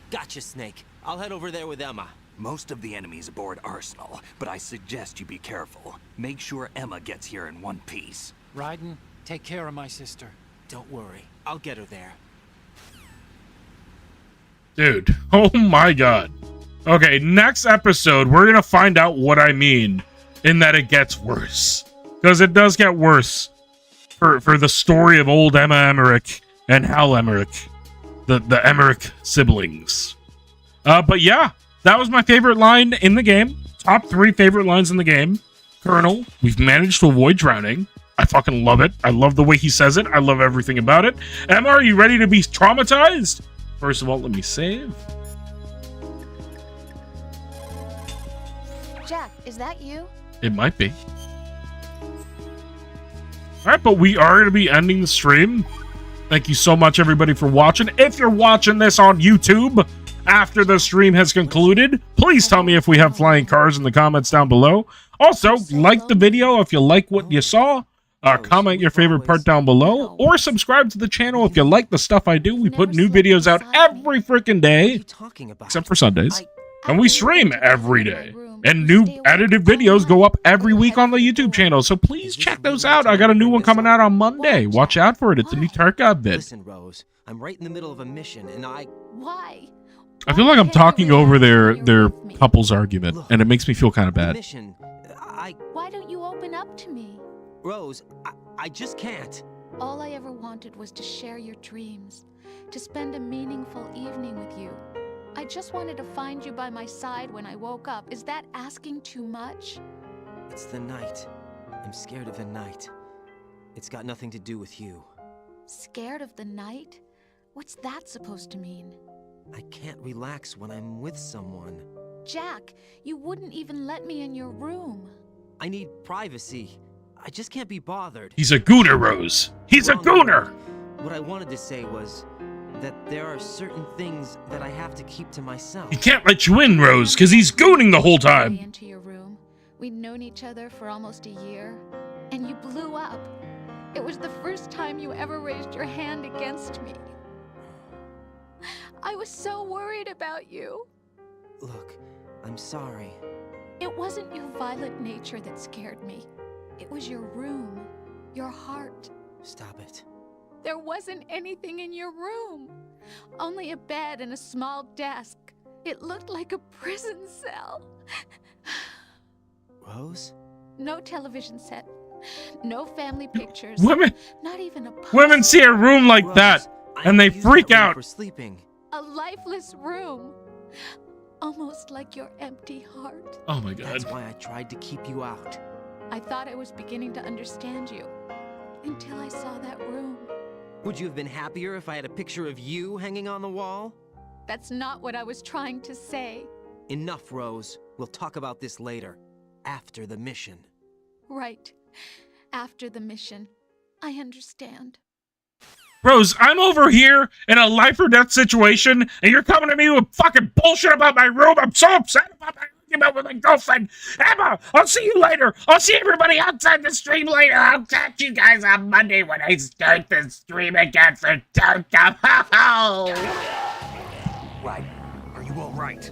Gotcha, Snake. I'll head over there with Emma. Most of the enemy's aboard Arsenal, but I suggest you be careful. Make sure Emma gets here in one piece. Raiden, take care of my sister. Don't worry. I'll get her there. Dude, oh my god. Okay, next episode, we're gonna find out what I mean in that it gets worse. Because it does get worse for the story of old Emma Emmerich and Hal Emmerich, the Emmerich siblings. But yeah, that was my favorite line in the game. Top 3 favorite lines in the game. Colonel, we've managed to avoid drowning. I fucking love it. I love the way he says it. I love everything about it. Emma, are you ready to be traumatized? First of all, let me save. Jack, is that you? It might be. Alright, but we are going to be ending the stream. Thank you so much, everybody, for watching. If you're watching this on YouTube after the stream has concluded, please tell me if we have flying cars in the comments down below. Also, like the video if you like what you saw. Comment your favorite part down below, or subscribe to the channel if you like the stuff I do. We put new videos out every freaking day, except for Sundays, and we stream every day. And new edited videos go up every week on the YouTube channel, so please check those out. I got a new one coming out on Monday. Watch out for it. It's a new Tarkov vid. Listen, Rose, I'm right in the middle of a mission, and Why? I feel like I'm talking over their couple's argument, and it makes me feel kind of bad. mission. Why don't you open up to me? Rose, I just can't. All I ever wanted was to share your dreams, to spend a meaningful evening with you. I just wanted to find you by my side when I woke up. Is that asking too much? It's the night. I'm scared of the night. It's got nothing to do with you. Scared of the night? What's that supposed to mean? I can't relax when I'm with someone. Jack, you wouldn't even let me in your room. I need privacy. I just can't be bothered. He's a gooner, Rose. He's a gooner. What I wanted to say was that there are certain things that I have to keep to myself. He can't let you in, Rose, because he's gooning the whole time. Into your room. We'd known each other for almost a year, and you blew up. It was the first time you ever raised your hand against me. I was so worried about you. Look, I'm sorry. It wasn't your violent nature that scared me. It was your room, your heart. Stop it. There wasn't anything in your room. Only a bed and a small desk. It looked like a prison cell. Rose? No television set. No family pictures. Women, not even a poster. women see a room like that, and they freak out. For sleeping. A lifeless room. Almost like your empty heart. Oh my god. That's why I tried to keep you out. I thought I was beginning to understand you. Until I saw that room. Would you have been happier if I had a picture of you hanging on the wall? That's not what I was trying to say. Enough, Rose. We'll talk about this later. After the mission. Right. After the mission. I understand. Rose, I'm over here in a life or death situation, and you're coming to me with fucking bullshit about my room. I'm so upset about my argument with my girlfriend. Emma, I'll see you later. I'll see everybody outside the stream later. I'll catch you guys on Monday when I start the stream again for Tarkov. Right. Are you all right?